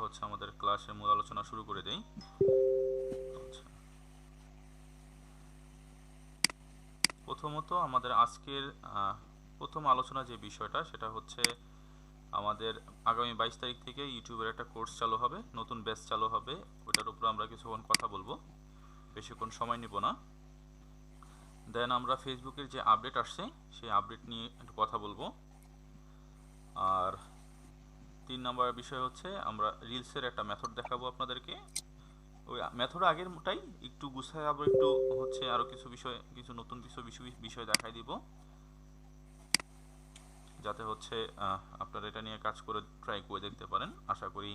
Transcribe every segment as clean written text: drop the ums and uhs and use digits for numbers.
হচ্ছে আমাদের ক্লাসের মূল আলোচনা শুরু করে দেই। আচ্ছা, প্রথমত আমাদের আজকের প্রথম আলোচনা যে বিষয়টা সেটা হচ্ছে আমাদের আগামী 22 তারিখ থেকে ইউটিউবের একটা কোর্স চালু হবে, নতুন ব্যাচ চালু হবে। ওটার উপর আমরা কিছুক্ষণ কথা বলবো, বেশিক্ষণ সময় নিব না। দেন আমরা ফেসবুকের যে আপডেট আসছে সেই আপডেট নিয়ে একটু কথা বলবো। আর 3 নম্বর বিষয় হচ্ছে আমরা রিলসের একটা মেথড দেখাবো আপনাদেরকে। ওই মেথড আগেরটাই একটু গুছায় আবার একটু হচ্ছে আরো কিছু বিষয়, কিছু নতুন কিছু বিষয় দেখাই দিব, যাতে হচ্ছে আপনারা এটা নিয়ে কাজ করে ট্রাই করে দেখতে পারেন। আশা করি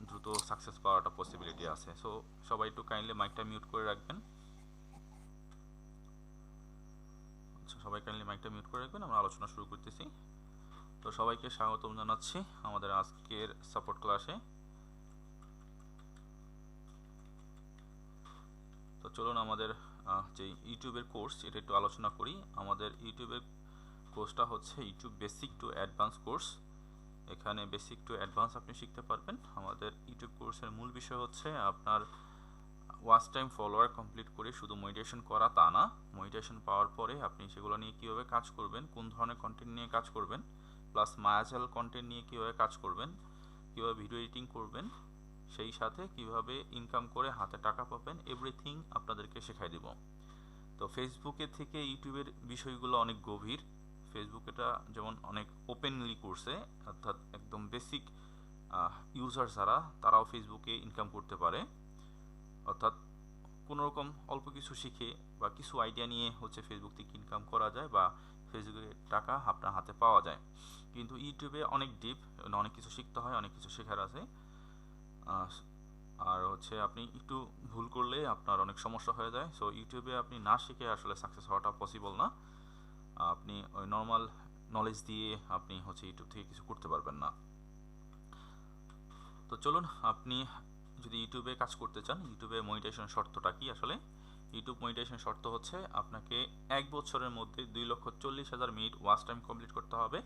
দ্রুত সাকসেস পাওয়ার একটা পসিবিলিটি আছে। সো সবাই একটু কাইন্ডলি মাইকটা মিউট করে রাখবেন। আচ্ছা, সবাই কাইন্ডলি মাইকটা মিউট করে রাখবেন, আমরা আলোচনা শুরু করতেছি। তো সবাইকে স্বাগতম জানাচ্ছি আমাদের আজকের সাপোর্ট ক্লাসে। তো চলুন আমাদের যে ইউটিউবের কোর্স এটা একটু আলোচনা করি। আমাদের ইউটিউবের কোর্সটা হচ্ছে YouTube basic to advance course. এখানে বেসিক টু অ্যাডভান্স আপনি শিখতে পারবেন। আমাদের ইউটিউব কোর্সের মূল বিষয় হচ্ছে আপনার ওয়াচ টাইম ফলোয়ার কমপ্লিট করে শুধু মনিটাইজেশন করা তা না, মনিটাইজেশন পাওয়ার পরে আপনি সেগুলো নিয়ে কীভাবে কাজ করবেন, কোন ধরনের কন্টেন্ট নিয়ে কাজ করবেন, প্লাস মায়াজাল কন্টেন্ট নিয়ে কীভাবে কাজ করবেন, কীভাবে ভিডিও এডিটিং করবেন, সেই সাথে কিভাবে ইনকাম করে হাতে টাকা পাবেন, এভরিথিং আপনাদেরকে শেখাই দিব। তো ফেসবুকের থেকে ইউটিউবের বিষয়গুলো অনেক গভীর। ফেসবুক এটা যেমন অনেক ওপেনলি করছে, অর্থাৎ একদম বেসিক ইউজার যারা তারাও ফেসবুকে ইনকাম করতে পারে। অর্থাৎ কোনোরকম অল্প কিছু শিখে বা কিছু আইডিয়া নিয়ে হচ্ছে ফেসবুক থেকে ইনকাম করা যায় বা ফেসবুকে টাকা আপনার হাতে পাওয়া যায়। কিন্তু ইউটিউবে অনেক ডিপ, অনেক কিছু শিখতে হয়, অনেক কিছু শেখার আছে। আর হচ্ছে আপনি একটু ভুল করলে আপনার অনেক সমস্যা হয়ে যায়। সো ইউটিউবে আপনি না শিখে আসলে সাকসেস হওয়াটা পসিবল না। আপনি ওই নর্মাল নলেজ দিয়ে আপনি হচ্ছে ইউটিউব থেকে কিছু করতে পারবেন না। তো চলুন, আপনি যদি ইউটিউবে কাজ করতে চান, ইউটিউবে মনিটাইজেশন শর্তটা কি আসলে? ইউটিউব মনিটাইজেশন শর্ত হচ্ছে আপনাকে 1 বছরের মধ্যে 2,40,000 মিনিট ওয়াচ টাইম কমপ্লিট করতে হবে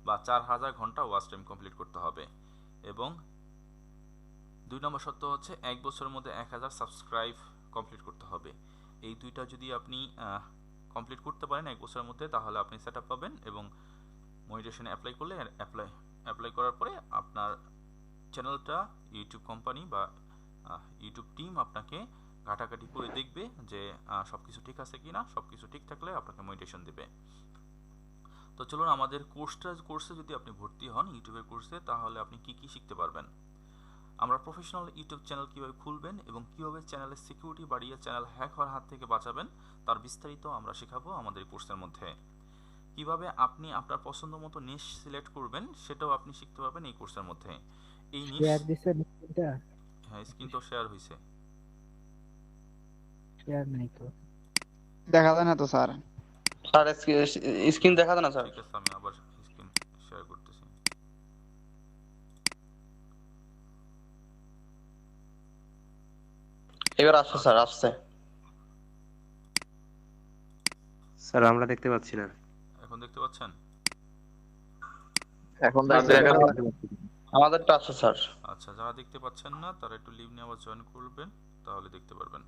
বা 4,000 ঘন্টা ওয়াচ টাইম কমপ্লিট করতে হবে। এবং 2 নম্বর শর্ত হচ্ছে 1 বছরের মধ্যে 1,000 সাবস্ক্রাইব কমপ্লিট করতে হবে। এই দুইটা যদি আপনি কমপ্লিট করতে পারেন 1 বছরের মধ্যে, তাহলে আপনি সেট আপ পাবেন এবং মনিটাইজেশনে অ্যাপ্লাই করলে অ্যাপ্লাই করার পরে আপনার চ্যানেলটা ইউটিউব কোম্পানি বা ইউটিউব টিম আপনাকে ঘাটাঘাটি করে দেখবে যে সব কিছু ঠিক আছে কিনা। সব কিছু ঠিক থাকলে আপনাকে মনিটাইজেশন দেবে। তো চলুন আমাদের কোর্সে যদি আপনি ভর্তি হন ইউটিউবের কোর্সে, তাহলে আপনি কি কি শিখতে পারবেন। আমরা প্রফেশনাল ইউটিউব চ্যানেল কীভাবে খুলবেন এবং কীভাবে চ্যানেলের সিকিউরিটি বাড়িয়ে চ্যানেল হ্যাক হওয়ার হাত থেকে বাঁচাবেন তার বিস্তারিত আমরা শেখাবো আমাদের কোর্সের মধ্যে। কিভাবে আপনি আপনার পছন্দ মতো নিশ সিলেক্ট করবেন সেটাও আপনি শিখতে পারবেন এই কোর্সের মধ্যে। এই নিশ, শেয়ার দিছেন স্ক্রিনটা? হ্যাঁ স্ক্রিন তো শেয়ার হয়েছে। শেয়ার নাই তো। দেখা যায় না তো স্যার। স্যার স্ক্রিন দেখা যায় না স্যার। ঠিক আছে, আমি আবার স্ক্রিন শেয়ার করতেছি। এবার আসছে স্যার, আসছে। স্যার আমরা দেখতে পাচ্ছি না। এখন দেখতে পাচ্ছেন? এখন আমাদেরটা আসছে স্যার। আচ্ছা, যারা দেখতে পাচ্ছেন না তারা একটু লিভ নিয়ে আবার জয়েন করবেন, তাহলে দেখতে পারবেন।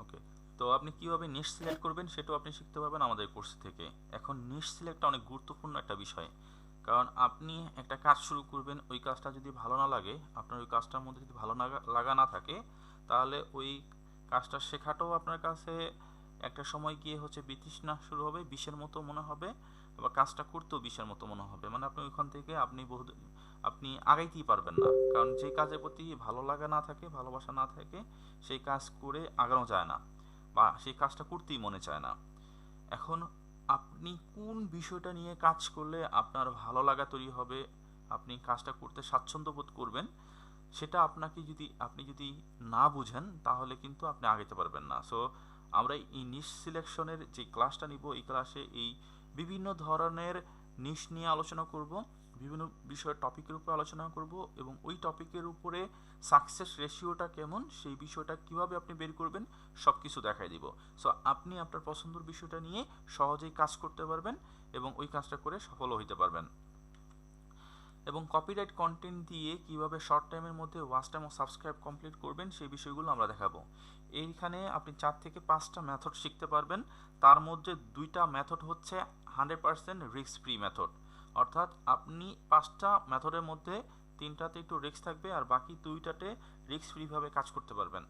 ওকে, তো আপনি কিভাবে নিশ সিলেক্ট করবেন সেটাও আপনি শিখতে পারবেন আমাদের কোর্স থেকে। এখন নিশ সিলেক্টটা অনেক গুরুত্বপূর্ণ একটা বিষয়, কারণ আপনি একটা কাজ শুরু করবেন, ওই কাজটা যদি ভালো না লাগে, আপনার ওই কাজটার মধ্যে যদি ভালো লাগা না থাকে, তাহলে ওই কাজটা শেখাটাও আপনার কাছে একটা সময় গিয়ে হচ্ছে বিতৃষ্ণা শুরু হবে, বিষের মতো মনে হবে, বা কাজটা করতেও বিষের মতো মনে হবে। মানে আপনি ওইখান থেকে আপনি আগাইতেই পারবেন না, কারণ যে কাজের প্রতি ভালো লাগা না থাকে, ভালোবাসা না থাকে, সেই কাজ করে আগানো যায় না বা সেই কাজটা করতেই মনে চায় না। এখন আপনি কোন বিষয়টা নিয়ে কাজ করলে আপনার ভালো লাগা তৈরি হবে, আপনি কাজটা করতে স্বাচ্ছন্দ্য বোধ করবেন, সেটা আপনি যদি না বুঝেন তাহলে কিন্তু আপনি আগাইতে পারবেন না। সো আমরা এই নিশ সিলেকশনের যে ক্লাসটা নিব, এই ক্লাসে এই বিভিন্ন ধরনের নিশ নিয়ে আলোচনা করব, বিভিন্ন বিষয়ের টপিকের উপর আলোচনা করব এবং ওই টপিকের উপরে সাকসেস রেশিওটা কেমন সেই বিষয়টা কিভাবে আপনি বের করবেন সব কিছু দেখাই দিব। সো আপনি আপনার পছন্দের বিষয়টা নিয়ে সহজেই কাজ করতে পারবেন এবং ওই কাজটা করে সফল হতে পারবেন। এবং কপিরাইট কন্টেন্ট দিয়ে কিভাবে শর্ট টাইমের মধ্যে ওয়াচ টাইম ও সাবস্ক্রাইব কমপ্লিট করবেন সেই বিষয়গুলো আমরা দেখাবো। এইখানে আপনি 4 থেকে 5টা মেথড শিখতে পারবেন। তার মধ্যে 2টা মেথড হচ্ছে 100% রিস্ক ফ্রি মেথড, অর্থাৎ আপনি 5টা মেথডের মধ্যে 3টাতে একটু রিস্ক থাকবে আর বাকি 2টাতে রিস্ক ফ্রিভাবে কাজ করতে পারবেন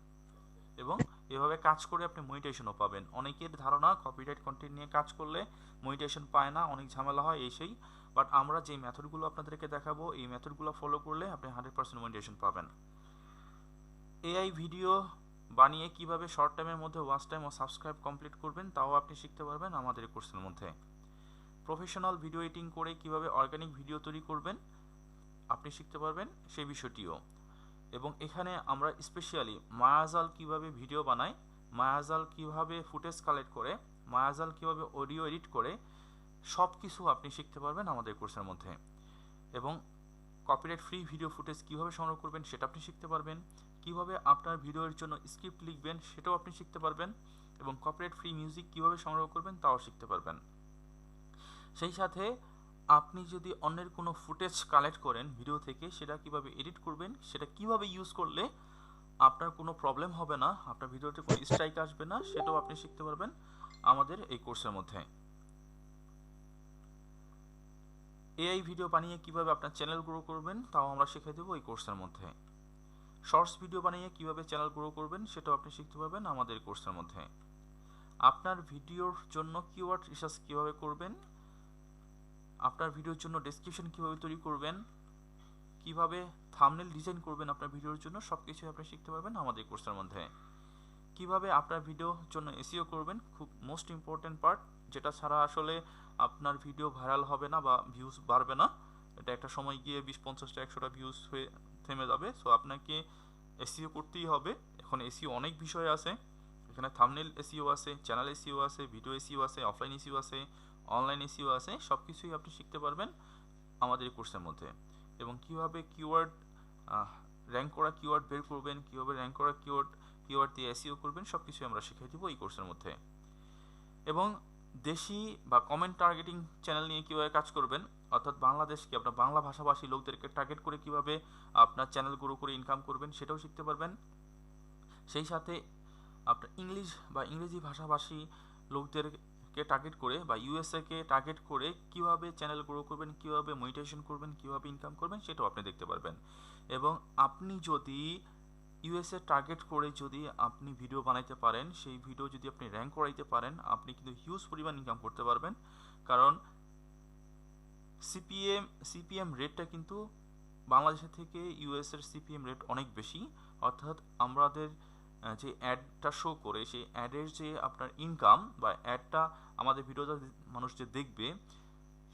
এবং এভাবে কাজ করে আপনি মনিটাইজেশনও পাবেন। অনেকের ধারণা কপিরাইট কন্টেন্ট নিয়ে কাজ করলে মনিটাইজেশন পায় না, অনেক ঝামেলা হয় এই সেই, বাট আমরা যে মেথডগুলো আপনাদেরকে দেখাবো এই মেথডগুলো ফলো করলে আপনি 100% মনিটাইজেশন পাবেন। এআই ভিডিও বানিয়ে কিভাবে শর্ট টাইমের মধ্যে ওয়াচ টাইম ও সাবস্ক্রাইব কমপ্লিট করবেন তাও আপনি শিখতে পারবেন আমাদের কোর্সের মধ্যে। প্রফেশনাল ভিডিও এডিটিং করে কিভাবে অর্গানিক ভিডিও তৈরি করবেন আপনি শিখতে পারবেন সেই বিষয়টিও। এবং এখানে আমরা স্পেশালি মায়াজাল কিভাবে ভিডিও বানায়, মায়াজাল কিভাবে ফুটেজ কালেক্ট করে, মায়াজাল কিভাবে অডিও এডিট করে সব কিছু আপনি শিখতে পারবেন আমাদের কোর্সের মধ্যে। এবং কপিরাইট ফ্রি ভিডিও ফুটেজ কিভাবে সংগ্রহ করবেন সেটা আপনি শিখতে পারবেন, কিভাবে আপনার ভিডিওর জন্য স্ক্রিপ্ট লিখবেন সেটাও আপনি শিখতে পারবেন, এবং কপিরাইট ফ্রি মিউজিক কিভাবে সংগ্রহ করবেন তাও শিখতে পারবেন। সেই সাথে আপনি যদি অন্যের কোনো ফুটেজ কালেক্ট করেন ভিডিও থেকে সেটা কিভাবে এডিট করবেন, সেটা কিভাবে ইউজ করলে আপনার কোনো প্রবলেম হবে না, আপনার ভিডিওতে কোনো স্ট্রাইক আসবে না, সেটাও আপনি শিখতে পারবেন আমাদের এই কোর্সের মধ্যে। এআই ভিডিও বানিয়ে কিভাবে আপনার চ্যানেল গ্রো করবেন তাও আমরা শিখিয়ে দেবো এই কোর্সের মধ্যে। শর্টস ভিডিও বানিয়ে কিভাবে চ্যানেল গ্রো করবেন সেটাও আপনি শিখতে পারবেন আমাদের কোর্সের মধ্যে। আপনার ভিডিওর জন্য কিওয়ার্ড রিসার্চ কিভাবে করবেন, আপনার ভিডিওর জন্য ডেসক্রিপশন কিভাবে তৈরি করবেন, কিভাবে থাম্বনেল ডিজাইন করবেন আপনার ভিডিওর জন্য সবকিছু আপনি শিখতে পারবেন আমাদের কোর্সের মধ্যে। কিভাবে আপনার ভিডিওর জন্য এসইও করবেন, খুব মোস্ট ইম্পর্টেন্ট পার্ট, যেটা ছাড়া আসলে আপনার ভিডিও ভাইরাল হবে না বা ভিউজ বাড়বে না, এটা একটা সময় গিয়ে 20-50টা 100টা ভিউজ হয়ে থেমে যাবে। সো আপনাকে এসইও করতেই হবে। এখন এসইও অনেক বিষয় আছে, এখানে থাম্বনেল এসইও আছে, চ্যানেল এসইও আছে, ভিডিও এসইও আছে, অফলাইন এসইও আছে, অনলাইন এসইও আছে, সব কিছুই আপনি শিখতে পারবেন আমাদের এই কোর্সের মধ্যে। এবং কিভাবে কিওয়ার্ড র্যাঙ্ক করা কিওয়ার্ড বের করবেন, কিভাবে র্যাঙ্ক করা কিওয়ার্ড দিয়ে এসইও করবেন সব কিছুই আমরা শিখিয়ে দেবো এই কোর্সের মধ্যে। এবং দেশি বা কমেন্ট টার্গেটিং চ্যানেল নিয়ে কিভাবে কাজ করবেন, অর্থাৎ বাংলাদেশকে আপনার বাংলা ভাষাভাষী লোকদেরকে টার্গেট করে কিভাবে আপনার চ্যানেল গ্রো করে ইনকাম করবেন সেটাও শিখতে পারবেন। সেই সাথে আপনার ইংলিশ বা ইংরেজি ভাষাভাষী লোকদেরকে টার্গেট করে বা ইউএসএ-কে টার্গেট করে কিভাবে চ্যানেল গ্রো করবেন, কিভাবে মনিটাইজেশন করবেন, কিভাবে ইনকাম করবেন সেটাও আপনি দেখতে পারবেন। এবং আপনি যদি ইউএসএ টার্গেট করে যদি আপনি ভিডিও বানাইতে পারেন, সেই ভিডিও যদি আপনি র্যাঙ্ক করাইতে পারেন, আপনি কিন্তু হিউজ পরিমাণ ইনকাম করতে পারবেন। কারণ সিপিএম রেটটা কিন্তু বাংলাদেশের থেকে ইউএসএর সিপিএম রেট অনেক বেশি। অর্থাৎ আমাদের যে অ্যাডটা শো করে সেই অ্যাডের যে আপনার ইনকাম বা অ্যাডটা আমাদের ভিডিওটা মানুষ যে দেখবে,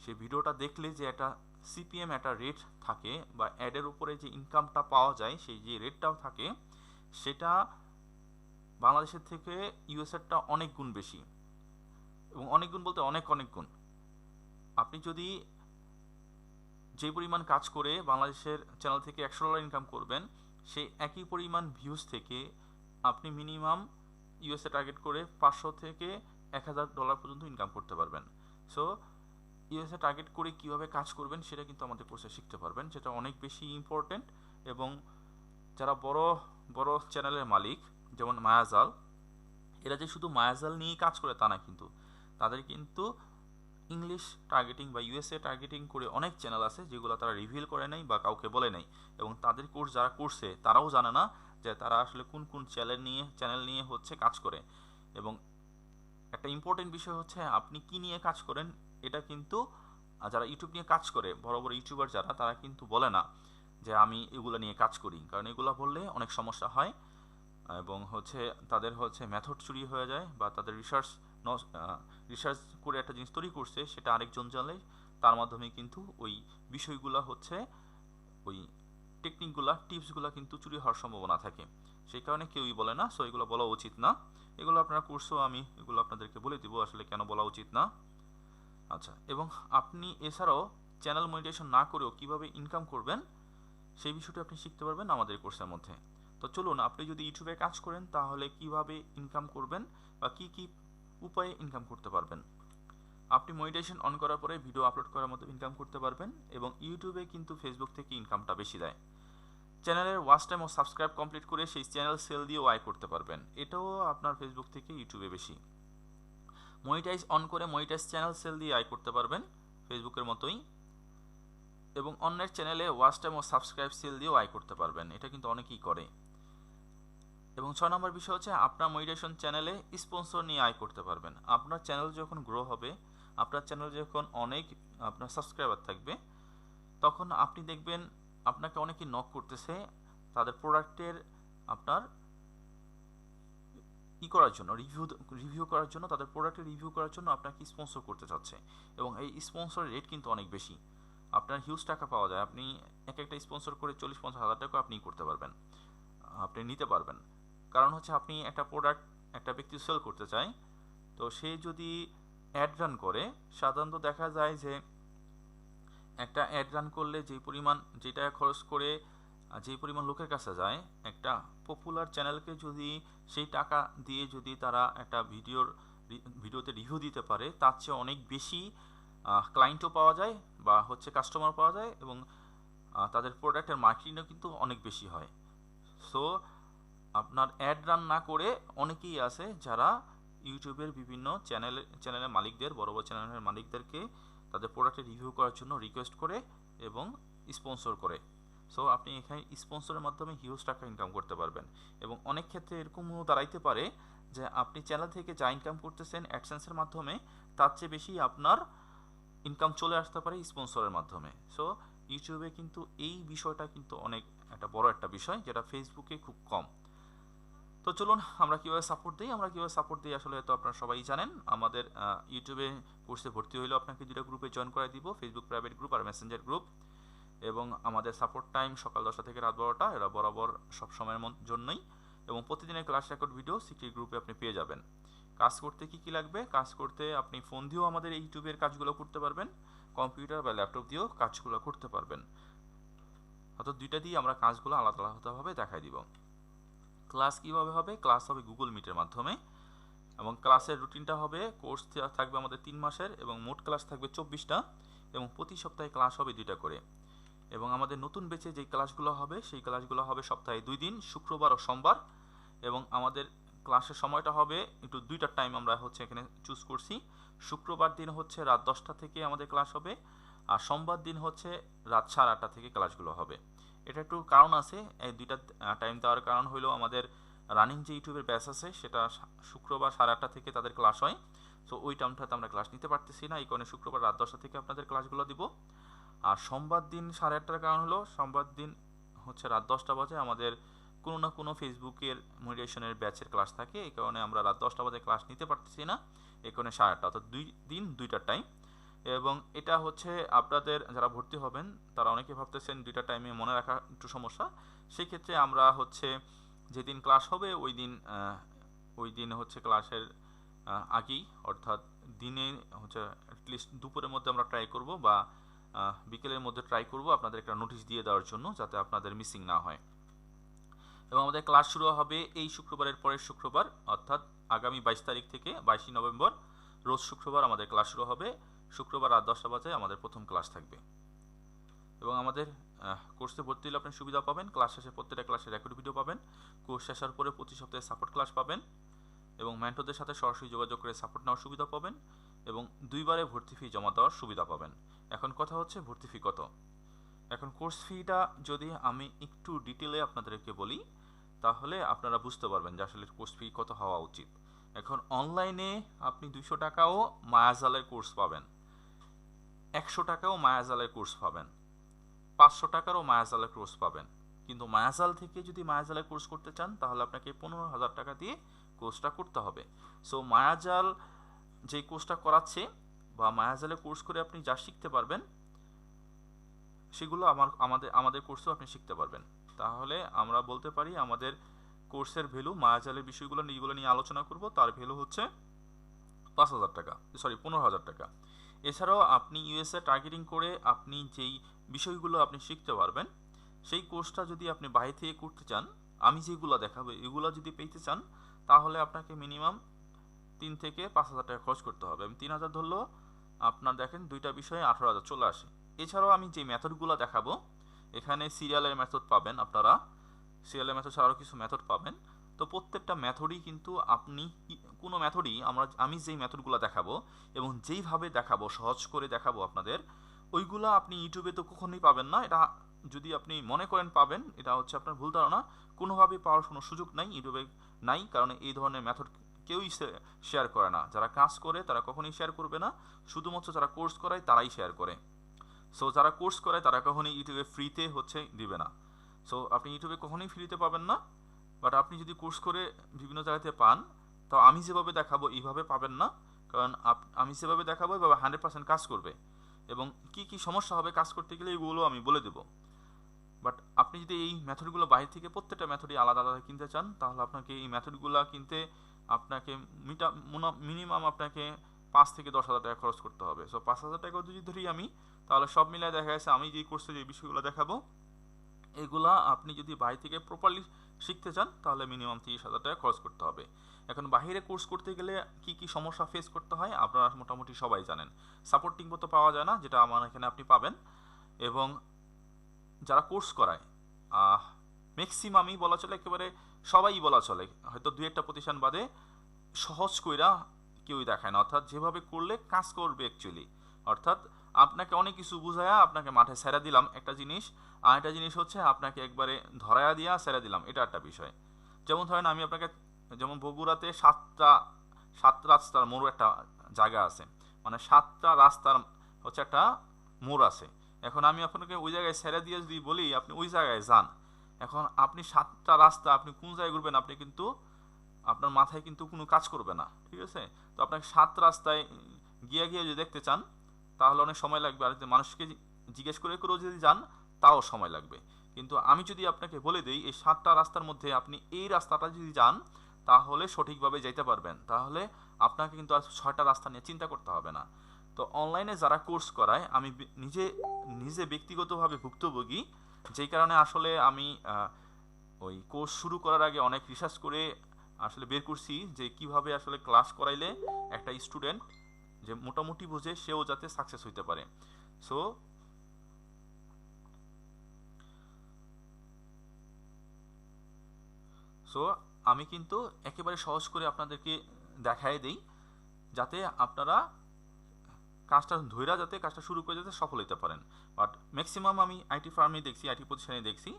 সেই ভিডিওটা দেখলে যে একটা সিপিএম একটা রেট থাকে বা অ্যাডের উপরে যে ইনকামটা পাওয়া যায় সেই যে রেটটাও থাকে, সেটা বাংলাদেশের থেকে ইউএসএরটা অনেক গুণ বেশি। এবং অনেক গুণ বলতে অনেক অনেক গুণ। আপনি যদি যে পরিমাণ কাজ করে বাংলাদেশের চ্যানেল থেকে $100 ইনকাম করবেন, সেই একই পরিমাণ ভিউজ থেকে আপনি মিনিমাম ইউএসএ টার্গেট করে $500 থেকে $1000 পর্যন্ত ইনকাম করতে পারবেন। সো ইউএসএ টার্গেট করে কিভাবে কাজ করবেন সেটা কিন্তু আমাদের কোর্সে শিখতে পারবেন, যেটা অনেক বেশি ইম্পর্টেন্ট। এবং যারা বড় বড় চ্যানেলের মালিক যেমন মায়াজাল, এরা যে শুধু মায়াজাল নিয়েই কাজ করে তা না, কিন্তু তাদের কিন্তু ইংলিশ টার্গেটিং বা ইউএসএ টার্গেটিং করে অনেক চ্যানেল আছে যেগুলো তারা রিভিল করে নাই বা কাউকে বলে নাই। এবং তাদের কোর্স যারা করছে তারাও জানে না যে তারা আসলে কোন কোন চ্যানেল নিয়ে হচ্ছে কাজ করে। এবং একটা ইম্পর্টেন্ট বিষয় হচ্ছে আপনি কি নিয়ে কাজ করেন, এটা কিন্তু যারা ইউটিউব নিয়ে কাজ করে বড় বড় ইউটিউবার যারা, তারা কিন্তু বলে না যে আমি এগুলো নিয়ে কাজ করি, কারণ এগুলো বললে অনেক সমস্যা হয় এবং হচ্ছে তাদের হচ্ছে মেথড চুরি হয়ে যায় বা তাদের রিসার্চ করে একটা জিনিস তৈরি করছে সেটা আরেকজন জানলে তার মাধ্যমে কিন্তু ওই বিষয়গুলো হচ্ছে ওই টেকনিকগুলা টিপসগুলো কিন্তু চুরি হওয়ার সম্ভাবনা থাকে। সেই কারণে কেউই বলে না। সো এগুলো বলা উচিত না। এগুলো আপনারা কোর্সেও আমি এগুলো আপনাদেরকে বলে দিব আসলে কেন বলা উচিত না। আচ্ছা, এবং আপনি এছাড়াও চ্যানেল মনিটাইজেশন না করেও কিভাবে ইনকাম করবেন সেই বিষয়টি আপনি শিখতে পারবেন আমাদের কোর্সের মধ্যে। তো চলুন, আপনি যদি ইউটিউবে কাজ করেন তাহলে কিভাবে ইনকাম করবেন বা কি কি উপায়ে ইনকাম করতে পারবেন। আপনি মনিটাইজেশন অন করার পরে ভিডিও আপলোড করার মতো ইনকাম করতে পারবেন, এবং ইউটিউবে কিন্তু ফেসবুক থেকে ইনকামটা বেশি দেয়। চ্যানেলের ওয়াচ টাইম ও সাবস্ক্রাইব কমপ্লিট করে সেই চ্যানেল সেল দিয়েও আয় করতে পারবেন, এটাও আপনার ফেসবুক থেকে ইউটিউবে বেশি। মনিটাইজ অন করে মনিটাইজ চ্যানেল সেল দিয়ে আয় করতে পারবেন ফেসবুকের মতোই, এবং অন্যের চ্যানেলে ওয়াচ টাইম ও সাবস্ক্রাইব সেল দিয়েও আয় করতে পারবেন, এটা কিন্তু অনেকেই করে। এবং 6 নম্বর বিষয় হচ্ছে আপনার মনিটাইজেশন চ্যানেলে স্পন্সর নিয়ে আয় করতে পারবেন। আপনার চ্যানেল যখন গ্রো হবে, আপনার চ্যানেল যখন অনেক আপনার সাবস্ক্রাইবার থাকবে, তখন আপনি দেখবেন আপনাকে অনেকে নক করতেছে তাদের প্রোডাক্টের আপনার করার জন্য, রিভিউ করার জন্য, তাদের প্রোডাক্টের রিভিউ করার জন্য আপনাকে স্পন্সর করতে চাচ্ছে, এবং এই স্পন্সরের রেট কিন্তু অনেক বেশি। আপনার হিউজ টাকা পাওয়া যায়, আপনি এক একটা স্পন্সর করে 40-50 হাজার টাকা আপনি করতে পারবেন, আপনি নিতে পারবেন। কারণ হচ্ছে আপনি একটা প্রোডাক্ট একটা ব্যক্তি সেল করতে চায়, তো সে যদি অ্যাড রান করে, সাধারণত দেখা যায় যে একটা অ্যাড রান করলে যে টাকা খরচ করে যে পরিমাণ লোকের কাছে যায়, একটা পপুলার চ্যানেলকে যদি সেই টাকা দিয়ে যদি তারা একটা ভিডিওতে রিভিউ দিতে পারে, তার চেয়ে অনেক বেশি ক্লায়েন্টও পাওয়া যায় বা হচ্ছে কাস্টমার পাওয়া যায়, এবং তাদের প্রোডাক্টের মার্কেটিংও কিন্তু অনেক বেশি হয়। সো আপনার অ্যাড রান না করে অনেকেই আছে যারা ইউটিউবের বিভিন্ন চ্যানেলের মালিকদের, বড় বড় চ্যানেলের মালিকদেরকে তাদের প্রোডাক্টের রিভিউ করার জন্য রিকোয়েস্ট করে এবং স্পন্সর করে। সো আপনি এখানে স্পন্সরের মাধ্যমে হিউজ টাকা ইনকাম করতে পারবেন, এবং অনেক ক্ষেত্রে এরকমও দাঁড়াইতে পারে যে আপনি চ্যানেল থেকে যা ইনকাম করতেছেন অ্যাডসেন্সের মাধ্যমে, তার চেয়ে বেশি আপনার ইনকাম চলে আসতে পারে স্পন্সরের মাধ্যমে। সো ইউটিউবে কিন্তু এই বিষয়টা কিন্তু অনেক একটা বড় একটা বিষয়, যেটা ফেসবুকে খুব কম। তো চলুন আমরা কীভাবে সাপোর্ট দিই আসলে তো আপনারা সবাই জানেন। আমাদের ইউটিউবে কোর্সে ভর্তি হইলেও আপনাকে 2টা গ্রুপে জয়েন করে দিব, ফেসবুক প্রাইভেট গ্রুপ আর মেসেঞ্জার গ্রুপ। এবং আমাদের সাপোর্ট টাইম সকাল 10টা থেকে রাত 12টা, এরা বরাবর সব সময়ের জন্যই। এবং প্রতিদিনের ক্লাস রেকর্ড ভিডিও সিক্রেট গ্রুপে আপনি পেয়ে যাবেন। কাজ করতে কি লাগবে? কাজ করতে আপনি ফোন দিয়েও আমাদের ইউটিউবের কাজগুলো করতে পারবেন, কম্পিউটার বা ল্যাপটপ দিয়েও কাজগুলো করতে পারবেন। অর্থাৎ 2টা দিয়ে আমরা কাজগুলো আলাদা আলাদাভাবে দেখাই দিব। ক্লাস কিভাবে হবে? ক্লাস হবে গুগল মিটের মাধ্যমে, এবং ক্লাসের রুটিনটা হবে, কোর্স থাকবে আমাদের 3 মাসের, এবং মোট ক্লাস থাকবে 24টা, এবং প্রতি সপ্তাহে ক্লাস হবে 2টা করে। এবং আমাদের নতুন ব্যাচে যে ক্লাসগুলো হবে সেই ক্লাসগুলো হবে সপ্তাহে 2 দিন, শুক্রবার ও সোমবার। এবং আমাদের ক্লাসের সময়টা হবে একটু 2টা টাইম আমরা হচ্ছে এখানে চুজ করছি। শুক্রবার দিন হচ্ছে রাত 10টা থেকে আমাদের ক্লাস হবে, আর সোমবার দিন হচ্ছে রাত 8:30 থেকে ক্লাসগুলো হবে। এটা একটু কারণ আছে, এই 2টা টাইম দেওয়ার কারণ হলো আমাদের রানিং যে ইউটিউবের ব্যাচ আছে সেটা শুক্রবার 8:30 থেকে তাদের ক্লাস হয়। সো ওই টাইমটাতে আমরা ক্লাস নিতে পারতেছি না, এই কারণে শুক্রবার রাত 10টা থেকে আপনাদের ক্লাসগুলো দিব। আর সোমবার দিন 8:30টার কারণ হলো সোমবার দিন হচ্ছে রাত 10টা বাজে আমাদের কোনো না কোনো ফেসবুকের মনিটাইজেশনের ব্যাচের ক্লাস থাকে, এই কারণে আমরা রাত 10টা বাজে ক্লাস নিতে পারতেছি না, এই কারণে 8:30, অর্থাৎ 2 দিন 2টা টাইম। এবং এটা হচ্ছে আপনাদের যারা ভর্তি হবেন তারা অনেকে ভাবতেছেন 2টা টাইমে মনে রাখা একটু সমস্যা, সেই ক্ষেত্রে আমরা হচ্ছে যেদিন ক্লাস হবে ওই দিন হচ্ছে ক্লাসের আগেই, অর্থাৎ দিনে হচ্ছে অ্যাটলিস্ট দুপুরের মধ্যে আমরা ট্রাই করব বা বিকেলের মধ্যে ট্রাই করব আপনাদের একটা নোটিশ দিয়ে দেওয়ার জন্য, যাতে আপনাদের মিসিং না হয়। এবং আমাদের ক্লাস শুরু হবে এই শুক্রবারের পরের শুক্রবার, অর্থাৎ আগামী 22 তারিখ থেকে 22 নভেম্বর রোজ শুক্রবার আমাদের ক্লাস শুরু হবে। শুক্রবার রাত 10টা বাজে আমাদের প্রথম ক্লাস থাকবে। এবং আমাদের কোর্সে ভর্তি হলে আপনি সুবিধা পাবেন, ক্লাস শেষে প্রত্যেকটা ক্লাসের রেকর্ড ভিডিও পাবেন, কোর্স শেষের পরে প্রতি সপ্তাহে সাপোর্ট ক্লাস পাবেন, এবং মেন্টরদের সাথে সরাসরি যোগাযোগ করে সাপোর্ট নেওয়ার সুবিধা পাবেন, এবং 2বারে ভর্তি ফি জমা দেওয়ার সুবিধা পাবেন। এখন কথা হচ্ছে ভর্তি ফি কত। এখন কোর্স ফিটা যদি আমি একটু ডিটেলে আপনাদেরকে বলি, তাহলে আপনারা বুঝতে পারবেন যে আসলে কোর্স ফি কত হওয়া উচিত। এখন অনলাইনে আপনি 200 টাকাও মায়াজালের কোর্স পাবেন, 100 টাকাও মায়াজালের কোর্স পাবেন, 500 টাকারও মায়াজালের কোর্স পাবেন। কিন্তু মায়াজাল থেকে যদি মায়াজালের কোর্স করতে চান তাহলে আপনাকে 15,000 টাকা দিয়ে কোর্সটা করতে হবে। সো মায়াজাল যে কোর্সটা করাচ্ছে বা মায়াজালের কোর্স করে আপনি যা শিখতে পারবেন সেগুলো আমাদের কোর্সেও আপনি শিখতে পারবেন। তাহলে আমরা বলতে পারি আমাদের কোর্সের ভ্যালু, মায়াজালের বিষয়গুলো নিয়ে আলোচনা করব, তার ভ্যালু হচ্ছে 5,000 টাকা, 15,000 টাকা। এছাড়াও আপনি ইউএসএ টার্গেটিং করে আপনি যেই বিষয়গুলো আপনি শিখতে পারবেন, সেই কোর্সটা যদি আপনি বাইরে থেকে করতে চান, আমি যেগুলো দেখাবো এগুলো যদি পেতে চান, তাহলে আপনাকে মিনিমাম 3 থেকে 5 হাজার টাকা খরচ করতে হবে। আমি 3,000 ধরলেও আপনার দেখেন দুইটা বিষয়ে 18,000 চলে আসে। এছাড়াও আমি যে মেথডগুলো দেখাবো, এখানে সিরিয়ালের মেথড পাবেন, আপনারা সিরিয়ালের মেথড ছাড়া আরও কিছু মেথড পাবেন। তো প্রত্যেকটা মেথডই কিন্তু আপনি কোনো মেথডই আমি যেই মেথডগুলো দেখাবো এবং যেইভাবে দেখাবো, সহজ করে দেখাবো আপনাদের, ওইগুলো আপনি ইউটিউবে তো কখনোই পাবেন না। এটা যদি আপনি মনে করেন পাবেন, এটা হচ্ছে আপনার ভুল ধারণা। কোনোভাবেই পাওয়ার কোনো সুযোগ নাই, ইউটিউবে নাই, কারণ এই ধরনের মেথড কেউই শেয়ার করে না। যারা কাজ করে তারা কখনোই শেয়ার করবে না, শুধুমাত্র যারা কোর্স করায় তারাই শেয়ার করে। সো যারা কোর্স করায় তারা কখনোই ইউটিউবে ফ্রিতে হচ্ছে দিবে না। সো আপনি ইউটিউবে কখনোই ফ্রিতে পাবেন না, বাট আপনি যদি কোর্স করে বিভিন্ন জায়গাতে পান, তো আমি যেভাবে দেখাবো এইভাবে পাবেন না, কারণ আমি যেভাবে দেখাবো এভাবে 100% কাজ করবে এবং কি কি সমস্যা হবে কাজ করতে গেলে এগুলো আমি বলে দেবো। বাট আপনি যদি এই মেথডগুলো বাইরে থেকে প্রত্যেকটা মেথডই আলাদা আলাদা কিনতে চান, তাহলে আপনাকে এই মেথডগুলো কিনতে আপনাকে মিনিমাম আপনাকে 5 থেকে 10 হাজার টাকা খরচ করতে হবে। সো 5,000 টাকা যদি ধরি আমি, তাহলে সব মিলায় দেখা গেছে আমি যে কোর্সে যে বিষয়গুলো দেখাবো এগুলা আপনি যদি বাইরে থেকে প্রপারলি শিখতে চান, তাহলে মিনিমাম 30,000 টাকা খরচ করতে হবে। এখন বাইরে কোর্স করতে গেলে কি কি সমস্যা ফেস করতে হয় আপনারা মোটামুটি সবাই জানেন। সাপোর্ট টিম তো পাওয়া যায় না, যেটা আমার এখানে আপনি পাবেন। এবং যারা কোর্স করায় ম্যাক্সিমামই বলা চলে, একেবারে সবাই বলা চলে, হয়তো 2-1টা প্রতিষ্ঠান বাদে সহজ কইরা কেউই দেখায় না, অর্থাৎ যেভাবে করলে কাজ করবে অ্যাকচুয়ালি। অর্থাৎ আপনাকে অনেক কিছু বুঝায়া আপনাকে মাঠে ছেড়ে দিলাম একটা জিনিস, আর একটা জিনিস হচ্ছে আপনাকে একবারে ধরায়া দিয়া ছেড়ে দিলাম, এটা একটা বিষয়। যেমন ধরেন আমি আপনাকে, যেমন বগুড়াতে 7 রাস্তার মোড় একটা জায়গা আছে, মানে 7টা রাস্তার হচ্ছে একটা মোড় আছে। এখন আমি আপনাকে ওই জায়গায় ছেড়ে দিয়ে যদি বলি আপনি ওই জায়গায় যান, এখন আপনি 7টা রাস্তা আপনি কোন জায়গায় ঘুরবেন, আপনি কিন্তু আপনার মাথায় কিন্তু কোনো কাজ করবে না, ঠিক আছে? তো আপনাকে 7 রাস্তায় গিয়ে গিয়ে যদি দেখতে চান, তাহলে অনেক সময় লাগবে, আর যদি মানুষকে জিজ্ঞেস করে করেও যদি যান তাও সময় লাগবে। কিন্তু আমি যদি আপনাকে বলে দিই এই 7টা রাস্তার মধ্যে আপনি এই রাস্তাটা যদি যান, তাহলে সঠিকভাবে যেতে পারবেন, তাহলে আপনাকে কিন্তু আর 6টা রাস্তা নিয়ে চিন্তা করতে হবে না। তো অনলাইনে যারা কোর্স করায়, আমি নিজে ব্যক্তিগতভাবে ভুক্তভোগী, যেই কারণে আসলে আমি ওই কোর্স শুরু করার আগে অনেক রিসার্চ করে আসলে বের করছি যে কিভাবে আসলে ক্লাস করাইলে একটা স্টুডেন্ট যে মোটামুটি বোঝে সেও যাতে সাকসেস হইতে পারে। সো সো আমি কিন্তু একেবারে সহজ করে আপনাদেরকে দেখাই দেই, যাতে আপনারা কাজটা ধৈর্য যাতে কাজটা শুরু করে যাতে সফল হতে পারেন। বাট ম্যাক্সিমাম আমি আইটি ফার্মে দেখছি, আইটি প্রতিষ্ঠানে দেখছি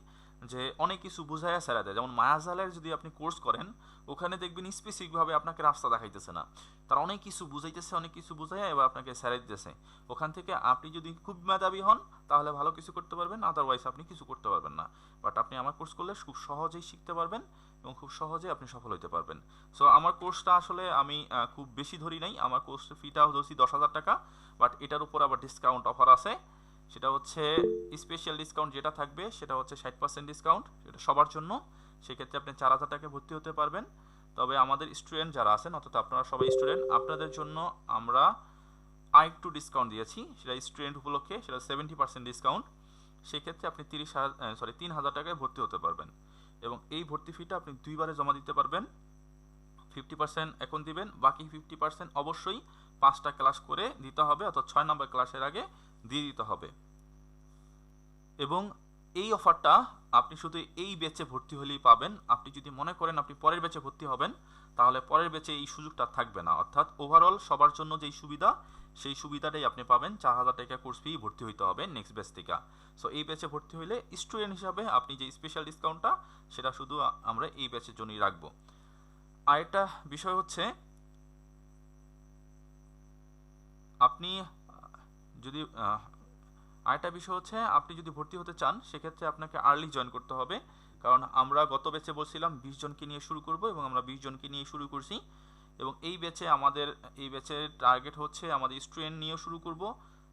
যে অনেক কিছু বুঝাইয়া ছেড়ে দেয়। যেমন মায়াজালের যদি আপনি কোর্স করেন, ওখানে দেখবেন স্পেসিফিকভাবে আপনাকে রাস্তা দেখাইতেছে না, তার অনেক কিছু বুঝাইতেছে, অনেক কিছু বুঝাইয়া এবার আপনাকে ছেড়ে দিতেছে। ওখান থেকে আপনি যদি খুব মেধাবী হন তাহলে ভালো কিছু করতে পারবেন, আদারওয়াইজ আপনি কিছু করতে পারবেন না। বাট আপনি আমার কোর্স করলে খুব সহজেই শিখতে পারবেন এবং খুব সহজেই আপনি সফল হতে পারবেন। সো আমার কোর্সটা আসলে আমি খুব বেশি ধরি নাই, আমার কোর্স ফিটা ধরছি 10,000 টাকা। বাট এটার উপর আবার ডিসকাউন্ট অফার আছে, সেটা হচ্ছে স্পেশাল ডিসকাউন্ট যেটা থাকবে সেটা হচ্ছে 60% ডিসকাউন্ট, সেটা সবার জন্য। সেক্ষেত্রে আপনি 4,000 টাকায় ভর্তি হতে পারবেন। তবে আমাদের স্টুডেন্ট যারা আছেন, অর্থাৎ আপনারা সবাই স্টুডেন্ট, আপনাদের জন্য আমরা আরেকটু ডিসকাউন্ট দিয়েছি, সেটা স্টুডেন্ট উপলক্ষে, সেটা 70% ডিসকাউন্ট। সেক্ষেত্রে আপনি 3,000 টাকায় ভর্তি হতে পারবেন এবং এই ভর্তি ফিটা আপনি 2বারে জমা দিতে পারবেন। 50% এখন দিবেন, বাকি 50% অবশ্যই 5টা ক্লাস করে দিতে হবে, অর্থাৎ 6 নম্বর ক্লাসের আগে দিয়ে দিতে হবে। এবং এই অফারটা আপনি শুধু এই ব্যাচে ভর্তি হলেই পাবেন। আপনি যদি মনে করেন আপনি পরের ব্যাচে ভর্তি হবেন, তাহলে পরের ব্যাচে এই সুযোগটা থাকবে না। অর্থাৎ ওভারঅল সবার জন্য যেই সুবিধা, সেই সুবিধাটাই আপনি পাবেন। 4,000 টাকা কোর্স ফি ভর্তি হইতে হবে নেক্সট ব্যাচ থেকে। সো এই ব্যাচে ভর্তি হইলে স্টুডেন্ট হিসাবে আপনি যে স্পেশাল ডিসকাউন্টটা, সেটা শুধু আমরা এই ব্যাচের জন্যই রাখবো। আরেকটা বিষয় হচ্ছে, আপনি যদি আপনি যদি ভর্তি হতে চান, সেক্ষেত্রে আপনাকে আর্লি জয়েন করতে হবে, কারণ আমরা গত ব্যাচে বলছিলাম 20 জনকে নিয়ে শুরু করব এবং আমরা 20 জনকে নিয়ে শুরু করছি। এবং এই ব্যাচের টার্গেট হচ্ছে আমাদের স্টুডেন্ট নিয়েও শুরু করব,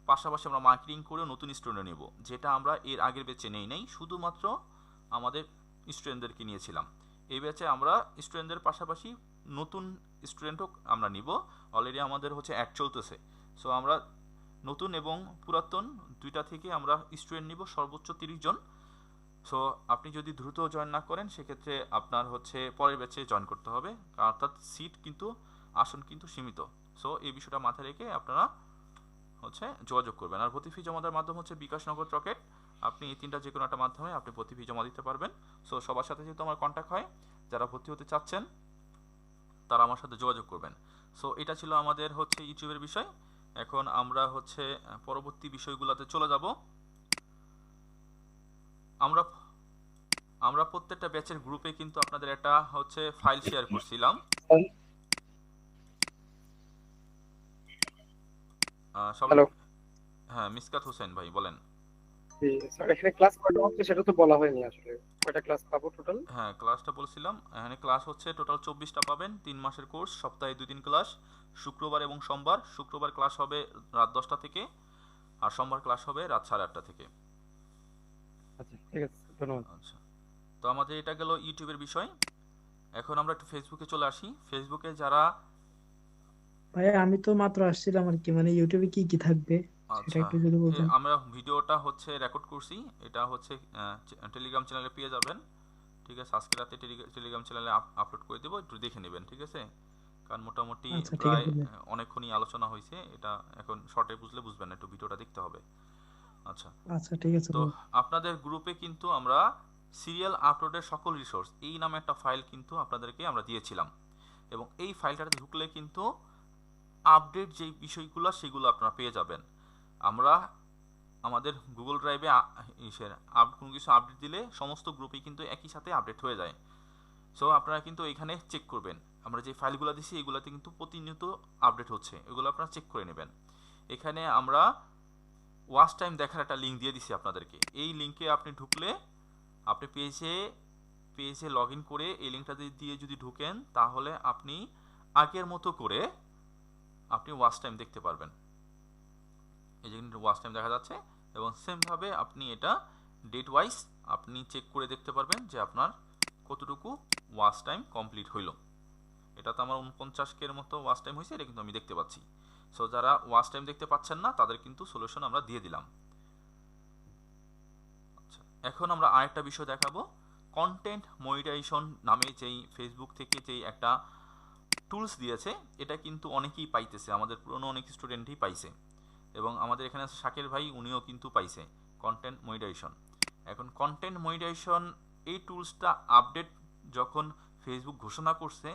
পাশাপাশি আমরা মার্কেটিং করে নতুন স্টুডেন্ট নেব, যেটা আমরা এর আগের ব্যাচে নেই, শুধুমাত্র আমাদের স্টুডেন্টদেরকে নিয়েছিলাম। এই ব্যাচে আমরা স্টুডেন্টদের পাশাপাশি নতুন স্টুডেন্টও আমরা নিব। অলরেডি আমাদের হচ্ছে অ্যাড চলতেছে। সো আমরা নতুন এবং পুরাতন দুইটা থেকে আমরা স্টুডেন্ট নিব সর্বোচ্চ 30 জন। সো আপনি যদি দ্রুত জয়েন না করেন সেক্ষেত্রে আপনার হচ্ছে পরের ব্যাচে জয়েন করতে হবে, অর্থাৎ সিট কিন্তু আসন কিন্তু সীমিত। সো এই বিষয়টা মাথায় রেখে আপনারা হচ্ছে যোগাযোগ করবেন। আর ভর্তি ফি জমা দেওয়ার মাধ্যম হচ্ছে বিকাশ, নগদ, রকেট। আপনি এই তিনটা যে কোনো একটা মাধ্যমে আপনি ভর্তি ফি জমা দিতে পারবেন। সো সবার সাথে যেহেতু আমার কন্ট্যাক্ট হয়, যারা ভর্তি হতে চাচ্ছেন তারা আমার সাথে যোগাযোগ করবেন। সো এটা ছিল আমাদের হচ্ছে ইউটিউবের বিষয়। এখন আমরা হচ্ছে পরবর্তী বিষয়গুলোতে চলে যাব। আমরা আমরা প্রত্যেকটা ব্যাচের গ্রুপে কিন্তু আপনাদের একটা হচ্ছে ফাইল শেয়ার করছিলাম। সবাই হ্যালো। হ্যাঁ, মিসকাত হোসেন ভাই বলেন। জি স্যার, এখানে ক্লাস কয়টা হচ্ছে সেটা তো বলা হয়নি আসলে। কয়টা ক্লাস পাবো টোটাল? হ্যাঁ, ক্লাসটা বলছিলাম। এখানে ক্লাস হচ্ছে টোটাল 24টা পাবেন, 3 মাসের কোর্স, সপ্তাহে 2 দিন ক্লাস, শুক্রবার এবং সোমবার। শুক্রবার ক্লাস হবে রাত 10টা থেকে, আর সোমবার ক্লাস হবে রাত 8:30 থেকে। আচ্ছা ঠিক আছে, ধন্যবাদ। আচ্ছা, তো আমাদের এটা গেল ইউটিউবের বিষয়। এখন আমরা একটু ফেসবুকে চলে আসি। ফেসবুকে যারা ভাইয়া আমি তো মাত্র আসছিলাম আর কি, মানে ইউটিউবে কি কি থাকবে সেটা আচ্ছা, একটু যদি বলতেন। আমরা ভিডিওটা হচ্ছে রেকর্ড করছি, এটা হচ্ছে টেলিগ্রাম চ্যানেলে পেয়ে যাবেন। ঠিক আছে, আজকে রাতে টেলিগ্রাম চ্যানেলে আপলোড করে দেবো, একটু দেখে নেবেন। ঠিক আছে, কারণ মোটামুটি আচ্ছা ঠিক প্রায় আছে ভাইয়া। অনেকক্ষণই আলোচনা হয়েছে, এটা এখন শর্টে বুঝলে বুঝবেন না, একটু ভিডিওটা দেখতে হবে। আচ্ছা, আচ্ছা ঠিক আছে তো ভাইয়া। আপনাদের গ্রুপে কিন্তু আমরা সিরিয়াল আপলোডের সকল রিসোর্স এই নামে একটা ফাইল কিন্তু আপনাদেরকে আমরা দিয়েছিলাম, এবং এই ফাইলটাতে ঢুকলে কিন্তু আপডেট যেই বিষয়গুলো সেগুলো আপনারা পেয়ে যাবেন। আমরা আমাদের গুগল ড্রাইভে কোনো কিছু আপডেট দিলে সমস্ত গ্রুপে কিন্তু একই সাথে আপডেট হয়ে যায়। সো আপনারা কিন্তু এখানে চেক করবেন, আমরা যে ফাইলগুলো দিছি এগুলোতে কিন্তু প্রতিনিয়ত আপডেট হচ্ছে, এগুলো আপনারা চেক করে নেবেন। এখানে আমরা ওয়াচ টাইম দেখার একটা লিঙ্ক দিয়ে দিছি আপনাদেরকে। এই লিঙ্কে আপনি ঢুকলে আপনি পেজে লগ ইন করে এই লিঙ্কটা দিয়ে যদি ঢুকেন তাহলে আপনি আগের মতো করে আপনি ওয়াচ টাইম দেখতে পারবেন। এই যে ওয়াচ টাইম দেখা যাচ্ছে, এবং সেমভাবে আপনি এটা ডেট ওয়াইজ আপনি চেক করে দেখতে পারবেন যে আপনার কতটুকু ওয়াচ টাইম কমপ্লিট হইল। এটা তো আমার 49 মতো ওয়াচ টাইম হয়েছে, এটা কিন্তু আমি দেখতে পাচ্ছি। সো যারা ওয়াচ টাইম দেখতে পাচ্ছেন না তাদের কিন্তু সলিউশন আমরা দিয়ে দিলাম। আচ্ছা, এখন আমরা আরেকটা বিষয় দেখাবো। কন্টেন্ট মনিটাইজেশন নামে যেই ফেসবুক থেকে যেই একটা টুলস দিয়েছে, এটা কিন্তু অনেকেই পাইতেছে, আমাদের পুরনো অনেক স্টুডেন্টই পাইছে, এবং আমাদের এখানে আছে শাকির ভাই, উনিও কিন্তু পাইছে কন্টেন্ট মনিটাইজেশন। এখন কন্টেন্ট মনিটাইজেশন এই টুলসটা আপডেট যখন ফেসবুক ঘোষণা করছে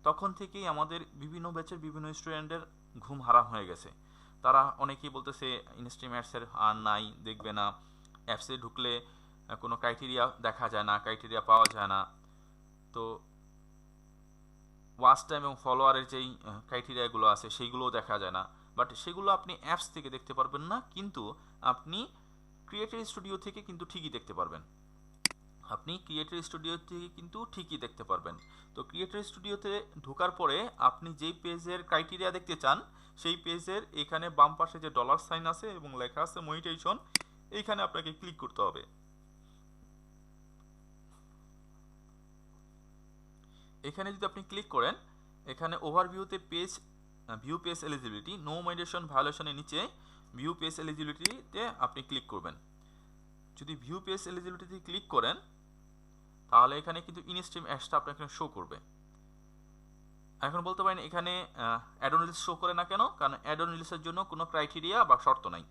তখন থেকেই আমাদের বিভিন্ন ব্যাচের বিভিন্ন স্টুডেন্টের ঘুম হারাম হয়ে গেছে। তারা অনেকেই বলতেছে ইনস্ট্রিম অ্যাডসের আর নাই, দেখবে না, অ্যাপসে ঢুকলে কোনো ক্রাইটেরিয়া দেখা যায় না, ক্রাইটেরিয়া পাওয়া যায় না। তো ওয়াচ টাইম এবং ফলোয়ারের যেই ক্রাইটেরিয়াগুলো আছে সেইগুলোও দেখা যায় না, বাট সেগুলো আপনি অ্যাপস থেকে দেখতে পারবেন না, কিন্তু আপনি ক্রিয়েটর স্টুডিও থেকে কিন্তু ঠিকই দেখতে পারবেন। তো ক্রিয়েটর স্টুডিওতে ঢোকার পরে আপনি যেই পেজের ক্রাইটেরিয়া দেখতে চান সেই পেজের এখানে বাম পাশে যে ডলার সাইন আছে এবং লেখা আছে মনিটাইজেশন, এইখানে আপনাকে ক্লিক করতে হবে। এখানে যদি আপনি ক্লিক করেন, এখানে ওভারভিউতে view page eligibility, no monetization ভায়োলেশনের নিচে ভিউ পেজ এলিজিবিলিটিতে আপনি ক্লিক করবেন। যদি ভিউ পেজ এলিজিবিলিটিতে ক্লিক করেন তাহলে এখানে কিন্তু ইনস্ট্রিম অ্যাডসটা আপনাকে শো করবে। এখন বলতে পারেন এখানে অ্যাড অন রিলিজ শো করে না কেন, কারণ অ্যাড অন রিলিজের জন্য কোনো ক্রাইটেরিয়া বা শর্ত নাই।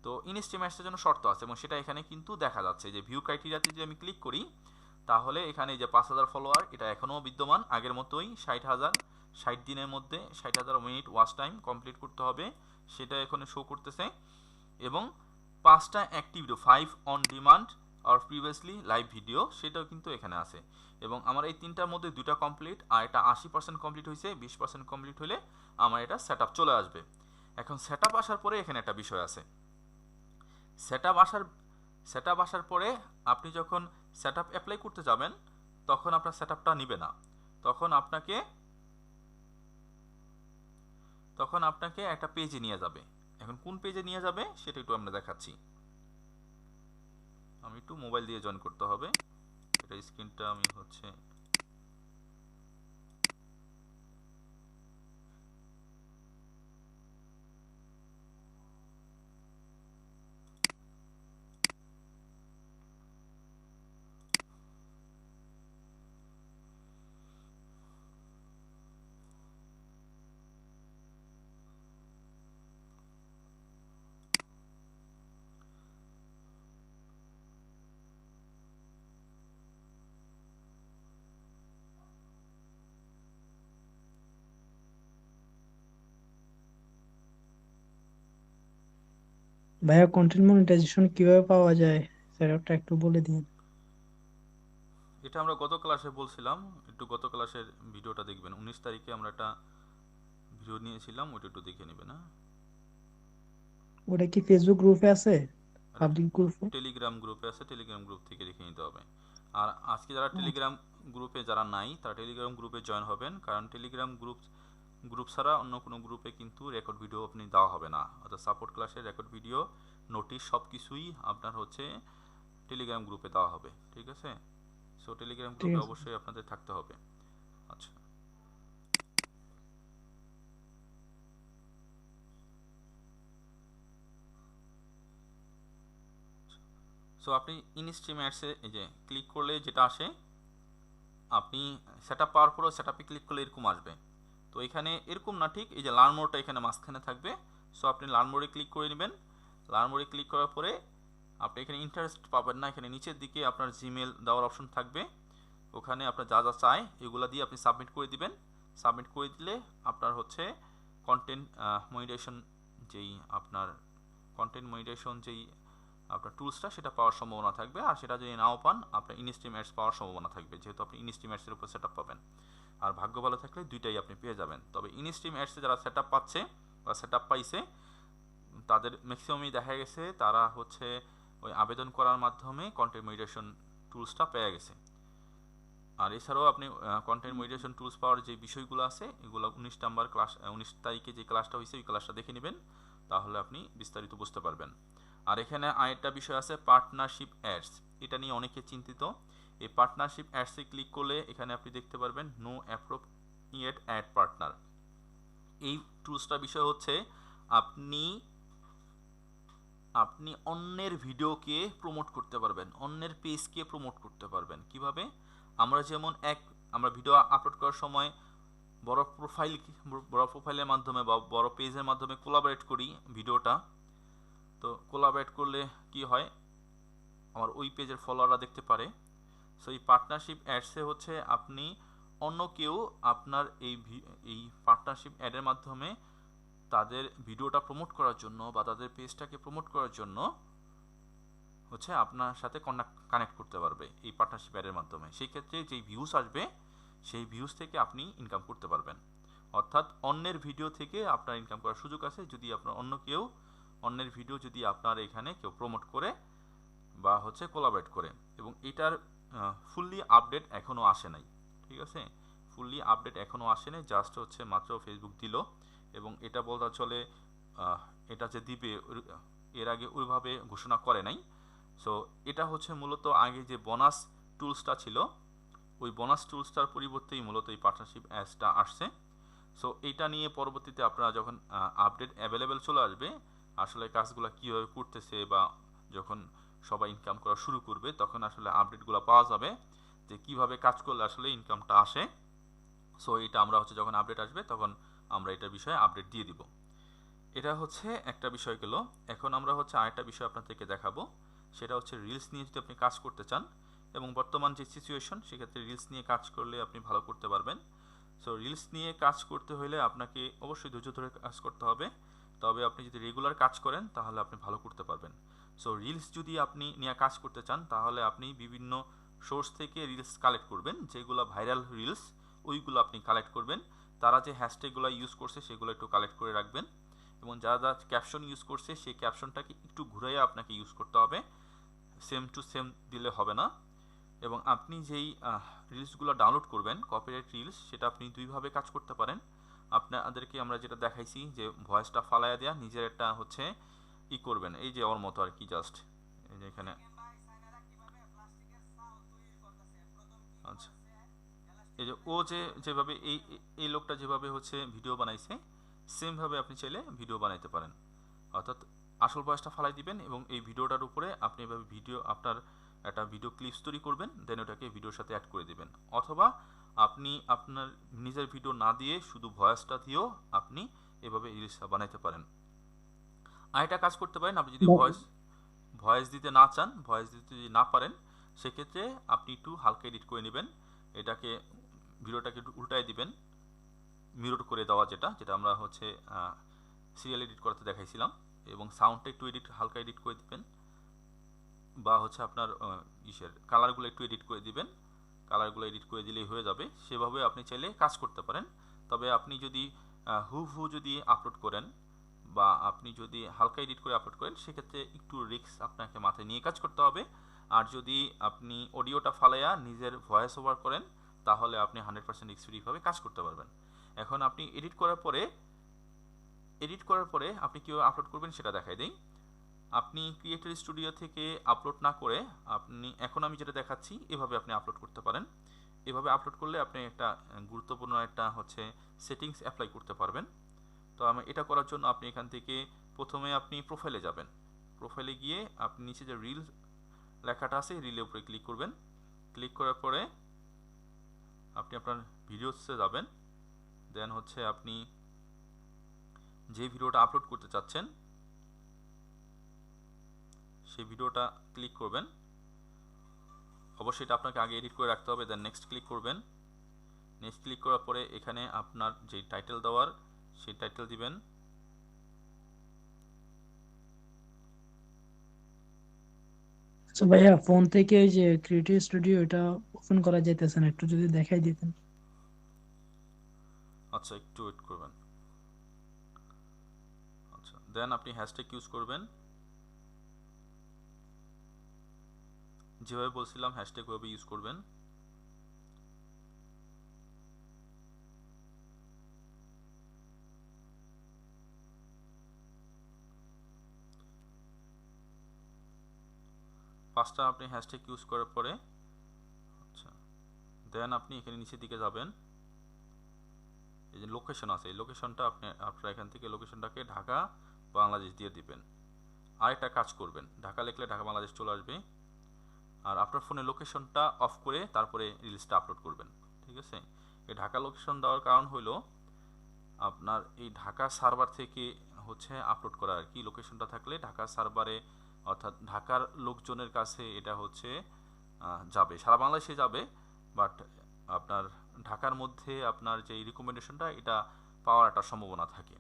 তো ইনস্ট্রিম অ্যাডসের জন্য শর্ত আছে, এবং সেটা এখানে কিন্তু দেখা যাচ্ছে যে ভিউ ক্রাইটেরিয়াতে যদি আমি ক্লিক করি তাহলে এখানে যে 5000 ফলোয়ার এটা এখনও বিদ্যমান আগের মতোই, 60 দিনের মধ্যে 60,000 মিনিট ওয়াচ টাইম কমপ্লিট করতে হবে, সেটা এখানে শো করতেছে। এবং 5টা অ্যাক্টিভ ভিডিও, 5 অন ডিমান্ড আর প্রিভিয়াসলি লাইভ ভিডিও, সেটাও কিন্তু এখানে আছে। এবং আমার এই তিনটার মধ্যে 2টা কমপ্লিট, আর এটা 80% কমপ্লিট হয়েছে, 20% কমপ্লিট হলে আমার এটা সেট আপ চলে আসবে। এখন সেট আপ আসার পরে এখানে একটা বিষয় আছে, সেট আপ আসার পরে আপনি যখন সেট আপ অ্যাপ্লাই করতে যাবেন তখন আপনার সেট আপটা নিবে না, তখন আপনাকে একটা পেজে নিয়ে যাবে। এখন কোন পেজে নিয়ে যাবে সেটা একটু আমরা দেখাচ্ছি। আমি একটু মোবাইল দিয়ে জয়েন করতে হবে, এটা স্ক্রিনটা আমি হচ্ছে ভাইয়া কন্টেন্ট মনিটাইজেশন কিভাবে পাওয়া যায় স্যার ওটা একটু বলে দিন। এটা আমরা গত ক্লাসে বলছিলাম, একটু গত ক্লাসের ভিডিওটা দেখবেন। 19 তারিখে আমরা একটা ভিডিও নিয়েছিলাম, ওটা একটু দেখে নেবেন। হ্যাঁ, ওটা কি ফেসবুক গ্রুপে আছে, এটা পাবলিক গ্রুপে? টেলিগ্রাম গ্রুপে আছে, টেলিগ্রাম গ্রুপ থেকে দেখে নিতে হবে। আর আজকে যারা টেলিগ্রাম গ্রুপে যারা নাই, তারা টেলিগ্রাম গ্রুপে জয়েন হবেন, কারণ টেলিগ্রাম গ্রুপ ছাড়া অন্য কোনো গ্রুপে কিন্তু রেকর্ড ভিডিও আপনি দেওয়া হবে না। অর্থাৎ সাপোর্ট ক্লাসের রেকর্ড ভিডিও, নোটিশ সব কিছুই আপনার হচ্ছে টেলিগ্রাম গ্রুপে দেওয়া হবে। ঠিক আছে, সো টেলিগ্রাম ঠিক গ্রুপে আছে। অবশ্যই আপনাদের থাকতে হবে। আচ্ছা, সো আপনি ইনস্ট্রিম অ্যাডসে এই যে ক্লিক করলে যেটা আসে, আপনি সেট আপ পাওয়ার পরও সেট আপে ক্লিক করলে এরকম আসবে। তো এখানে এরকম না, ঠিক এই যে লার্ন মোডটা এখানে মাঝখানে থাকবে। সো আপনি লার্ন মোডে ক্লিক করে নেবেন। লার্ন মোডে ক্লিক করার পরে আপনি এখানে ইন্টারেস্ট পাবেন না, এখানে নিচের দিকে আপনার জিমেল দেওয়ার অপশন থাকবে। ওখানে আপনার যা যা চায় এগুলো দিয়ে আপনি সাবমিট করে দিবেন। সাবমিট করে দিলে আপনার হচ্ছে কন্টেন্ট মনিটাইজেশন যেই আপনার কন্টেন্ট মনিটাইজেশন যেই আপনার টুলসটা, সেটা পাওয়ার সম্ভাবনা থাকবে। আর সেটা যদি নাও পান, আপনার ইনস্ট্রিম অ্যাডস পাওয়ার সম্ভাবনা থাকবে, যেহেতু আপনি ইনস্ট্রিম অ্যাডসের উপর সেট আপ পাবেন। আর ভাগ্য ভালো থাকলে দুইটাই আপনি পেয়ে যাবেন। তবে ইনস্ট্রিম অ্যাডসে যারা সেট আপ পাচ্ছে বা সেট আপ পাইছে, তাদের ম্যাক্সিমামই দেখা গেছে তারা হচ্ছে ওই আবেদন করার মাধ্যমে কন্টেন্ট মনিটাইজেশন টুলসটা পেয়ে গেছে। আর এছাড়াও আপনি কন্টেন্ট মনিটাইজেশন টুলস পাওয়ার যে বিষয়গুলো আছে, এগুলো 19 তারিখে যে ক্লাসটা হয়েছে ওই ক্লাসটা দেখে নেবেন, তাহলে আপনি বিস্তারিত বুঝতে পারবেন। আর এখানে আরেকটা বিষয় আছে পার্টনারশিপ অ্যাডস, এটা নিয়ে অনেকে চিন্তিত। এই পার্টনারশিপ অ্যাডসে ক্লিক করলে এখানে আপনি দেখতে পারবেন নো অ্যাপ্রোপ্রিয়েট অ্যাড পার্টনার। এই টুলসটার বিষয় হচ্ছে আপনি আপনি অন্যের ভিডিওকে প্রমোট করতে পারবেন, অন্যের পেজকে প্রমোট করতে পারবেন। কিভাবে? আমরা যেমন আমরা ভিডিও আপলোড করার সময় বড় প্রোফাইলের মাধ্যমে বা বড় পেজের মাধ্যমে কোলাবরেট করি ভিডিওটা। তো কোলাবরেট করলে কি হয়, আমার ওই পেজের ফলোয়াররা দেখতে পারে। সো এই পার্টনারশিপ অ্যাডসে হচ্ছে আপনি অন্য কেউ আপনার এই পার্টনারশিপ অ্যাডের মাধ্যমে তাদের ভিডিওটা প্রমোট করার জন্য বা তাদের পেজটাকে প্রমোট করার জন্য হচ্ছে আপনার সাথে কানেক্ট করতে পারবে এই পার্টনারশিপ অ্যাডের মাধ্যমে। সেই ক্ষেত্রে যেই ভিউজ আসবে, সেই ভিউজ থেকে আপনি ইনকাম করতে পারবেন। অর্থাৎ অন্যের ভিডিও থেকে আপনার ইনকাম করার সুযোগ আছে, যদি আপনার অন্যের ভিডিও যদি আপনার এখানে কেউ প্রমোট করে বা হচ্ছে কোলাবরেট করে। এবং এটার ফুললি আপডেট এখনও আসে নাই। ঠিক আছে, ফুললি আপডেট এখনও আসে নাই, জাস্ট হচ্ছে মাত্র ফেসবুক দিল। এবং এটা বলতে চলে এটা যে দিবে এর আগে ওইভাবে ঘোষণা করে নাই। সো এটা হচ্ছে মূলত আগে যে বোনাস টুলসটা ছিল, ওই বোনাস টুলসটার পরিবর্তেই মূলত এই পার্টনারশিপ অ্যাডসটা আসছে। সো এইটা নিয়ে পরবর্তীতে আপনারা যখন আপডেট অ্যাভেলেবেল চলে আসবে, আসলে কাজগুলো কীভাবে করতেছে বা যখন সবাই ইনকাম করা শুরু করবে, তখন আসলে আপডেটগুলো পাওয়া যাবে যে কিভাবে কাজ করলে আসলে ইনকামটা আসে। সো এটা আমরা হচ্ছে যখন আপডেট আসবে তখন আমরা এটার বিষয়ে আপডেট দিয়ে দিব। এটা হচ্ছে একটা বিষয় গেল। এখন আমরা হচ্ছে আরেকটা বিষয় আপনাদেরকে দেখাবো, সেটা হচ্ছে রিলস নিয়ে যদি আপনি কাজ করতে চান এবং বর্তমান যে সিচুয়েশন, সেক্ষেত্রে রিলস নিয়ে কাজ করলে আপনি ভালো করতে পারবেন। সো রিলস নিয়ে কাজ করতে হলে আপনাকে অবশ্যই ধৈর্য ধরে কাজ করতে হবে। তবে আপনি যদি রেগুলার কাজ করেন তাহলে আপনি ভালো করতে পারবেন। সো রিলস যদি আপনি নিয়ে কাজ করতে চান, তাহলে আপনি বিভিন্ন সোর্স থেকে রিলস কালেক্ট করবেন, যেগুলো ভাইরাল রিলস ওইগুলো আপনি কালেক্ট করবেন। তারা যে হ্যাশট্যাগুলো ইউজ করছে সেগুলো একটু কালেক্ট করে রাখবেন। এবং যারা যারা ক্যাপশন ইউজ করছে সেই ক্যাপশনটাকে একটু ঘুরাইয়া আপনাকে ইউজ করতে হবে, সেম টু সেম দিলে হবে না। এবং আপনি যেই রিলসগুলো ডাউনলোড করবেন কপিরাইট রিলস, সেটা আপনি দুইভাবে কাজ করতে পারেন। আপনাদেরকে আমরা যেটা দেখাইছি যে ভয়েসটা ফালাইয়া দেয়া, নিজের একটা হচ্ছে করবেন, এই যে ওর মতো আর কি, জাস্ট এই যে এখানে। আচ্ছা, এই যে ও যেভাবে এই লোকটা যেভাবে হচ্ছে ভিডিও বানাইছে, সেমভাবে আপনি চাইলে ভিডিও বানাইতে পারেন। অর্থাৎ আসল ভয়েসটা ফালাই দিবেন এবং এই ভিডিওটার উপরে আপনি এভাবে আপনার একটা ভিডিও ক্লিপস তৈরি করবেন, দেন ওটাকে ভিডিওর সাথে অ্যাড করে দিবেন। অথবা আপনি আপনার নিজের ভিডিও না দিয়ে শুধু ভয়েসটা দিয়েও আপনি এভাবে রিলস বানাইতে পারেন। আরেকটা কাজ করতে পারেন, আপনি যদি ভয়েস দিতে না চান, ভয়েস দিতে যদি না পারেন, সেক্ষেত্রে আপনি একটু হালকা এডিট করে নেবেন, এটাকে ভিডিওটাকে একটু উল্টায় দিবেন, মিরর করে দেওয়া, যেটা আমরা হচ্ছে সিরিয়াল এডিট করতে দেখাইছিলাম, এবং সাউন্ডটা একটু হালকা এডিট করে দিবেন, বা হচ্ছে আপনার কালারগুলো একটু এডিট করে দিবেন। কালারগুলো এডিট করে দিলেই হয়ে যাবে। সেভাবে আপনি চাইলে কাজ করতে পারেন। তবে আপনি যদি হুবহু যদি আপলোড করেন বা আপনি যদি হালকা এডিট করে আপলোড করেন, সেক্ষেত্রে একটু রিস্ক আপনাকে মাথায় নিয়ে কাজ করতে হবে। আর যদি আপনি অডিওটা ফালাইয়া নিজের ভয়েস ওভার করেন, তাহলে আপনি 100% রিস্ক ফ্রিভাবে কাজ করতে পারবেন। এখন আপনি এডিট করার পরে আপনি কীভাবে আপলোড করবেন সেটা দেখাই দিই। আপনি ক্রিয়েটর স্টুডিও থেকে আপলোড না করে এখন আমি যেটা দেখাচ্ছি এভাবে আপনি আপলোড করতে পারেন। এভাবে আপলোড করলে আপনি একটা গুরুত্বপূর্ণ একটা হচ্ছে সেটিংস অ্যাপ্লাই করতে পারবেন। তো এটা করার জন্য আপনি এখান থেকে প্রথমে আপনি প্রোফাইলে যাবেন। প্রোফাইলে গিয়ে আপনি নিচে যে রিল লেখাটা আছে, রিলের উপরে ক্লিক করবেন। ক্লিক করার পরে আপনি আপনার ভিডিওসে যাবেন। দেন হচ্ছে আপনি যে ভিডিওটা আপলোড করতে চাচ্ছেন সেই ভিডিওটা ক্লিক করবেন। অবশ্যই এটা আপনাকে আগে এডিট করে রাখতে হবে। দেন নেক্সট ক্লিক করবেন। নেক্সট ক্লিক করার পরে এখানে আপনার যে টাইটেল দেওয়ার সেই টাইটেল দিবেন। আচ্ছা ভাইয়া, ফোন থেকে ওই যে ক্রিয়েটিভ স্টুডিও এটা ওপেন করা যাইতেছে না, একটু যদি দেখাই দিতেন। আচ্ছা, একটু ওয়েট করবেন। আচ্ছা, দেন আপনি হ্যাশট্যাগ ইউজ করবেন। যেভাবে বলছিলাম হ্যাশট্যাগ ওভাবে ইউজ করবেন। পাঁচটা আপনি হ্যাশট্যাগ ইউজ করার পরে আচ্ছা, দেন আপনি এখানে নিচের দিকে যাবেন। এই যে লোকেশন আছে, এই লোকেশনটা আপনারা এখান থেকে লোকেশনটাকে ঢাকা বাংলাদেশ দিয়ে দিবেন। আরেকটা কাজ করবেন, ঢাকা লিখলে ঢাকা বাংলাদেশ চলে আসবে। আর আপনার ফোনে লোকেশনটা অফ করে তারপরে রিলসটা আপলোড করবেন। ঠিক আছে? এই ঢাকা লোকেশন দেওয়ার কারণ হলো আপনার এই ঢাকা সার্ভার থেকে হচ্ছে আপলোড করা আর কি। লোকেশনটা থাকলে ঢাকা সার্ভারে অর্থাৎ ঢাকার লোকজনের কাছে এটা হচ্ছে যাবে, সারা বাংলাদেশে যাবে। বাট আপনার ঢাকার মধ্যে আপনার যে রিকমেন্ডেশনটা এটা পাওয়ার একটা সম্ভাবনা থাকে।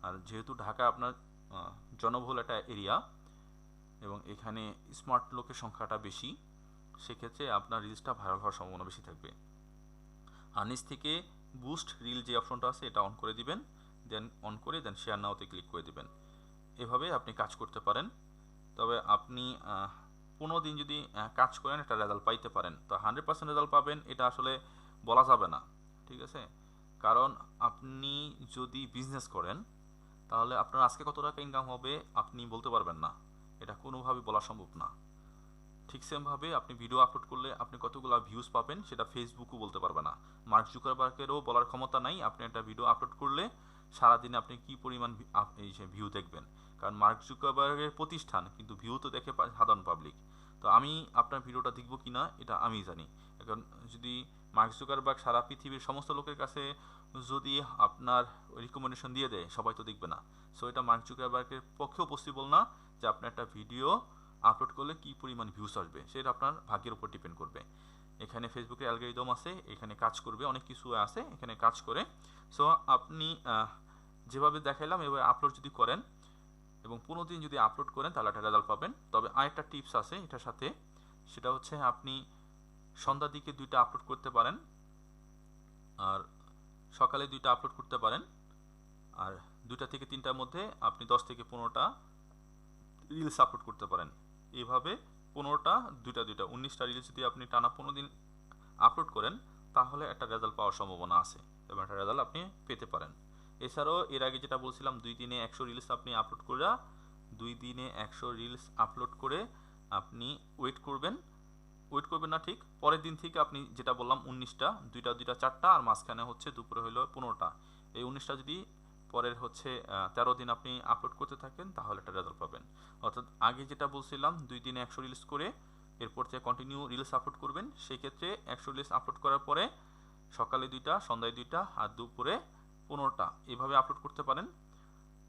আর যেহেতু ঢাকা আপনার জনবহুল একটা এরিয়া এবং এখানে স্মার্ট লোকের সংখ্যাটা বেশি, সেক্ষেত্রে আপনার রিলসটা ভাইরাল হওয়ার সম্ভাবনা বেশি থাকবে। আর নিচ থেকে বুস্ট রিল যে অপশনটা আছে এটা অন করে দিবেন। দেন অন করে দেন শেয়ার নাওতে ক্লিক করে দিবেন। এভাবে আপনি কাজ করতে পারেন। তবে আপনি 15 দিন যদি কাজ করেন একটা রেজাল্ট পাইতে পারেন। তো 100% রেজাল্ট পাবেন এটা আসলে বলা যাবে না। ঠিক আছে? কারণ আপনি যদি বিজনেস করেন তাহলে আপনার আজকে কত টাকা ইনকাম হবে আপনি বলতে পারবেন না, এটা কোনোভাবে বলা সম্ভব না। ঠিক সেমভাবে আপনি ভিডিও আপলোড করলে আপনি কতগুলো ভিউজ পাবেন সেটা ফেসবুকও বলতে পারবে না। মার্ক জুকারবার্গেরও বলার ক্ষমতা নাই আপনি একটা ভিডিও আপলোড করলে সারাদিনে আপনি কি পরিমাণ এই যে ভিউ দেখবেন। কারণ মার্ক জুকারবার্গের প্রতিষ্ঠান, কিন্তু ভিউ তো দেখে সাধারণ পাবলিক। তো আমি আপনার ভিডিওটা দেখব কি না এটা আমি জানি। এখন যদি মার্ক জুকারবার্গ সারা পৃথিবীর সমস্ত লোকের কাছে যদি আপনার রিকমেন্ডেশন দিয়ে দেয়, সবাই তো দেখবে না। সো এটা মার্ক জুকারবার্গের পক্ষেও পসিবল না যে আপনার একটা ভিডিও আপলোড করলে কি পরিমাণ ভিউজ আসবে, সেটা আপনার ভাগ্যের উপর ডিপেন্ড করবে। এখানে ফেসবুকের অ্যালগরিদম আছে, এখানে কাজ করবে, অনেক কিছু আছে এখানে কাজ করে। সো আপনি যেভাবে দেখাইলাম এভাবে আপলোড যদি করেন এবং 15 দিন যদি আপলোড করেন তাহলে একটা রেজাল্ট পাবেন। তবে আরেকটা টিপস আছে এটার সাথে, সেটা হচ্ছে আপনি সন্ধ্যার দিকে 2টা আপলোড করতে পারেন আর সকালে 2টা আপলোড করতে পারেন। আর 2টা থেকে 3টার মধ্যে আপনি 10 থেকে 15টা রিলস আপলোড করতে পারেন। এইভাবে 15টা 2টা 19টা রিলস যদি আপনি টানা 15 দিন আপলোড করেন তাহলে একটা রেজাল্ট পাওয়ার সম্ভাবনা আছে এবং একটা রেজাল্ট আপনি পেতে পারেন। এছাড়াও এর আগে যেটা বলছিলাম 2 দিনে 100 রিলস আপনি আপলোড করে 2 দিনে 100 রিলস আপলোড করে আপনি ওয়েট করবেন না, ঠিক পরের দিন থেকে আপনি যেটা বললাম 19টা 2টা 4টা আর মাঝখানে হচ্ছে দুপুরে হলো 15টা, এই 19টা যদি পরের হচ্ছে 13 দিন আপনি আপলোড করতে থাকেন তাহলে একটা রেজাল্ট পাবেন। অর্থাৎ আগে যেটা বলছিলাম 2 দিনে 100 রিলস করে এরপর থেকে কন্টিনিউ রিলস আপলোড করবেন। সেই ক্ষেত্রে 100 রিলস আপলোড করার পরে সকালে 2টা, সন্ধ্যায় 2টা আর দুপুরে 15টা এভাবে আপলোড করতে পারেন।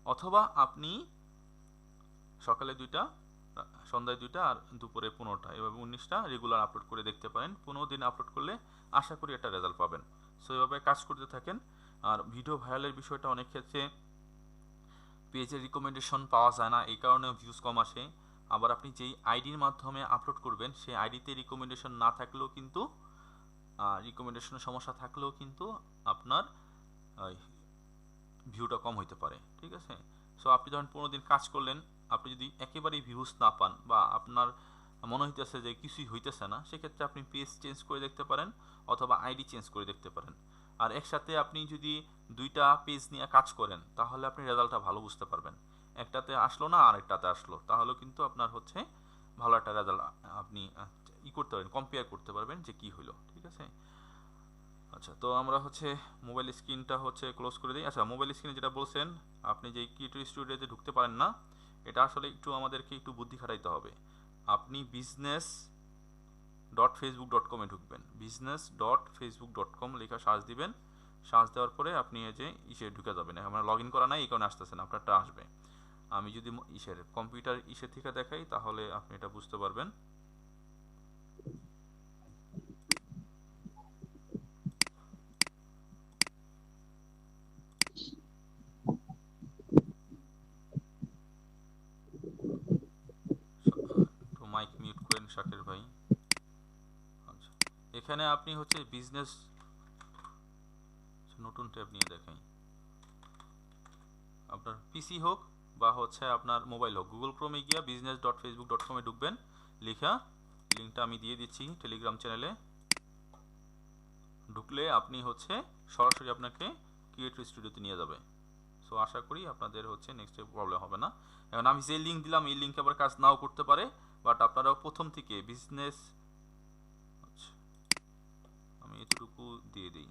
অথবা আপনি সকালে 2টা, সন্ধ্যায় 2টা আর দুপুরে 15টা এভাবে 19টা রেগুলার আপলোড করে দেখতে পারেন। 15 দিন আপলোড করলে আশা করি একটা রেজাল্ট পাবেন। সো এভাবে কাজ করতে থাকেন। আর ভিডিও ভাইরালের বিষয়টা অনেক ক্ষেত্রে পেজের রিকমেন্ডেশন পাওয়া যায় না, এই কারণে ভিউজ কম আসে। আবার আপনি যেই আইডির মাধ্যমে আপলোড করবেন সেই আইডিতে রিকমেন্ডেশন না থাকলেও কিন্তু রিকমেন্ডেশনের সমস্যা থাকলেও কিন্তু আপনার ভিউটা কম হইতে পারে, ঠিক আছে। সো আপনি যখন 15 দিন কাজ করলেন, আপনি যদি একেবারেই ভিউজ না পান বা আপনার মনে হইতেছে যে কিছুই হইতেছে না, সেক্ষেত্রে আপনি পেজ চেঞ্জ করে দেখতে পারেন অথবা আইডি চেঞ্জ করে দেখতে পারেন। আর একসাথে আপনি যদি দুইটা পেজ নিয়ে কাজ করেন তাহলে আপনি রেজাল্টটা ভালো বুঝতে পারবেন। একটাতে আসলো না আরেকটাতে আসলো, তাহলে কিন্তু আপনার হচ্ছে ভালো একটা রেজাল্ট আপনি করতে পারবেন, কম্পেয়ার করতে পারবেন যে কি হলো, ঠিক আছে। আচ্ছা, তো আমরা হচ্ছে মোবাইল স্ক্রিনটা হচ্ছে ক্লোজ করে দিই। আচ্ছা, মোবাইল স্ক্রিনে যেটা বলছেন আপনি যে ক্রিয়েটর স্টুডিওতে ঢুকতে পারেন না, এটা আসলে একটু আমাদেরকে একটু বুদ্ধি খাটাইতে হবে। আপনি business.facebook.com-এ ঢুকবেন, business.facebook.com লেখা সার্চ দিবেন। সার্চ দেওয়ার পরে আপনি এই যে ইসে ঢুকে যাবেন। আমরা লগ ইন করা নাই এই কারণে আসতেছে না, আপনারটা আসবে। আমি যদি ইসের কম্পিউটার ইসে থেকে দেখাই তাহলে আপনি এটা বুঝতে পারবেন। তো মাইক মিউট করেন শাকের ভাই। আচ্ছা, এখানে আপনি হচ্ছে বিজনেস, নতুন ট্যাব নিয়ে দেখাই। আপনার পিসি হোক বা হচ্ছে আপনার মোবাইল হোক, গুগল ক্রোমে গিয়ে business.facebook.com-এ ঢুকবেন, লেখা লিঙ্কটা আমি দিয়ে দিচ্ছি টেলিগ্রাম চ্যানেলে। ঢুকলে আপনি হচ্ছে সরাসরি আপনাকে ক্রিয়েটর স্টুডিওতে নিয়ে যাবে। সো আশা করি আপনাদের হচ্ছে নেক্সট প্রবলেম হবে না। এখন আমি যে লিঙ্ক দিলাম এই লিঙ্কে আবার কাজ নাও করতে পারে, বাট আপনারাও প্রথম থেকে বিজনেস, আচ্ছা আমি এতটুকু দিয়ে দিই।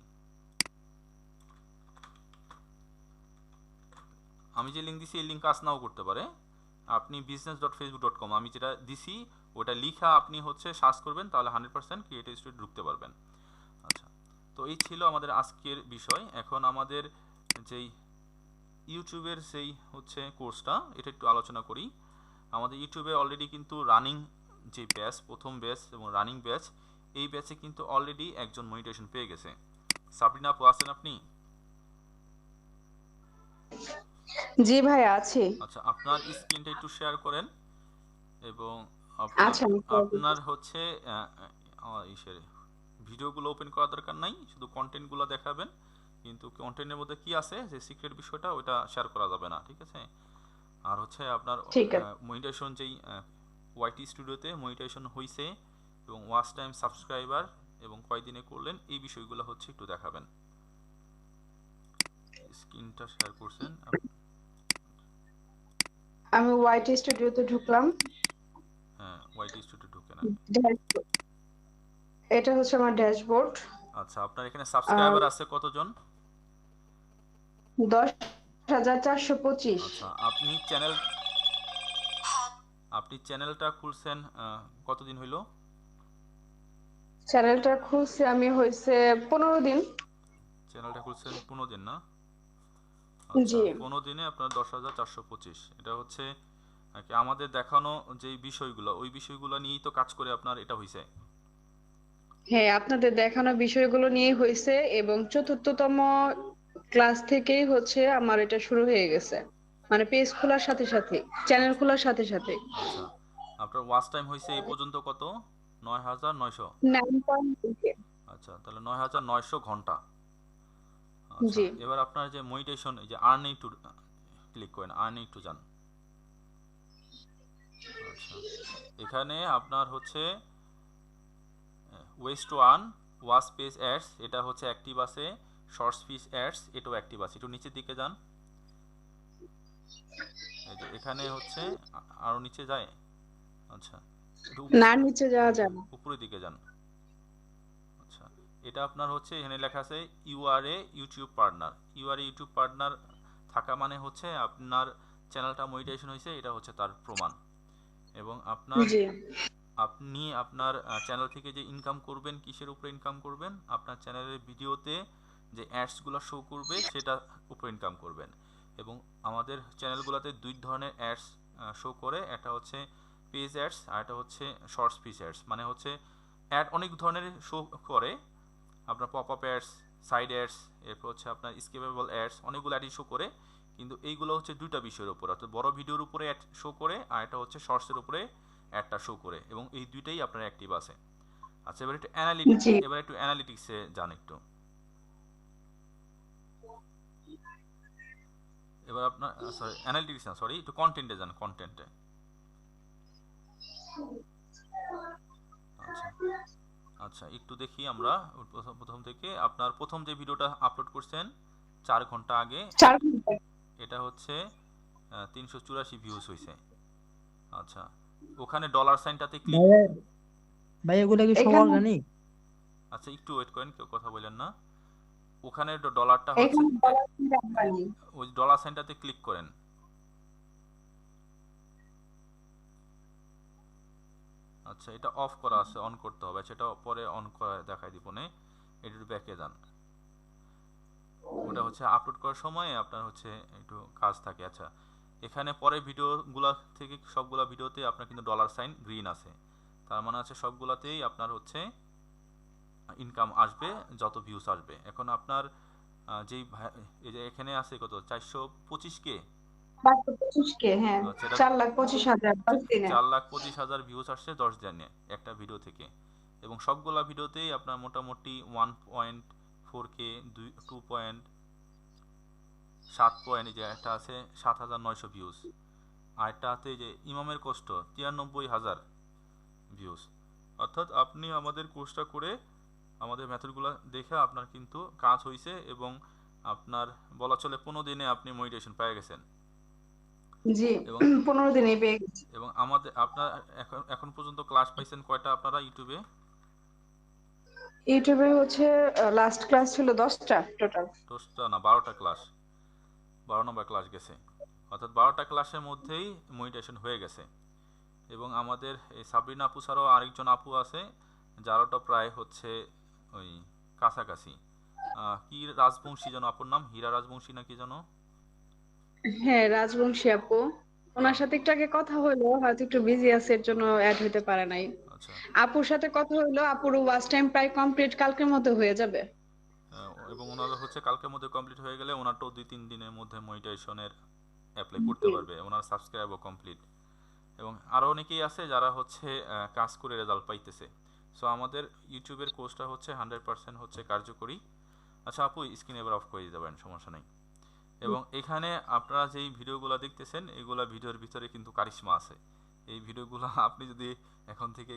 আমি যে লিঙ্ক দিছি এই লিঙ্ক কাজ নাও করতে পারে। আপনি business.facebook.com আমি যেটা দিছি ওটা লিখা আপনি হচ্ছে সার্চ করবেন, তাহলে 100% ক্রিয়েটর স্টুডিও ঢুকতে পারবেন। আচ্ছা, তো এই ছিল আমাদের আজকের বিষয়। এখন আমাদের যেই ইউটিউবের সেই হচ্ছে কোর্সটা, এটা একটু আলোচনা করি। আমাদের ইউটিউবে অলরেডি কিন্তু রানিং যে ব্যাচ, প্রথম ব্যাচ এবং রানিং ব্যাচ, এই ব্যাচে কিন্তু অলরেডি একজন মনিটাইজেশন পেয়ে গেছে। সাবরিনা আপু আছেন আপনি? জি ভাই আছি। আচ্ছা, আপনার স্ক্রিনটা একটু শেয়ার করেন এবং আচ্ছা আমি করে আপনার দিচ্ছি। হচ্ছে ইসের ভিডিওগুলো ওপেন করার দরকার নাই, শুধু কন্টেন্টগুলো দেখাবেন। কিন্তু কন্টেন্টের মধ্যে কি আছে যে সিক্রেট বিষয়টা ওইটা শেয়ার করা যাবে না, ঠিক আছে। আর হচ্ছে আপনার ঠিক আছে। মনিটাইজেশন যেই ওয়াইটি স্টুডিওতে মনিটাইজেশন হয়েছে এবং ওয়াচ টাইম, সাবস্ক্রাইবার এবং কয়দিনে করলেন, এই বিষয়গুলো হচ্ছে একটু দেখাবেন। স্ক্রিনটা শেয়ার করছেন আমি ওয়াইটি স্টুডিওতে ঢুকলাম। হ্যাঁ, ওয়াইটি স্টুডিও ঢুকে না। ড্যাশবোর্ড। এটা হচ্ছে আমার ড্যাশবোর্ড। আচ্ছা, আপনার এখানে সাবস্ক্রাইবার আছে কতজন? 10,425। আচ্ছা, আপনি চ্যানেলটা খুলছেন কতদিন হইলো? চ্যানেলটা খুলছি আমি হয়েছে 15 দিন। চ্যানেলটা খুলছেন 15 দিন না? আচ্ছা, জি 15 দিনে আপনার 10,425। এটা হচ্ছে কি আমাদের দেখানো যে বিষয়গুলো, ওই বিষয়গুলো নিয়েই তো কাজ করে আপনার এটা হইছে। হ্যাঁ, আপনাদের দেখানো বিষয়গুলো নিয়ে হয়েছে এবং চতুর্থতম ক্লাস থেকেই হচ্ছে আমার এটা শুরু হয়ে গেছে, মানে পেজ খোলার সাথে সাথে, চ্যানেল আচ্ছা খোলার সাথে সাথে। আচ্ছা, আপনার ওয়াচ টাইম হয়েছে এই পর্যন্ত কত? 9,900। 9.8। আচ্ছা, তাহলে 9,900 ঘন্টা। আচ্ছা, জি এবার আপনার যে মনিটাইজেশন, এই যে আর্নিং টু ক্লিক করেন, আর্নিং টু যান। আচ্ছা, এখানে আপনার হচ্ছে ways to earn, watch page ads, এটা হচ্ছে অ্যাক্টিভ আছে। শর্টস পিস অ্যাডস এটাও অ্যাক্টিভ আছে। একটু নিচের দিকে যান, এই যে এখানে হচ্ছে আরো নিচে যায়। আচ্ছা, একটু না, নিচে যাওয়া যাবে। উপরের দিকে যান। আচ্ছা, এটা আপনার হচ্ছে এখানে লেখা আছে ইউআরএ ইউটিউব পার্টনার। ইউআরএ ইউটিউব পার্টনার থাকা মানে হচ্ছে আপনার চ্যানেলটা মনিটাইজেশন হয়েছে, এটা হচ্ছে তার প্রমাণ। এবং জি আপনি আপনার চ্যানেল থেকে যে ইনকাম করবেন, কিসের উপরে ইনকাম করবেন? আপনার চ্যানেলের ভিডিওতে যে অ্যাডসগুলো শো করবে সেটা উপরে ইনকাম করবেন। এবং আমাদের চ্যানেলগুলোতে দুই ধরনের অ্যাডস শো করে, একটা হচ্ছে পেজ অ্যাডস আর একটা হচ্ছে শর্টস পিস অ্যাডস। মানে হচ্ছে অ্যাড অনেক ধরনের শো করে, আপনার pop up ads, side ads, এরপর হচ্ছে আপনার স্কিপেবল অ্যাডস, অনেকগুলো অ্যাডই শো করে। কিন্তু এইগুলো হচ্ছে দুইটা বিষয়ের উপর, অর্থাৎ বড় ভিডিওর উপরে অ্যাড শো করে, আর এটা হচ্ছে শর্টসের উপরে অ্যাডটা শো করে, এবং এই দুইটাই আপনার অ্যাক্টিভ আছে। আচ্ছা, জি। এবার একটু অ্যানালিটিক্সে যান একটু। এবার আপনার সরি অ্যানালিটিক্স না, সরি, একটু কন্টেন্টে যান, কন্টেন্টে। আচ্ছা আচ্ছা, একটু দেখি আমরা প্রথম থেকে। আপনার প্রথম যে ভিডিওটা আপলোড করছেন 4 ঘন্টা আগে, 4 ঘন্টা। এটা হচ্ছে 384 ভিউজ হয়েছে। আচ্ছা, ওখানে ডলার সাইনটাতে ক্লিক, ভাইয়া ভাই এগুলা কি সব এখানে অর্গানিক? আচ্ছা একটু ওয়েট করেন, কেউ কথা বলেন না। ওখানে ডলারটা হচ্ছে, এখানে ডলার কোম্পানি। ওই ডলার সাইনটাতে ক্লিক করেন। আচ্ছা, এটা অফ করা আছে, অন করতে হবে, সেটা পরে অন করা দেখাই দিব নে। এটির ব্যাকে যান। ওটা হচ্ছে আপলোড করার সময় আপনার হচ্ছে একটু কাজ থাকে। আচ্ছা, এখানে পরে ভিডিওগুলা থেকে সবগুলা ভিডিওতে আপনার কিন্তু ডলার সাইন গ্রিন আছে, তার মানে আছে সবগুলাতেই আপনার হচ্ছে ইনকাম আসবে, যত ভিউজ আসবে। এখন আপনার যেই এই যে এখানে আছে কত 425K, 425K, হ্যাঁ, আচ্ছা, এটা 4,25,000 10 দিনে। 4,25,000 ভিউজ আসছে 10 দিনে একটা ভিডিও থেকে, এবং সবগুলা ভিডিওতেই আপনার মোটামুটি 1.4K, 2.7 পয়েন্ট, এই যে একটা আছে 7,900 ভিউজ, আর একটা হাতে যে ইমামের কষ্ট 93,000 ভিউজ। অর্থাৎ আপনি আমাদের কোর্সটা করে, আমাদের মেথডগুলো দেখে আপনার কিন্তু কাজ হয়েছে, এবং আপনার বলা চলে 15 দিনে আপনি মনিটাইজেশন পেয়ে গেছেন। জি, এবং 15 দিনেই পেয়ে গেছি। এবং আমাদের আপনার এখন পর্যন্ত ক্লাস পাইছেন কয়টা আপনারা ইউটিউবে? ইউটিউবে হচ্ছে লাস্ট ক্লাস ছিল 10টা টোটাল। 10টা না, 12টা ক্লাস, 12 নম্বর ক্লাস গেছে, অর্থাৎ 12টা ক্লাসের মধ্যেই মনিটাইজেশন হয়ে গেছে। এবং আমাদের এই সাবরিনা আপু ছাড়াও আরেকজন আপু আছে, যারটা প্রায় হচ্ছে ওই কাছাকাছি। কি রাজবংশী যেন আপুর নাম, হীরা রাজবংশী না কি যেন? হ্যাঁ, রাজবংশী আপু। ওনার সাথে একটু আগে কথা হলো, হয়তো একটু বিজি আছে, এর জন্য অ্যাড হতে পারে নাই। আচ্ছা, আপুর সাথে কথা হলো, আপুর ওয়াচ টাইম প্রায় কমপ্লিট, কালকের মধ্যে হয়ে যাবে। এবং ওনার হচ্ছে কালকের মধ্যে কমপ্লিট হয়ে গেলে ওনারটাও 2-3 দিনের মধ্যে মনিটাইজেশনের অ্যাপ্লাই করতে পারবে, ওনার সাবস্ক্রাইবও কমপ্লিট। এবং আরও অনেকেই আছে যারা হচ্ছে কাজ করে রেজাল্ট পাইতেছে। সো আমাদের ইউটিউবের কোর্সটা হচ্ছে 100% হচ্ছে কার্যকরী। আচ্ছা আপু, স্ক্রিন এবার অফ করে দিতে পারেন, সমস্যা নেই। এবং এখানে আপনারা যেই ভিডিওগুলো দেখতেছেন, এইগুলা ভিডিওর ভিতরে কিন্তু কারিশমা আছে। এই ভিডিওগুলো আপনি যদি এখন থেকে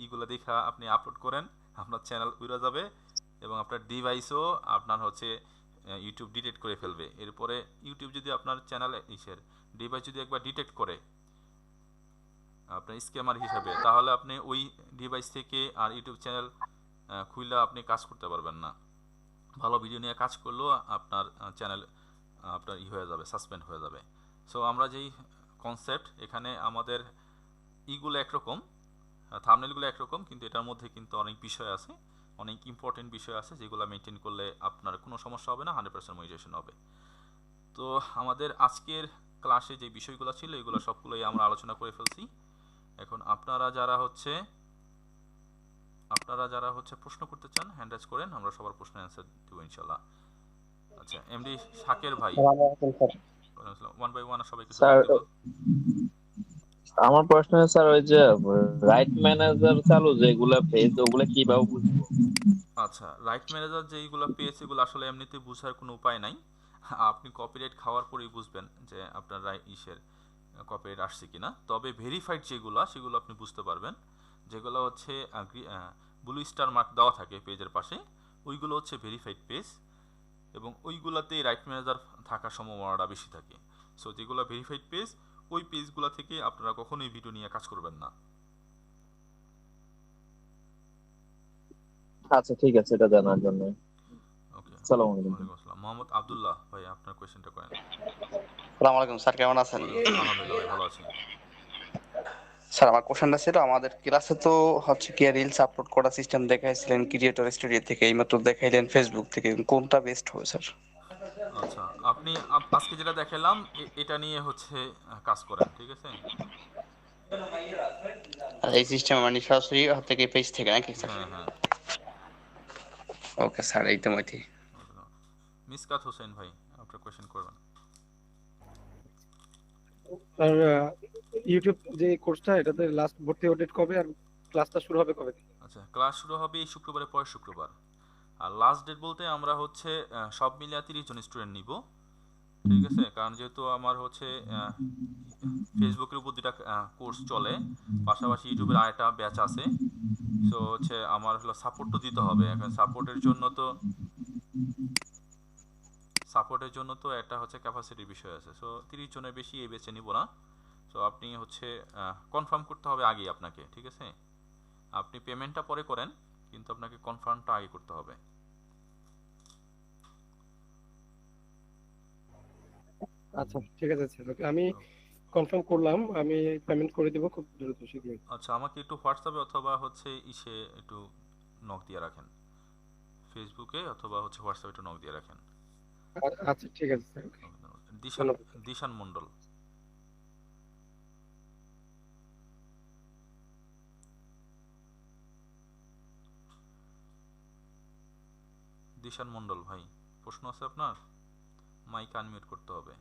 এইগুলো দেখা আপনি আপলোড করেন, আপনার চ্যানেল উড়ে যাবে, এবং আপনার ডিভাইসও আপনার হচ্ছে ইউটিউব ডিটেক্ট করে ফেলবে। এরপরে ইউটিউব যদি আপনার চ্যানেল ডিভাইস যদি একবার ডিটেক্ট করে আপনার স্ক্যামার হিসাবে, তাহলে আপনি ওই ডিভাইস থেকে আর ইউটিউব চ্যানেল খুললে আপনি কাজ করতে পারবেন না। ভালো ভিডিও নিয়ে কাজ করলেও আপনার চ্যানেল আপনার হয়ে যাবে, সাসপেন্ড হয়ে যাবে। সো আমরা যেই কনসেপ্ট, এখানে আমাদের ইগুলো একরকম, থাম্বনেলগুলো একরকম, কিন্তু এটার মধ্যে কিন্তু অনেক বিষয় আছে, অনেক ইম্পর্টেন্ট বিষয় আছে, যেগুলো মেনটেন করলে আপনার কোনো সমস্যা হবে না, 100% মনিটাইজেশন হবে। তো আমাদের আজকের ক্লাসে যে বিষয়গুলো ছিল, এগুলো সবগুলোই আমরা আলোচনা করে ফেলছি। এখন আপনারা যারা হচ্ছে প্রশ্ন করতে চান, হ্যান্ড রাইজ করেন, আমরা সবার প্রশ্নের অ্যান্সার দেব ইনশাআল্লাহ। আচ্ছা, এমডি শাকের ভাই, ওয়ান বাই ওয়ান সবাইকে স্যার, সুযোগ দেব। আমার প্রশ্ন স্যার ওই যে রাইট ম্যানেজার চালু যেগুলা পেজ ওগুলা কিভাবে বুঝবো? আচ্ছা, রাইট ম্যানেজার যেইগুলো পেয়েছে, এগুলো আসলে এমনিতে বোঝার কোনো উপায় নাই। আপনি কপিরাইট খাওয়ার পরেই বুঝবেন যে আপনার কপিরাইট আসছে কিনা। তবে ভেরিফাইড সেগুলো আপনি বুঝতে পারবেন, যেগুলো হচ্ছে ব্লু স্টার মার্ক দেওয়া থাকে পেজের পাশে, ওইগুলো হচ্ছে ভেরিফাইড পেজ, এবং ওইগুলোতেই রাইট ম্যানেজার থাকার সম্ভাবনাটা বেশি থাকে। সো যেগুলো ভেরিফাইড পেজ, ওই পেজগুলো থেকে আপনারা কখনোই ভিডিও নিয়ে কাজ করবেন না। আচ্ছা ঠিক আছে, এটা জানার জন্য। ওকে, আসসালামু আলাইকুম। ওয়ালাইকুম আসসালাম। মোহাম্মদ আব্দুল্লাহ ভাই, আপনার কোয়েশ্চেনটা করেন। আসসালামু আলাইকুম স্যার, কেমন আছেন? আলহামদুলিল্লাহ ভাই, ভালো আছি। স্যার, আমার কোশ্চেনটা ছিল, আমাদের ক্লাসে তো হচ্ছে কি রিলস আপলোড করার সিস্টেম দেখাইছিলেন ক্রিয়েটর স্টুডিও থেকে, এইমাত্র দেখাইলেন ফেসবুক থেকে, কোনটা বেস্ট হবে স্যার? আচ্ছা, আপনি আজকে যেটা দেখালাম এটা নিয়ে হচ্ছে কাজ করেন, ঠিক আছে? আর এই সিস্টেম মানে সরাসরি থেকে পেজ থেকে নাকি স্যার? হ্যাঁ হ্যাঁ। ওকে স্যার, এই তো মতি। মিসকাত হোসেন ভাই, আপনার কোয়েশ্চেন করবেন। আর ইউটিউব যে কোর্সটা এটাতে লাস্ট ভর্তি ডেট কবে আর ক্লাসটা শুরু হবে কবে থেকে? আচ্ছা, ক্লাস শুরু হবে এই শুক্রবারে, পরের শুক্রবার। আর লাস্ট ডেট বলতে আমরা হচ্ছে সব মিলিয়ে 30 জন স্টুডেন্ট নিব, ঠিক আছে? কারণ যেহেতু আমার হচ্ছে ফেসবুকের উপর দুটা কোর্স চলে, পাশাপাশি ইউটিউবের আরেকটা ব্যাচ আছে। সো হচ্ছে আমার হলো সাপোর্টও দিতে হবে। এখন সাপোর্টের জন্য তো একটা হচ্ছে ক্যাপাসিটির বিষয় আছে। সো 30 জনের বেশি এই বেচে নিব না। সো আপনি হচ্ছে কনফার্ম করতে হবে আগেই আপনাকে, ঠিক আছে? আপনি পেমেন্টটা পরে করেন, কিন্তু আপনাকে কনফার্মটা আগে করতে হবে। আচ্ছা ঠিক আছে স্যার, ওকে আমি কনফার্ম করলাম, আমি পেমেন্ট করে দিব খুব দ্রুত শীঘ্রই। আচ্ছা, আমাকে একটু হোয়াটসঅ্যাপে অথবা হচ্ছে ইসে একটু নক দিয়ে রাখেন, ফেসবুকে অথবা হচ্ছে হোয়াটসঅ্যাপে একটু নক দিয়ে রাখেন। আচ্ছা ঠিক আছে স্যার, দিশান ধন্যবাদ। দিশান মণ্ডল। দিশান মণ্ডল ভাই, প্রশ্ন আছে আপনার? মাইক আনমিউট করতে হবে।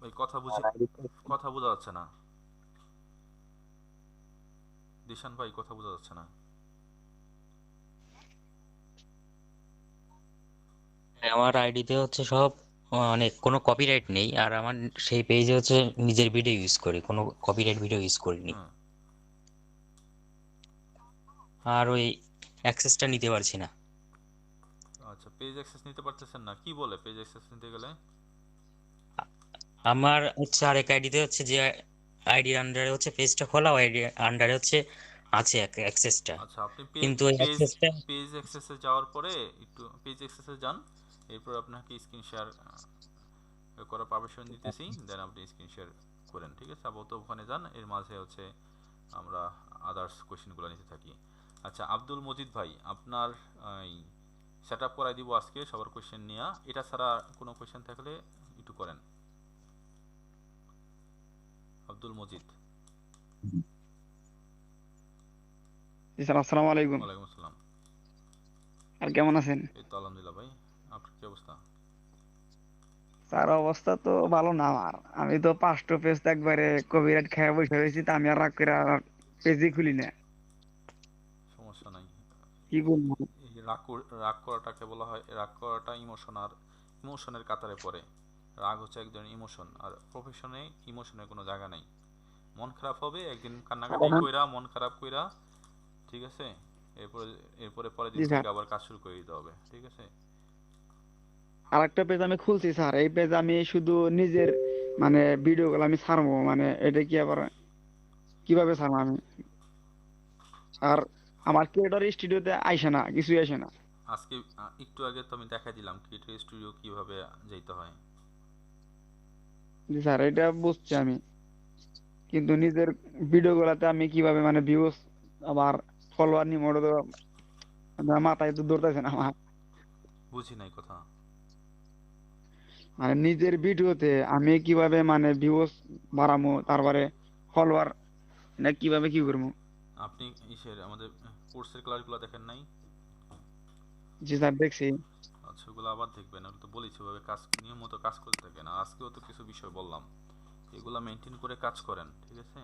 ভাই কথা বোঝা যাচ্ছে না। দিশান ভাই, কথা বোঝা যাচ্ছে না। আমার আইডিতে হচ্ছে সব মানে কোনো কপিরাইট নেই, আর আমার সেই পেজে হচ্ছে নিজের ভিডিও ইউজ করি, কোনো কপিরাইট ভিডিও ইউজ করিনি। হ্যাঁ, আর ওই অ্যাক্সেসটা নিতে পারছি না। আচ্ছা, পেজ অ্যাক্সেস নিতে পারতেছেন না? কি বলে পেজ অ্যাক্সেস নিতে গেলে? আমার হচ্ছে আরেক আইডিতে হচ্ছে যে আইডির আন্ডারে হচ্ছে পেজটা খোলা, ওই আইডির আন্ডারে হচ্ছে আছে অ্যাক্সেসটা, আচ্ছা, আপনি কিন্তু ওই অ্যাক্সেসটা পেজ অ্যাক্সেসে যাওয়ার পরে একটু পেজ অ্যাক্সেসে যান, এরপর আপনাকে স্ক্রিন শেয়ার করার পারমিশন দিতেছি, দেন আপনি স্ক্রিন শেয়ার করেন, ঠিক আছে? আপাতত ওখানে যান, এর মাঝে হচ্ছে আমরা আদার্স কোয়েশ্চেনগুলো নিতে থাকি। আচ্ছা, আব্দুল মজিদ ভাই, আপনার সেট আপ করাই দিব আজকে সবার কোয়েশ্চেন নিয়ে। এটা ছাড়া কোনো কোয়েশ্চেন থাকলে একটু করেন। আব্দুল মজিদ। জি স্যার, আসসালামু আলাইকুম। ওয়ালাইকুম আসসালাম। আর কেমন আছেন? এই তো আলহামদুলিল্লাহ ভাই, আপনার কি অবস্থা? স্যার অবস্থা তো ভালো না আমার, আমি তো 5টা পেজ একবারে কপিরাইট খেয়ে বসে রয়েছি, তা আমি আর রাগ করে পেজই খুলি না, সমস্যা নাই। কি বলবো। এই রাগ করাটাকে বলা হয়, রাগ করাটা ইমোশনের কাতারে পড়ে। রাগ হচ্ছে এক ধরনের ইমোশন, আর প্রফেশনে ইমোশনের কোনো জায়গা নাই। মন খারাপ হবে একদিন, কান্নাকাটি কইরা মন খারাপ কইরা, ঠিক আছে? এরপরে এরপরে পরের দিন জি স্যার, থেকে আবার কাজ শুরু করে দিতে হবে, ঠিক আছে? আরেকটা পেজ আমি খুলছি স্যার, এই পেজ আমি শুধু নিজের মানে ভিডিও গুলো আমি ছাড়বো, মানে এটা কি আবার কিভাবে ছাড়বো আমি? আর আমার ক্রিয়েটর স্টুডিওতে আইসে না, কিছুই আসে না। আজকে একটু আগে তো আমি দেখাই দিলাম ক্রিয়েটর স্টুডিও কিভাবে যেতে হয়। জি স্যার, এটা বুঝছি আমি, কিন্তু নিজের ভিডিও গুলাতে আমি কিভাবে মানে ভিউজ আবার ফলোয়ার নিয়ে মোটে তো মাথায় তো ধরতেছে না আমার। বুঝি নাই কথা। মানে নিজের ভিডিওতে আমি কিভাবে মানে ভিউজ বাড়ামো, তারপরে ফলোয়ার না কিভাবে কি করবো? আপনি আমাদের কোর্সের ক্লাসগুলো দেখেন নাই? জি স্যার, দেখছি। আচ্ছা, ওগুলো আবার দেখবেন। আমি তো বলেছি ওভাবে নিয়মিত কাজ করতে থাকেন। আর আজকেও তো কিছু বিষয় বললাম, এগুলা মেনটেন করে কাজ করেন, ঠিক আছে?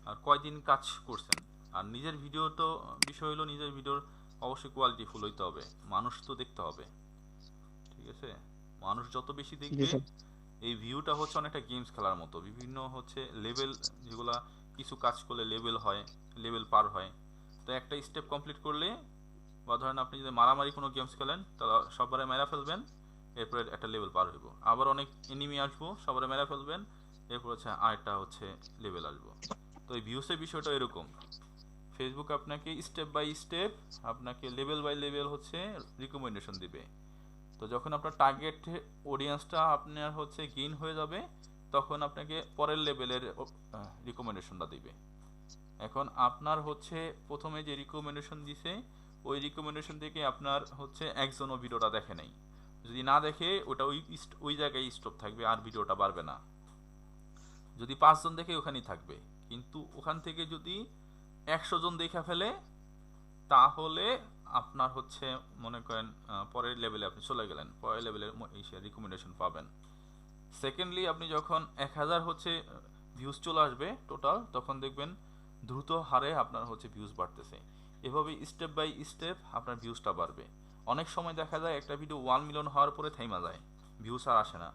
আর কয়দিন কাজ করছেন? আর নিজের ভিডিও তো বিষয় হলো, নিজের ভিডিওর অবশ্যই কোয়ালিটি ফুল হইতে হবে, মানুষ তো দেখতে হবে, ঠিক আছে? মানুষ যত বেশি জি দেখবে, স্যার, এই ভিউটা হচ্ছে অনেকটা গেমস খেলার মতো। বিভিন্ন হচ্ছে লেভেল, যেগুলা কিছু কাজ করলে লেভেল হয়, লেভেল পার হয়। তো একটা স্টেপ কমপ্লিট করলে, বা ধরেন আপনি যদি মারামারি কোনো গেমস খেলেন, তাহলে সবারে মেরা ফেলবেন, এরপরে একটা লেভেল পার হইব। আবার অনেক এনিমি আসবো, সবারে মেরা ফেলবেন, এরপর হচ্ছে আরেকটা হচ্ছে লেভেল আসবো। তো এই ভিউসের বিষয়টা এরকম। ফেসবুক আপনাকে স্টেপ বাই স্টেপ, আপনাকে লেভেল বাই লেভেল হচ্ছে রিকমেন্ডেশন দিবে। তো যখন আপনার টার্গেট অডিয়েন্সটা আপনার হচ্ছে গেইন হয়ে যাবে, তখন আপনাকে পরের লেভেলের রিকমেন্ডেশনটা দিবে। এখন আপনার হচ্ছে প্রথমে যে রিকমেন্ডেশন দিছে, ওই রিকমেন্ডেশন থেকে আপনার হচ্ছে একজনও ভিডিওটা দেখে নাই। যদি না দেখে, ওটা ওই জায়গায় স্টপ থাকবে, আর ভিডিওটা বাড়বে না। যদি 5 জন দেখে, ওখানেই থাকবে। কিন্তু ওখান থেকে যদি 100 জন দেখে ফেলে, তাহলে আপনার হচ্ছে মনে করেন পরের লেভেলে আপনি চলে গেলেন, পরের লেভেলের রিকমেন্ডেশন পাবেন। সেকেন্ডলি আপনি যখন 1000 হচ্ছে ভিউজ চলে আসবে টোটাল, তখন দেখবেন দ্রুত হারে আপনার হচ্ছে ভিউজ বাড়তেছে। এভাবে স্টেপ বাই স্টেপ আপনার ভিউজটা বাড়বে। অনেক সময় দেখা যায় একটা ভিডিও 1 মিলিয়ন হওয়ার পরে থেমে যায়, ভিউজ আর আসে না,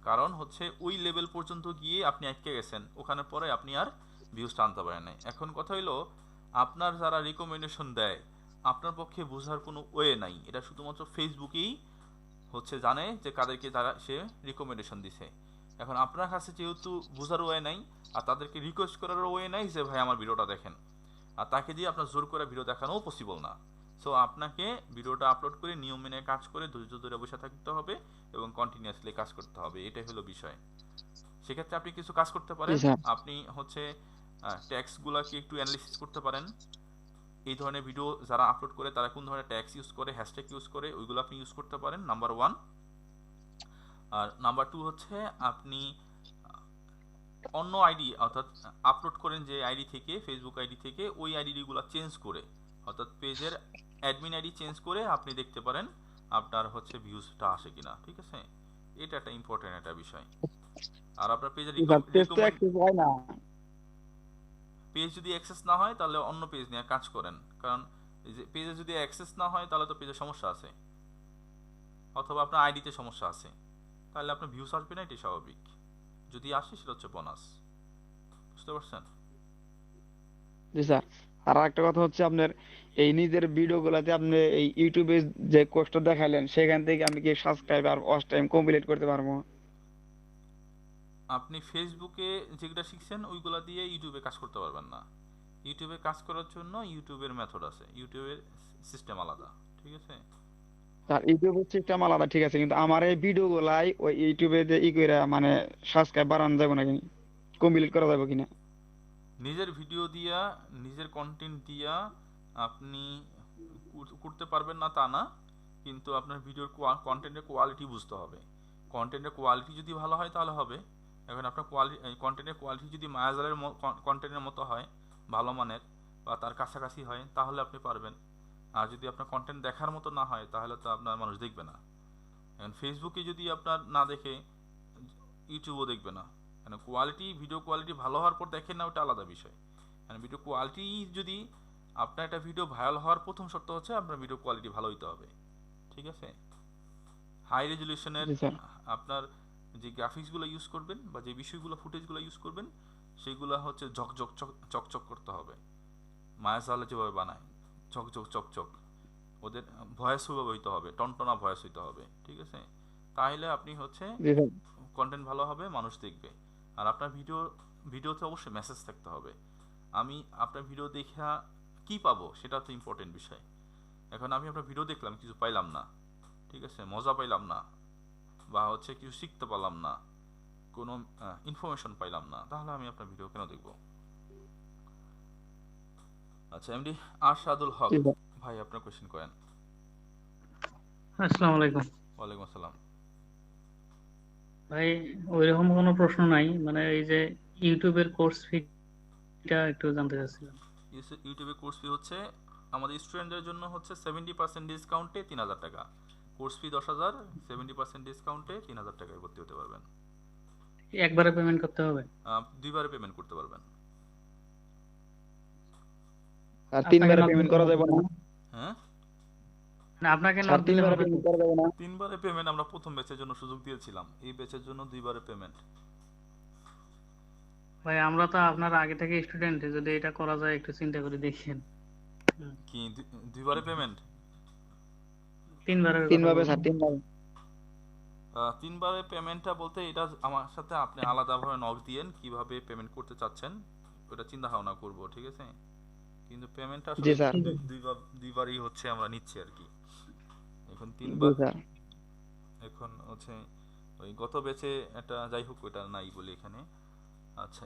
কারণ হচ্ছে ওই লেভেল পর্যন্ত গিয়ে আপনি আটকে গেছেন, ওখানে পরে আপনি আর ভিউজটা আনতে পারেন নাই। এখন কথা হইলো, আপনার যারা রিকমেন্ডেশন দেয় আপনার পক্ষে বোঝার কোনো ওয়ে নাই, এটা শুধুমাত্র ফেসবুকেই হচ্ছে জানে যে কাদেরকে তারা সে রিকমেন্ডেশন দিছে। এখন আপনার কাছে যেহেতু বোঝার ওয়ে নাই আর তাদেরকে রিকোয়েস্ট করার ওয়ে নাই যে ভাই আমার ভিডিওটা দেখেন, আর তাকে দিয়ে আপনার জোর করে ভিডিও দেখানোও পসিবল না। সো আপনাকে ভিডিওটা আপলোড করে নিয়ম মেনে কাজ করে ধৈর্য ধরে বসে থাকতে হবে এবং কন্টিনিউয়াসলি কাজ করতে হবে, এটাই হলো বিষয়। সেক্ষেত্রে আপনি কিছু কাজ করতে পারেন, আপনি হচ্ছে ট্যাক্সগুলোকে একটু অ্যানালিসিস করতে পারেন। এই ধরনের ভিডিও যারা আপলোড করে তারা কোন ধরনের ট্যাক্স ইউজ করে, হ্যাশট্যাগ ইউজ করে, ওইগুলো আপনি ইউজ করতে পারেন, নাম্বার 1। আর নাম্বার 2 হচ্ছে আপনি অন্য আইডি অর্থাৎ আপলোড করেন যে আইডি থেকে, ফেসবুক আইডি থেকে, ওই আইডিগুলো চেঞ্জ করে অর্থাৎ পেজের অ্যাডমিন আইডি চেঞ্জ করে আপনি দেখতে পারেন আপনার হচ্ছে ভিউজটা আসে কিনা, ঠিক আছে? এটা একটা ইম্পর্টেন্ট একটা বিষয়। আর আপনার পেজের পেজ যদি অ্যাক্সেস না হয় তাহলে অন্য পেজ নিয়ে কাজ করেন, কারণ এই যে পেজে যদি অ্যাক্সেস না হয় তাহলে তো পেজে সমস্যা আছে, অথবা আপনার আইডিতে সমস্যা আছে, তাহলে আপনার ভিউজ আসবে না, এটাই স্বাভাবিক। যদি আসে সেটা হচ্ছে বোনাস, বুঝতে পারছেন? জি স্যার। আর একটা কথা হচ্ছে আপনার এই নিজের ভিডিওগুলোতে আপনি এই ইউটিউবে যে কোর্সটা দেখালেন সেখান থেকে আমি কি সাবস্ক্রাইব আর ওয়াচ টাইম কমপ্লিট করতে পারবো? আপনি ফেসবুকে যেগুলো শিখছেন ওইগুলা দিয়ে ইউটিউবে কাজ করতে পারবেন না। ইউটিউবে কাজ করার জন্য ইউটিউবের মেথড আছে, ইউটিউবের সিস্টেম আলাদা, ঠিক আছে? স্যার ইউটিউবের সিস্টেম আলাদা ঠিক আছে, কিন্তু আমার এই ভিডিওগুলাই ওই ইউটিউবে যে ই করে মানে সাবস্ক্রাইব বাড়ানো যাবে নাকি, কমপ্লিট করা যাবে কিনা? নিজের ভিডিও দিয়া, নিজের কন্টেন্ট দিয়া আপনি করতে পারবেন না তা না, কিন্তু আপনার ভিডিওর কন্টেন্টের কোয়ালিটি বুঝতে হবে। কন্টেন্টের কোয়ালিটি যদি ভালো হয় তাহলে হবে। এখন আপনার কন্টেন্টের কোয়ালিটি যদি মায়াজালের কন্টেন্টের মতো হয়, ভালো মানের বা তার কাছাকাছি হয়, তাহলে আপনি পারবেন। আর যদি আপনার কন্টেন্ট দেখার মতো না হয় তাহলে তো আপনার মানুষ দেখবে না। এখন ফেসবুকে যদি আপনার না দেখে ইউটিউবও দেখবে না। মানে কোয়ালিটি, ভিডিও কোয়ালিটি ভালো হওয়ার পর দেখেন না, ওটা আলাদা বিষয়। মানে ভিডিও কোয়ালিটি যদি আপনার একটা ভিডিও ভাইরাল হওয়ার প্রথম শর্ত হচ্ছে আপনার ভিডিও কোয়ালিটি ভালো হইতে হবে, ঠিক আছে? হাই রেজলিউশনের আপনার যে গ্রাফিক্সগুলো ইউজ করবেন বা যে বিষয়গুলো ফুটেজগুলো ইউজ করবেন সেগুলো হচ্ছে ঝকঝক চকচক করতে হবে। মায়াজালে যেভাবে বানায় ঝকঝক চকচক, ওদের ভয়েস ওভাবে হইতে হবে, টনটনা ভয়েস হইতে হবে, ঠিক আছে? তাহলে আপনি হচ্ছে কন্টেন্ট ভালো হবে, মানুষ দেখবে। আর আপনার ভিডিওতে অবশ্যই মেসেজ থাকতে হবে। আমি আপনার ভিডিও দেখা কি পাবো সেটা তো ইম্পর্টেন্ট বিষয়। এখন আমি আপনার ভিডিও দেখলাম, কিছু পাইলাম না, ঠিক আছে, মজা পাইলাম না, বা হচ্ছে কিছু শিখতে পারলাম না, কোনো ইনফরমেশন পাইলাম না, তাহলে আমি আপনার ভিডিও কেন দেখব? আচ্ছা, এমডি আরশাদুল হক ভাই, আপনার কোশ্চেন করেন। আসসালামু আলাইকুম। ওয়ালাইকুম আসসালাম। ভাই ওইরকম কোনো প্রশ্ন নাই, মানে এই যে ইউটিউবের কোর্স ফিটা একটু জানতে চাচ্ছিলাম। ইউটিউবের কোর্স ফি হচ্ছে আমাদের স্টুডেন্টদের জন্য হচ্ছে 70% ডিসকাউন্টে 3000 টাকা। কোর্স ফি 10,000, 70% ডিসকাউন্টে 3000 টাকায় ভর্তি হতে পারবেন। একবারে পেমেন্ট করতে হবে? দুইবারে পেমেন্ট করতে পারবেন। আর তিনবারে পেমেন্ট করা যাবে না? হ্যাঁ, না আপনাকে না তিনবারে পেমেন্ট করা যাবে না? তিনবারে পেমেন্ট আমরা প্রথম ব্যাচের জন্য সুযোগ দিয়েছিলাম, এই ব্যাচের জন্য দুইবারে পেমেন্ট। ভাই আমরা তো আপনার আগে থেকে স্টুডেন্ট, যদি এটা করা যায় একটু চিন্তা করে দেখেন। কি দুইবারে পেমেন্ট? তিনবারে স্যার, তিনবারে। তিনবারে পেমেন্টটা বলতে এটা আমার সাথে আপনি আলাদাভাবে নক দিয়েন কিভাবে পেমেন্ট করতে চাচ্ছেন, ওটা চিন্তা ভাবনা করব, ঠিক আছে? কিন্তু পেমেন্টটা আসলে দুইবারই হচ্ছে আমরা নিচ্ছি আর কি। এখন তিনবার, এখন হচ্ছে ওই গত ব্যাচে এটা যাই হোক ওটা নাই বলি এখানে। আচ্ছা,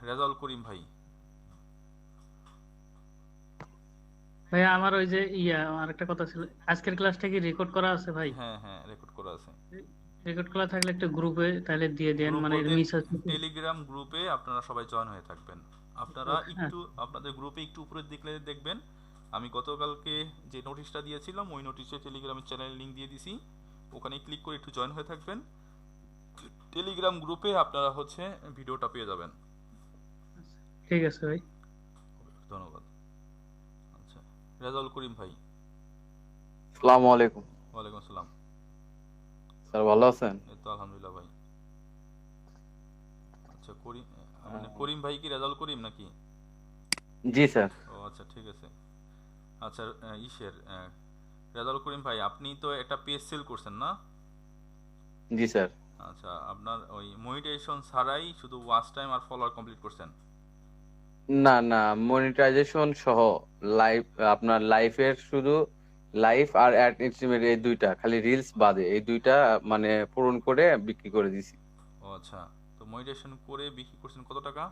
রেজাউল করিম ভাই। ভাই আমার ওই যে আমার একটা কথা ছিল, আজকের ক্লাসটা কি রেকর্ড করা আছে ভাই? হ্যাঁ হ্যাঁ, রেকর্ড করা আছে। রেকর্ড করা থাকলে একটা গ্রুপে তাহলে দিয়ে দেন, মানে মিস আছে। টেলিগ্রাম গ্রুপে আপনারা সবাই জয়েন হয়ে থাকবেন। আপনারা একটু আপনাদের গ্রুপে একটু উপরে দেখলে দেখবেন আমি গতকালকে যে নোটিশটা দিয়েছিলাম ওই নোটিশে টেলিগ্রামের চ্যানেল লিংক দিয়ে দিছি, ওখানে ক্লিক করে একটু জয়েন হয়ে থাকবেন। টেলিগ্রাম গ্রুপে আপনারা হচ্ছে ভিডিওটা পেয়ে যাবেন। ঠিক আছে ভাই। ধন্যবাদ। আচ্ছা, রেজাউল করিম ভাই। আসসালামু আলাইকুম ওয়ালাইকুম আসসালাম। স্যার, ভালো আছেন? এই তো আলহামদুলিল্লাহ ভাই। আচ্ছা, মানে করিম ভাই কি রেজাউল করিম নাকি? জি স্যার। ও আচ্ছা, ঠিক আছে। আচ্ছা, রেজাউল করিম ভাই, আপনি তো একটা পেজ সেল করছেন না? জি স্যার। আচ্ছা, আপনার ওই মনিটাইজেশন ছাড়াই শুধু ওয়াচ টাইম আর ফলোয়ার কমপ্লিট করছেন? না না, মনিটাইজেশন সহ লাইভ, আপনার লাইফের শুধু লাইফ আর অ্যাড ইনস্ট্রিমেন্ট, এই দুইটা, খালি রিলস বাদে এই দুইটা মানে পূরণ করে বিক্রি করে দিছি। ও আচ্ছা, তো মনিটাইজেশন করে বিক্রি করছেন কত টাকা?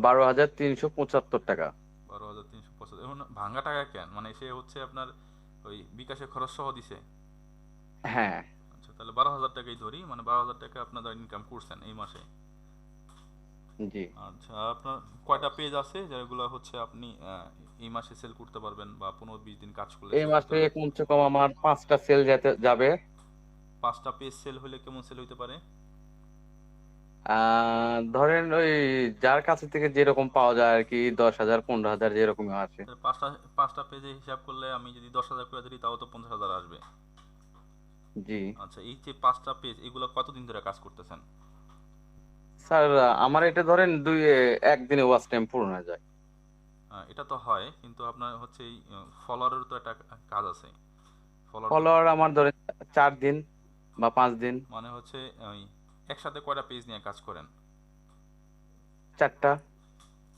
12,375 টাকা। 12,375। এখন ভাঙা টাকা কেন? মানে সে হচ্ছে আপনার ওই বিকাশে খরচ সহ দিছে? হ্যাঁ। আচ্ছা, তাহলে 12,000 টাকাই ধরি, মানে 12,000 টাকা আপনার ইনকাম করছেন এই মাসে। জি। আচ্ছা, আপনার কয়টা পেজ আছে যেগুলো হচ্ছে আপনি এই মাসে সেল করতে পারবেন বা 15-20 দিন কাজ করলে এই সেল করতে মাসে পারবেন? কমসে কম আমার 5টা সেল যাবে। 5টা পেজ সেল হলে কেমন সেল হইতে পারে? ধরেন ওই যার কাছে থেকে যেরকম পাওয়া যায় আর কি, 10,000 15,000 যেরকম আছে। তাহলে পাঁচটা পেজে হিসাব করলে আমি যদি 10,000 করে ধরি তাও তো 50,000 আসবে। জি আচ্ছা, এই যে 5টা পেজ, এগুলো কতদিন ধরে কাজ করতেছেন? স্যার, আমার এটা ধরেন একদিনে ওয়াচ টাইম পূরণ হয়ে যায়। এটা তো হয়, কিন্তু আপনার হচ্ছে এই ফলোয়ারের তো একটা কাজ আছে। ফলোয়ার আমার ধরেন 4 দিন বা 5 দিন। মানে হচ্ছে ওই একসাথে কয়টা পেজ নিয়ে কাজ করেন? 4টা।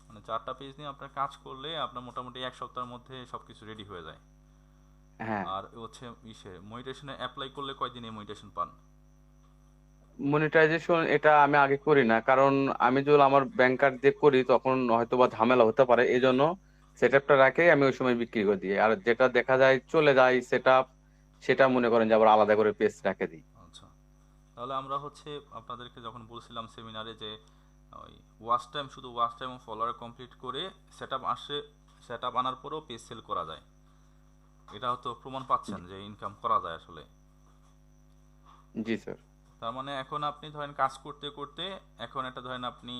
মানে 4টা পেজ নিয়ে আপনার কাজ করলে আপনার মোটামুটি 1 সপ্তাহের মধ্যে সবকিছু রেডি হয়ে যায়। হ্যাঁ। আর হচ্ছে মনিটাইজেশনে অ্যাপ্লাই করলে কয়দিনে মনিটাইজেশন পান? মনিটাইজেশন এটা আমি আগে করি না, কারণ আমি যদি আমার ব্যাংক কার্ড দিয়ে করি তখন হয়তো বা ঝামেলা হতে পারে, এই জন্য সেটআপটা রাখে আমি ওই সময় বিক্রি করে দিই। আর যেটা দেখা যায় চলে যায় সেটআপ, সেটা মনে করেন যে আবার আলাদা করে পেজ রেখে দিই। আচ্ছা, তাহলে আমরা হচ্ছে আপনাদেরকে যখন বলছিলাম সেমিনারে যে ওই ওয়াচ টাইম, শুধু ওয়াচ টাইম ও ফলোয়ার কমপ্লিট করে সেটআপ আনার পরেও পেজ সেল করা যায়, এটা হয়তো প্রমাণ পাচ্ছেন যে ইনকাম করা যায় আসলে। জি স্যার। তার মানে এখন আপনি ধরেন কাজ করতে করতে এখন একটা ধরেন আপনি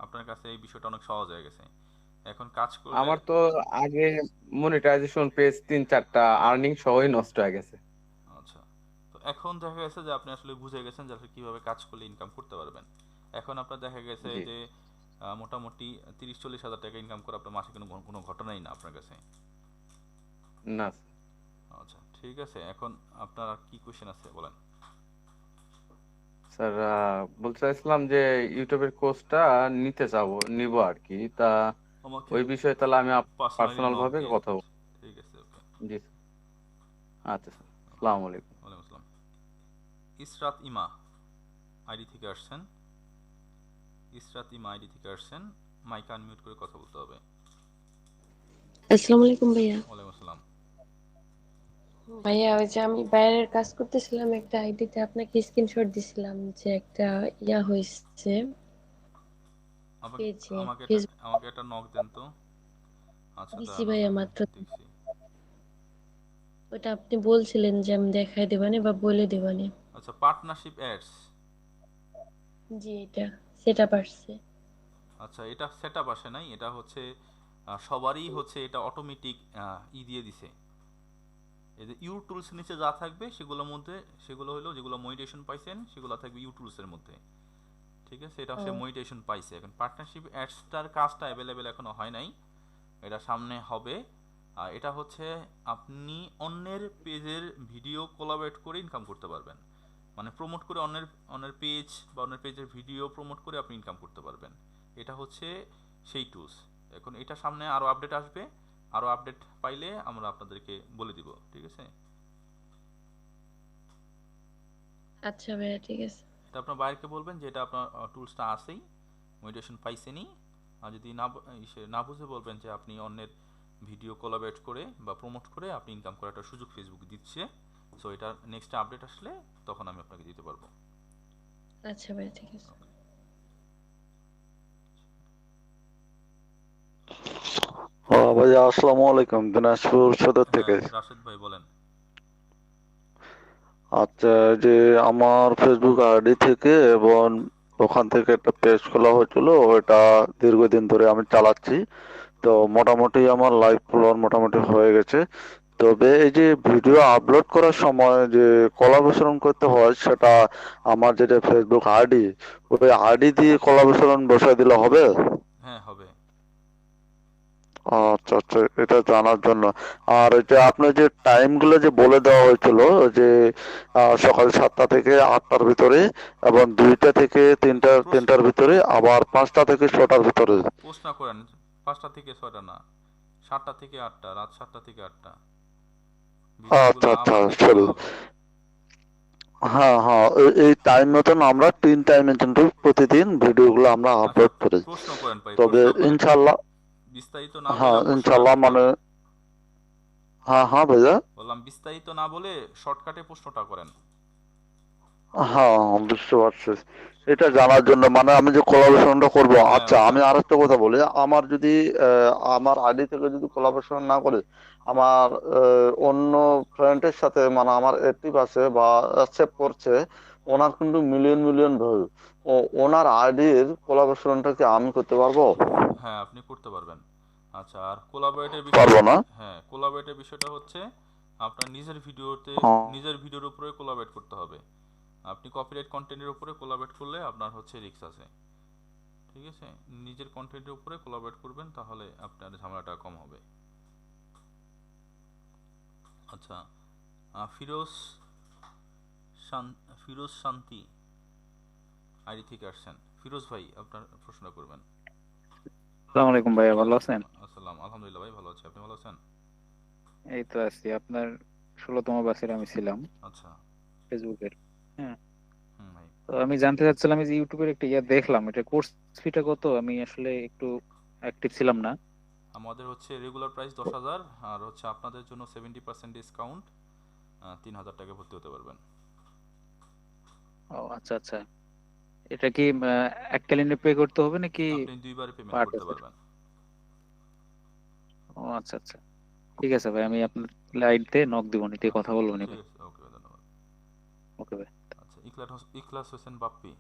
আপনার কাছে এই বিষয়টা অনেক সহজ হয়ে গেছে। এখন কাজ করলে আমার তো আগে মনিটাইজেশন পেজ 3-4টা আর্নিং সহই নষ্ট হয়ে গেছে। আচ্ছা, তো এখন দেখা গেছে যে আপনি আসলে বুঝে গেছেন যে আসলে কিভাবে কাজ করলে ইনকাম করতে পারবেন। এখন আপনার দেখা গেছে জি। যে মোটামুটি 30-40 হাজার টাকা ইনকাম করে আপনার মাসে কোনো ঘটনাই না আপনার কাছে। না। আচ্ছা, ঠিক আছে। এখন আপনার আর কি কোশ্চেন আছে বলেন। স্যার, বলতে চাইছিলাম যে ইউটিউবের কোর্সটা নিব আর কি, তা আমাকে ওই বিষয়ে তাহলে আমি পার্সোনালি পার্সোনাল নক ভাবে দিয়ে, কথা বলবো। ঠিক আছে, ওকে। জি স্যার। আচ্ছা স্যার, আসসালামু আলাইকুম। ওয়ালাইকুম আসসালাম। ইসরাত ইমা আইডি থেকে আসছেন। ইসরাত ইমা আইডি থেকে আসছেন, মাইক আনমিউট করে কথা বলতে হবে। আসসালামু আলাইকুম ভাইয়া। ওয়ালাইকুম আসসালাম। ভাইয়া, ওই যে আমি বাইরের কাজ করতেছিলাম একটা আইডিতে, আপনাকে স্ক্রিনশট দিছিলাম যে একটা ইয়া হয়েছে পেজে আমাকে একটা নক দেন তো। আচ্ছা, দিছি ভাইয়া মাত্র। দেখছি। ওটা আপনি বলছিলেন যে আমি দেখাই দেবানে বা বলে দেবানে। আচ্ছা, পার্টনারশিপ অ্যাডস। জি, এটা সেটআপ আসছে। আচ্ছা, এটা সেটআপ আসে নাই, এটা হচ্ছে সবারই হচ্ছে এটা অটোমেটিক দিয়ে দিছে। এই যে ইউ টুলস নিচে যা থাকবে সেগুলো হলো যেগুলো মনিটাইজেশন পাইছেন, সেগুলো থাকবে ইউ টুলসের মধ্যে। ঠিক আছে, এটা হচ্ছে মনিটাইজেশন পাইছে। এখন পার্টনারশিপ অ্যাডসটার কাজটা অ্যাভেলেবেল এখনো হয় নাই, এটা সামনে হবে। আর এটা হচ্ছে আপনি অন্যের পেজের ভিডিও কোলাবরেট করে ইনকাম করতে পারবেন, মানে প্রমোট করে অন্যের পেজ বা অন্যের পেজের ভিডিও প্রমোট করে আপনি ইনকাম করতে পারবেন। এটা হচ্ছে সেই টুলস। এখন এটা সামনে আরও আপডেট আসবে, আরও আপডেট পাইলে আমরা আপনাদেরকে বলে দিব। ঠিক আছে? আচ্ছা ভাইয়া, ঠিক আছে। এটা আপনার বাইরকে বলবেন যে এটা আপনার টুলসটা আছেই, মনিটাইজেশন পাইছেনই। আর যদি না বুঝে বলবেন যে আপনি অন্যের ভিডিও কোলাবরেট করে বা প্রমোট করে আপনি ইনকাম করার একটা সুযোগ ফেসবুক দিচ্ছে। সো এটা নেক্সট আপডেট আসলে তখন আমি আপনাকে দিতে পারবো। আচ্ছা ভাইয়া, ঠিক আছে। ভাইয়া আসসালামু আলাইকুম, দিনাজপুর সদর হ্যাঁ থেকে। রাশেদ ভাই বলেন। আচ্ছা, যে আমার ফেসবুক আইডি থেকে এবং ওখান থেকে একটা পেজ খোলা হয়েছিল, ওটা দীর্ঘদিন ধরে আমি চালাচ্ছি। তো মোটামুটি আমার লাইভ ফলোয়ার মোটামুটি হয়ে গেছে। তবে এই যে ভিডিও আপলোড করার সময় যে কলাবরেশন করতে হয়, সেটা আমার যেটা ফেসবুক আইডি, ওই আইডি দিয়ে কলাবরেশন বসায় দিলে হবে? হ্যাঁ হবে। আচ্ছা আচ্ছা, এটা জানার জন্য। আর ওই যে আপনার যে টাইম গুলো যে বলে দেওয়া হয়েছিল, যে সকাল 7টা থেকে 8টার ভিতরে এবং 2টা থেকে তিনটার ভিতরে, আবার 5টা থেকে 6টার ভিতরে। পোস্ট না করেন 5টা থেকে 6টা না, 7টা থেকে 8টা, রাত 7টা থেকে 8টা আচ্ছা ভিডিওগুলো আচ্ছা, আমার দেখতে সরি। হবে। হ্যাঁ হ্যাঁ, এই টাইম মতন আমরা 3 টাইমে কিন্তু প্রতিদিন ভিডিওগুলো আমরা আচ্ছা আপলোড করি। প্রশ্ন করেন ভাই, তবে প্রশ্ন করেন, ইনশাল্লাহ, বিস্তারিত না বলে হ্যাঁ প্রশ্নটা ইনশাল্লাহ, করেন। মানে হ্যাঁ হ্যাঁ ভাইয়া, বললাম বিস্তারিত না বলে শর্টকাটে প্রশ্নটা করেন। হ্যাঁ বুঝতে পারছি। এটা জানার জন্য, মানে আমি যে কোলাবোরেশনটা করব। হ্যাঁ আচ্ছা, ওটা আমি আরেকটা কথা বলি, আমার যদি আমার আইডি থেকে যদি কোলাবোরেশন না করে, আমার অন্য ফ্রেন্ডের সাথে, মানে আমার অ্যাক্টিভ আছে বা অ্যাকসেপ্ট করছে, ওনার কিন্তু মিলিয়ন মিলিয়ন ভিউ, ও ওনার আইডির কোলাবোরেশনটা কি আমি করতে পারবো? হ্যাঁ আপনি করতে পারবেন। আচ্ছা, আর কোলাবরেটের পারবো বিষয়টা, না? হ্যাঁ কোলাবরেটের বিষয়টা হচ্ছে আপনার নিজের ভিডিওতে, হ্যাঁ। নিজের ভিডিওর উপরে কোলাবরেট করতে হবে। আপনি কপিরাইট কন্টেন্টের উপরে কোলাবরেট করলে আপনার হচ্ছে রিস্ক আছে, ঠিক আছে? নিজের কন্টেন্টের উপরে কোলাবরেট করবেন, তাহলে আপনার ঝামেলাটা কম হবে। আচ্ছা, ফিরোজ ফিরোজ শান্তি আইডি থেকে আসছেন। ফিরোজ ভাই আপনার প্রশ্ন করবেন। আসসালামু আলাইকুম ভাইয়া, ভালো আছেন? আসসালাম, আলহামদুলিল্লাহ ভাই ভালো আছি, আপনি ভালো আছেন? এই তো আছি। আপনার 16তম ব্যাচের আমি ছিলাম আচ্ছা। ফেসবুকের। হ্যাঁ, ভাই তো আমি জানতে চাচ্ছিলাম, এই যে ইউটিউবের একটা দেখলাম, এটা কোর্স ফিটা কত? আমি আসলে একটু অ্যাক্টিভ ছিলাম না। আমাদের হচ্ছে রেগুলার প্রাইস 10,000, আর হচ্ছে আপনাদের জন্য 70% ডিসকাউন্ট, 3,000 টাকা ভর্তি হতে পারবেন। ও আচ্ছা আচ্ছা, এটা কি এককালীনে পে করতে হবে নাকি আপনি দুইবারে পেমেন্ট পার্ট করতে আছে? পারবেন। ও আচ্ছা আচ্ছা, ঠিক আছে ভাই, আমি আপনার লাইভতে নক দিব, নিতে কথা বলবো নি ঠিক ভাই। আছে, ওকে ধন্যবাদ। ওকে ভাই। আচ্ছা, ইখলাস হোসেন বাপ্পি।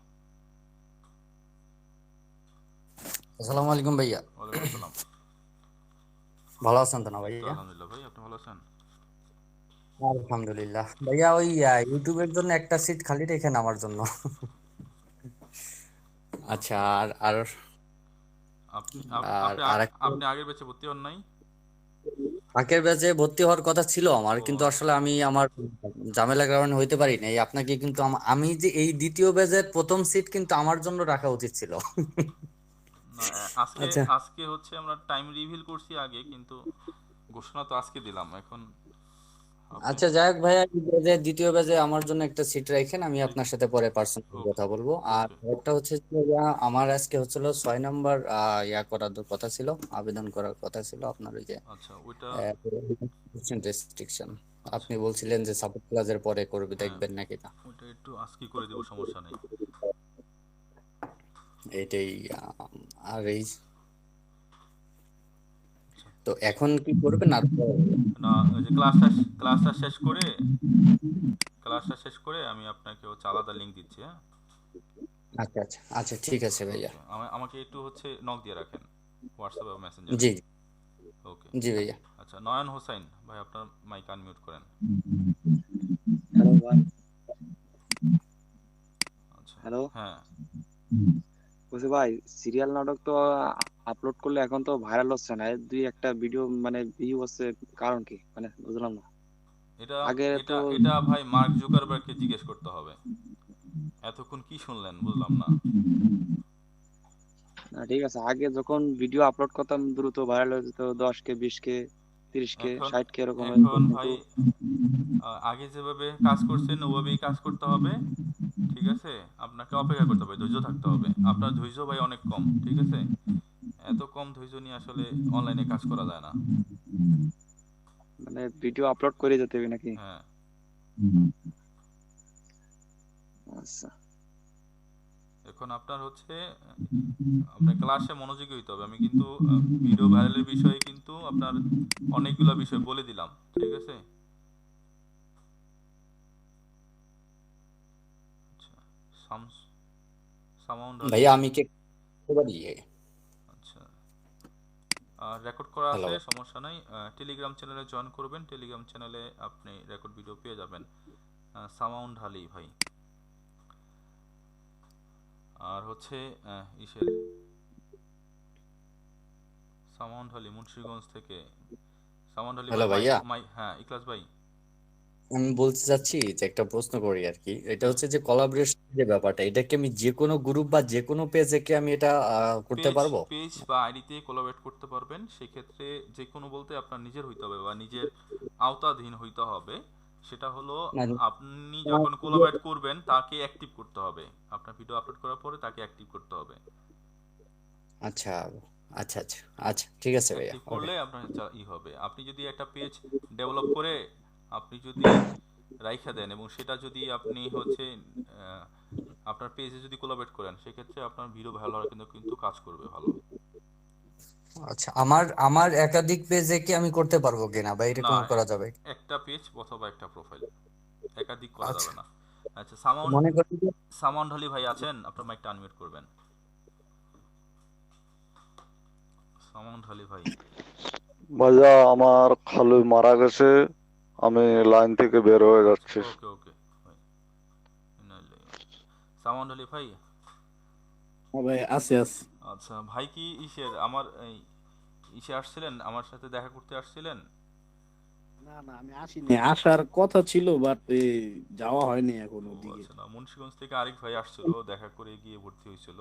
আসসালামু আলাইকুম ভাইয়া। ওয়ালাইকুম আসসালাম। ভালো আছেন তো না এই তো ভাইয়া? আলহামদুলিল্লাহ ভাই, আপনি ভালো আছেন? আলহামদুলিল্লাহ ভাইয়া, ওই ইউটিউবের জন্য একটা সিট খালি রেখেন আমার জন্য। আচ্ছা, আর আর আপনি আর আর একটা আপনি আগের ব্যাচে ভর্তি হন নাই? আগের ব্যাচে ভর্তি হওয়ার কথা ছিল আমার, ও কিন্তু আসলে আমি আমার ঝামেলার কারণে হইতে পারি নাই। আপনাকে কিন্তু আমি যে এই দ্বিতীয় ব্যাচের প্রথম সিট কিন্তু আমার জন্য রাখা উচিত ছিল। না, আজকে আচ্ছা আজকে হচ্ছে আমরা টাইম রিভিল করছি আগে, কিন্তু ঘোষণা তো আজকে দিলাম। এখন আপনি আচ্ছা, যাই হোক ভাইয়া, এই ব্যাচে দ্বিতীয় ব্যাচে আমার জন্য একটা সিট রাখেন, আমি ঠিক, আপনার সাথে পরে পার্সোনালি ওকে কথা বলবো। আর ওকে একটা হচ্ছে যে আমার আজকে হচ্ছিল 6 নম্বর করার কথা ছিল, আবেদন করার কথা ছিল আপনার ওই যে আচ্ছা ওইটা, রেস্ট্রিকশন। আচ্ছা আপনি বলছিলেন যে সাপোর্ট ক্লাসের পরে করবে, হ্যাঁ দেখবেন নাকি না? ওইটা একটু আজকে করে দেবো, সমস্যা নেই। এইটাই। আর এই আচ্ছা, তো এখন কি করবেন? আর না ওই যে ক্লাসটা শেষ করে আমি আপনাকে হচ্ছে আলাদা লিঙ্ক দিচ্ছি। হ্যাঁ আচ্ছা আচ্ছা আচ্ছা, ঠিক আছে ভাইয়া। ওকে, আমাকে একটু হচ্ছে নক দিয়ে রাখেন হোয়াটসঅ্যাপ বা মেসেঞ্জারে। জি ওকে। জি ভাইয়া। আচ্ছা, নয়ন হোসাইন ভাই আপনার মাইক আনমিউট করেন। হ্যালো ভাই। আচ্ছা হ্যালো, হ্যাঁ বলছি ভাই, সিরিয়াল নাটক তো আপলোড করলে এখন তো ভাইরাল হচ্ছে না, এর দুই একটা ভিডিও মানে ভিউ হচ্ছে, কারণ কি মানে বুঝলাম না। এটা আগে তো এটা এটা ভাই মার্ক জুকারবার্গকে জিজ্ঞেস করতে হবে। এতক্ষণ কি শুনলেন বুঝলাম না। না, ঠিক আছে, আগে যখন ভিডিও আপলোড করতাম দ্রুত ভাইরাল হয়ে যেত, 10K 20K 30K এখন 60K এরকম হয়ে যেত, এখন কিন্তু ভাই আগে যেভাবে কাজ করছেন ওভাবেই কাজ করতে হবে, ঠিক আছে? আপনাকে অপেক্ষা করতে হবে, ধৈর্য থাকতে হবে। আপনার ধৈর্য ভাই অনেক কম, ঠিক আছে? এত কম ধৈর্য নিয়ে আসলে অনলাইনে কাজ করা যায় না। মানে ভিডিও আপলোড করে যেতে হবে নাকি? হ্যাঁ আচ্ছা, এখন আপনার হচ্ছে আপনার ক্লাসে মনোযোগী হইতে হবে। আমি কিন্তু ভিডিও ভাইরালের বিষয়ে কিন্তু আপনার অনেকগুলো বিষয় বলে দিলাম, ঠিক আছে? আচ্ছা, সামাউন্ড ভাইয়া আমি কি করতে পারি? আচ্ছা, রেকর্ড করা আছে, হ্যালো সমস্যা নাই। টেলিগ্রাম চ্যানেলে জয়েন করবেন, টেলিগ্রাম চ্যানেলে আপনি রেকর্ড ভিডিও পেয়ে যাবেন। সামাউন্ড আলী ভাই। আর হচ্ছে ইসের সামাউন্ড আলী মুন্সিগঞ্জ থেকে। সামাউন্ড আলী হ্যালো ভাই, ভাইয়া, হ্যাঁ ইখলাস ভাই। আমি বলতে চাচ্ছি যে একটা প্রশ্ন করি আর কি। এটা হচ্ছে যে কোলাবরেশন যে ব্যাপারটা, এটা কি আমি যে কোনো গ্রুপ বা যে কোনো পেজে কি আমি এটা করতে পেজ পারবো? পেজ বা আইডিতে কোলাবরেট করতে পারবেন। সেক্ষেত্রে যে কোনো বলতে আপনার নিজের হইতে হবে বা নিজের আওতাধীন হইতে হবে। সেটা হলো মানে আপনি যখন কোলাবরেট করবেন তাকে অ্যাক্টিভ করতে হবে। আপনার ভিডিও আপলোড করার পরে তাকে অ্যাক্টিভ করতে হবে। আচ্ছা আচ্ছা আচ্ছা আচ্ছা, ঠিক আছে ভাইয়া, অ্যাক্টিভ ওকে। করলে আপনার হবে। আপনি যদি একটা পেজ ডেভেলপ করে আপনি যদি রাইখা দেন এবং সেটা যদি আপনি হচ্ছে আপনার পেজে যদি কোলাবরেট করেন, সেক্ষেত্রে আপনার ভিডিও ভালো হয়, কিন্তু কিন্তু কাজ করবে ভালো। আচ্ছা, আমার আমার একাধিক পেজে কি আমি করতে পারবো কিনা বা না, এরকম করা যাবে? একটা পেজ অথবা একটা প্রোফাইল, একাধিক করা আচ্ছা, যাবে না। আচ্ছা, মনে করি যে সামাউন্ড আলী ভাই আছেন? আপনার মাইকটা আনমিউট করবেন। সামাউন্ড আলী ভাই। ভাইয়া আমার খালু মারা গেছে, আমি লাইন থেকে বের হয়ে যাচ্ছি। ওকে ওকে ভাই। সামাউন্ড আলী ভাই। ভাই আছে আছে। আচ্ছা ভাই, কি ইসের আমার ইসে আসছিলেন, আমার সাথে দেখা করতে আসছিলেন? না না, আমি আসিনি, আসার কথা ছিল বাট যাওয়া হয়নি এখন ওদিকে। আচ্ছা, না মুন্সিগঞ্জ থেকে আরেক ভাই আসছিল, দেখা করে গিয়ে ভর্তি হয়েছিল,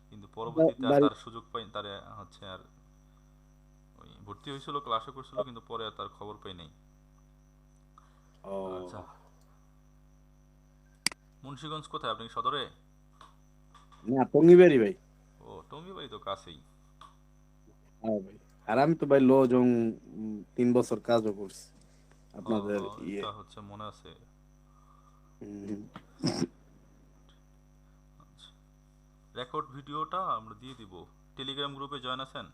কিন্তু পরবর্তীতে আর বাড়ি তার সুযোগ পাই তারে হচ্ছে আর ওই ভর্তি হয়েছিল, ক্লাসও করছিল, কিন্তু পরে আর তার খবর পাই নাই। ও আচ্ছা, মুন্সিগঞ্জ কোথায়? আপনি কি সদরে? না, টঙ্গিবাড়ি ভাই। ও, টঙ্গিবাড়ি তো কাছেই। হ্যাঁ ভাই, আর আমি তো ভাই লজং 3 বছর কাজও করছি আপনাদের ইয়ে। এটা হচ্ছে মনে আছে। হুম। রেকর্ড ভিডিওটা আমরা দিয়ে দিব। টেলিগ্রাম গ্রুপে জয়েন আছেন?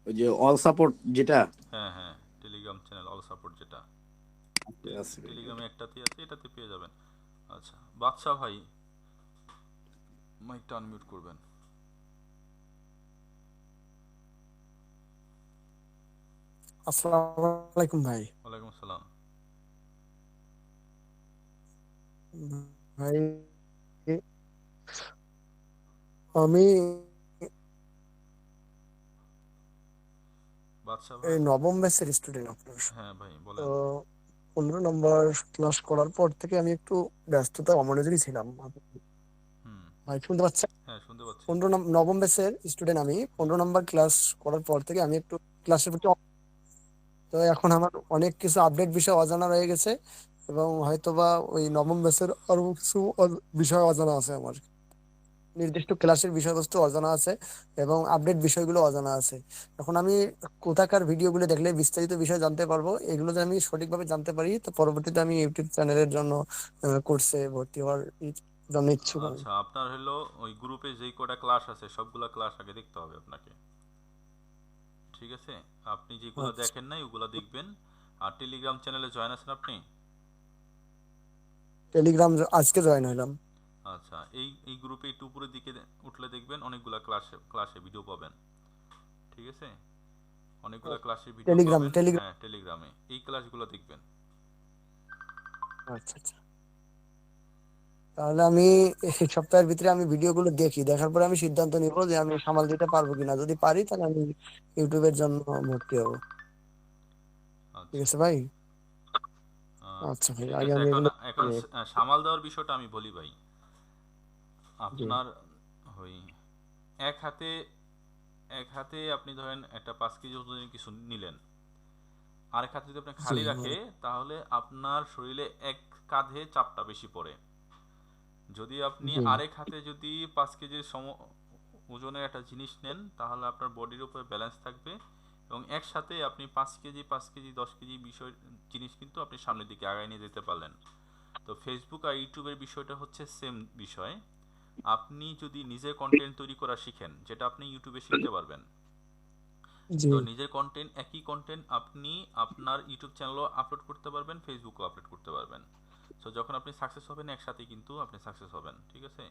ওই যে অল সাপোর্ট যেটা। হ্যাঁ হ্যাঁ, টেলিগ্রাম চ্যানেল অল সাপোর্ট যেটা আছে ভাই। টেলিগ্রামে একটাতেই আছে, এটাতে পেয়ে যাবেন। আচ্ছা, বাদশা ভাই মাইকটা আনমিউট করবেন। আসসালামু আলাইকুম ভাই। ওয়ালাইকুম আসসালাম। ভাই আমি বাদশা এই ভাই। নবম ব্যাচের স্টুডেন্ট আপনার। হ্যাঁ ভাই তো বলেন। 15 নম্বর ক্লাস করার পর থেকে আমি একটু ব্যস্ততা অমনোযোগী ছিলাম। ভাই শুনতে পাচ্ছেন? হ্যাঁ শুনতে পাচ্ছি। নবম ব্যাচের স্টুডেন্ট আমি। 15 নম্বর ক্লাস করার পর থেকে আমি একটু ক্লাসের প্রতি তো এখন আমার অনেক কিছু আপডেট বিষয় অজানা রয়ে গেছে এবং হয়তোবা ওই নবম ব্যাচের আরো কিছু বিষয় অজানা আছে আমার। নির্দিষ্ট ক্লাসের বিষয়বস্তু অজানা আছে এবং আপডেট বিষয়গুলো অজানা আছে। এখন আমি কোথাকার ভিডিওগুলো দেখলে বিস্তারিত বিষয় জানতে পারবো, এগুলো যদি আমি সঠিকভাবে জানতে পারি তো পরবর্তীতে আমি ইউটিউব চ্যানেলের জন্য কোর্সে ভর্তি হওয়ার জন্য ইচ্ছুক আমি। আচ্ছা, আপনার হলো ওই গ্রুপে যেই কটা ক্লাস আছে সবগুলা ক্লাস আগে দেখতে হবে আপনাকে, ঠিক আছে? আপনি যেগুলো আচ্ছা। দেখেন নাই ওগুলা দেখবেন। আর টেলিগ্রাম চ্যানেলে জয়েন আছেন আপনি? টেলিগ্রাম আজকে জয়েন হলাম। আচ্ছা, এই এই গ্রুপে একটু উপরের দিকে উঠলে দেখবেন অনেকগুলা ক্লাসে ভিডিও পাবেন, ঠিক আছে? অনেকগুলা ক্লাসে ভিডিও টেলিগ্রাম পাবেন। টেলিগ্রাম হ্যাঁ টেলিগ্রামে এই ক্লাসগুলো দেখবেন। আচ্ছা আচ্ছা, তাহলে আমি এই সপ্তাহের ভিতরে আমি ভিডিওগুলো দেখি, দেখার পরে আমি সিদ্ধান্ত নিব যে আমি সামাল দিতে পারবো কিনা। যদি পারি তাহলে আমি ইউটিউবের জন্য ভর্তি হবো। ঠিক আছে ভাই? আচ্ছা ভাই, ঠিক আগে আছে। আমি এখন এগুলো এখন সামাল দেওয়ার বিষয়টা আমি বলি ভাই। আপনার ওই এক হাতে আপনি ধরেন একটা 5 কেজি ওজনের কিছু নিলেন, আরেক হাতে যদি আপনি খালি রাখে তাহলে আপনার শরীরে এক কাঁধে চাপটা বেশি পড়ে। যদি আপনি আরেক হাতে যদি 5 কেজির ওজনের একটা জিনিস নেন তাহলে আপনার বডির উপরে ব্যালেন্স থাকবে এবং একসাথে আপনি 5 কেজি 10 কেজি জিনিস কিন্তু আপনি সামনের দিকে আগায় নিয়ে যেতে পারলেন। তো ফেসবুক আর ইউটিউবের বিষয়টা হচ্ছে সেম বিষয়। আপনি যদি নিজে কন্টেন্ট তৈরি করা শিখেন, যেটা আপনি ইউটিউবে শিখতে পারবেন, জি তো নিজের কন্টেন্ট, একই কন্টেন্ট আপনি আপনার ইউটিউব চ্যানেলও আপলোড করতে পারবেন, ফেসবুকও আপলোড করতে পারবেন। সো যখন আপনি সাকসেস হবেন একসাথে কিন্তু আপনি সাকসেস হবেন, ঠিক আছে?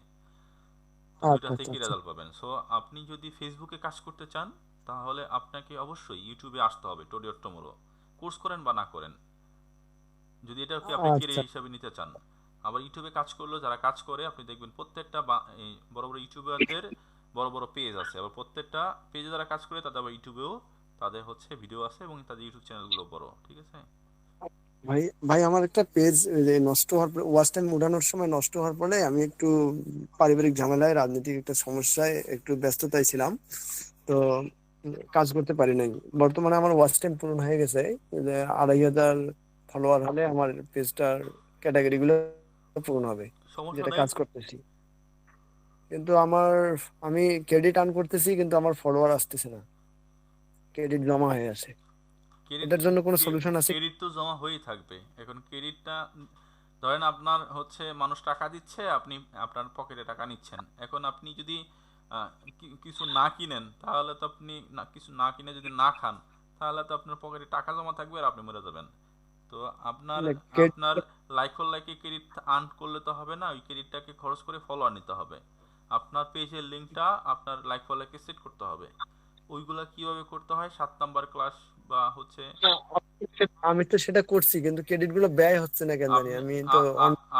তো দুইটা আচ্ছা আচ্ছা থেকে আচ্ছা রেজাল্ট পাবেন। সো আপনি যদি ফেসবুকে কাজ করতে চান তাহলে আপনাকে অবশ্যই ইউটিউবে আসতে হবে, টুডে অর টুমরো। কোর্স করেন বা না করেন, যদি এটাকে আপনি আচ্ছা কেরিয়ার হিসাবে নিতে চান। আবার ইউটিউবে কাজ করলেও যারা কাজ করে আপনি দেখবেন প্রত্যেকটা এই বড় বড় ইউটিউবারদের বড় বড় পেজ আছে, আবার প্রত্যেকটা পেজে যারা কাজ করে তাদের আবার ইউটিউবেও তাদের হচ্ছে ভিডিও আছে এবং তাদের ইউটিউব চ্যানেলগুলো বড়, ঠিক আছে? ভাই ভাই আমার একটা পেজ নষ্ট হওয়ার পরে, ওয়াচ টাইম উঠানোর সময় নষ্ট হওয়ার পরে আমি একটু পারিবারিক ঝামেলায়, রাজনৈতিক একটা সমস্যায় একটু ব্যস্ততায় ছিলাম, তো কাজ করতে পারি নাই। বর্তমানে আমার ওয়াচ টাইম পূরণ হয়ে গেছে, যে 2,500 ফলোয়ার হলে আমার পেজটার ক্যাটাগরি গুলো পূরণ হবে, সমস্যা যেটা নেই। কাজ করতেছি। কিন্তু আমি ক্রেডিট আর্ন করতেছি কিন্তু আমার ফলোয়ার আসতেছে না, ক্রেডিট জমা হয়ে আছে। ক্রেডিট এটার জন্য কোনো সলিউশন আছে? ক্রেডিট তো জমা হয়েই থাকবে। এখন ক্রেডিটটা ধরেন আপনার হচ্ছে মানুষ টাকা দিচ্ছে, আপনি আপনার পকেটে টাকা নিচ্ছেন। এখন আপনি যদি কিছু না কিনেন তাহলে তো আপনি কিছু না কিনে যদি না খান তাহলে তো আপনার পকেটে টাকা জমা থাকবে আর আপনি মরে যাবেন। তো আপনার না, ক্রেডিট আপনার লাইক ফর লাইকে ক্রেডিট আর্ন করলে তো হবে না, ওই ক্রেডিটটাকে খরচ করে ফলোয়ার নিতে হবে। আপনার পেজের লিঙ্কটা আপনার লাইক ফর লাইকে সেট করতে হবে। ওইগুলা কিভাবে করতে হয় 7 নাম্বার ক্লাস বা হচ্ছে আমি তো সেটা করছি, কিন্তু ক্রেডিট গুলো ব্যয় হচ্ছে না কেন জানি। আপনি আমি তো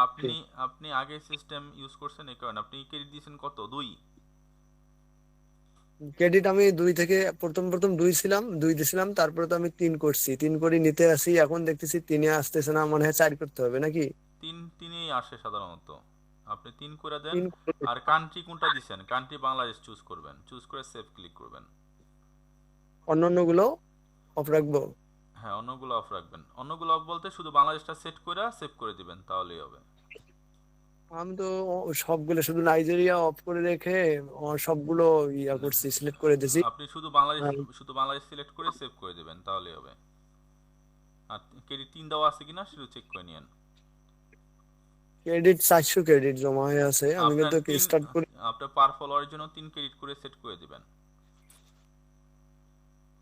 আপনি আপনি আগে সিস্টেম ইউজ করছেন এই কারণে। আপনি ক্রেডিট দিয়েছেন কত? 2? ক্রেডিট আমি 2 থেকে প্রথম প্রথম 2 ছিলাম, 2 দিছিলাম, তারপরে তো আমি 3 করছি, 3 করে নিতে আসি, এখন দেখতেছি 3-এ আসতেছে না, মনে হয় 4 করতে হবে নাকি? 3 আসে সাধারণত। আপনি 3 করে দেন। 3 আর কান্ট্রি কোনটা দিছেন? কান্ট্রি বাংলাদেশ চুজ করবেন, চুজ করে সেভ ক্লিক করবেন। অন্যান্য গুলো অফ রাখবো? হ্যাঁ, অন্যগুলো অফ রাখবেন। অন্যগুলো অফ বলতে শুধু বাংলাদেশটা সেট করে সেভ করে দিবেন, তাহলেই হবে। আমি তো সবগুলো শুধু নাইজেরিয়া অফ করে রেখে সবগুলো করছি, সিলেক্ট করে দিয়েছি। আপনি শুধু বাংলাদেশ সিলেক্ট করে সেভ করে দিবেন, তাহলেই হবে। আর ক্রেডিট 3 দেওয়া আছে কিনা সেটা চেক করে নিয়েন। ক্রেডিট 400 ক্রেডিট জমা হয়ে আছে, আমি আপনার কিন্তু স্টার্ট করি। আপনার পার ফলোয়ারের জন্য 3 ক্রেডিট করে সেট করে দিবেন।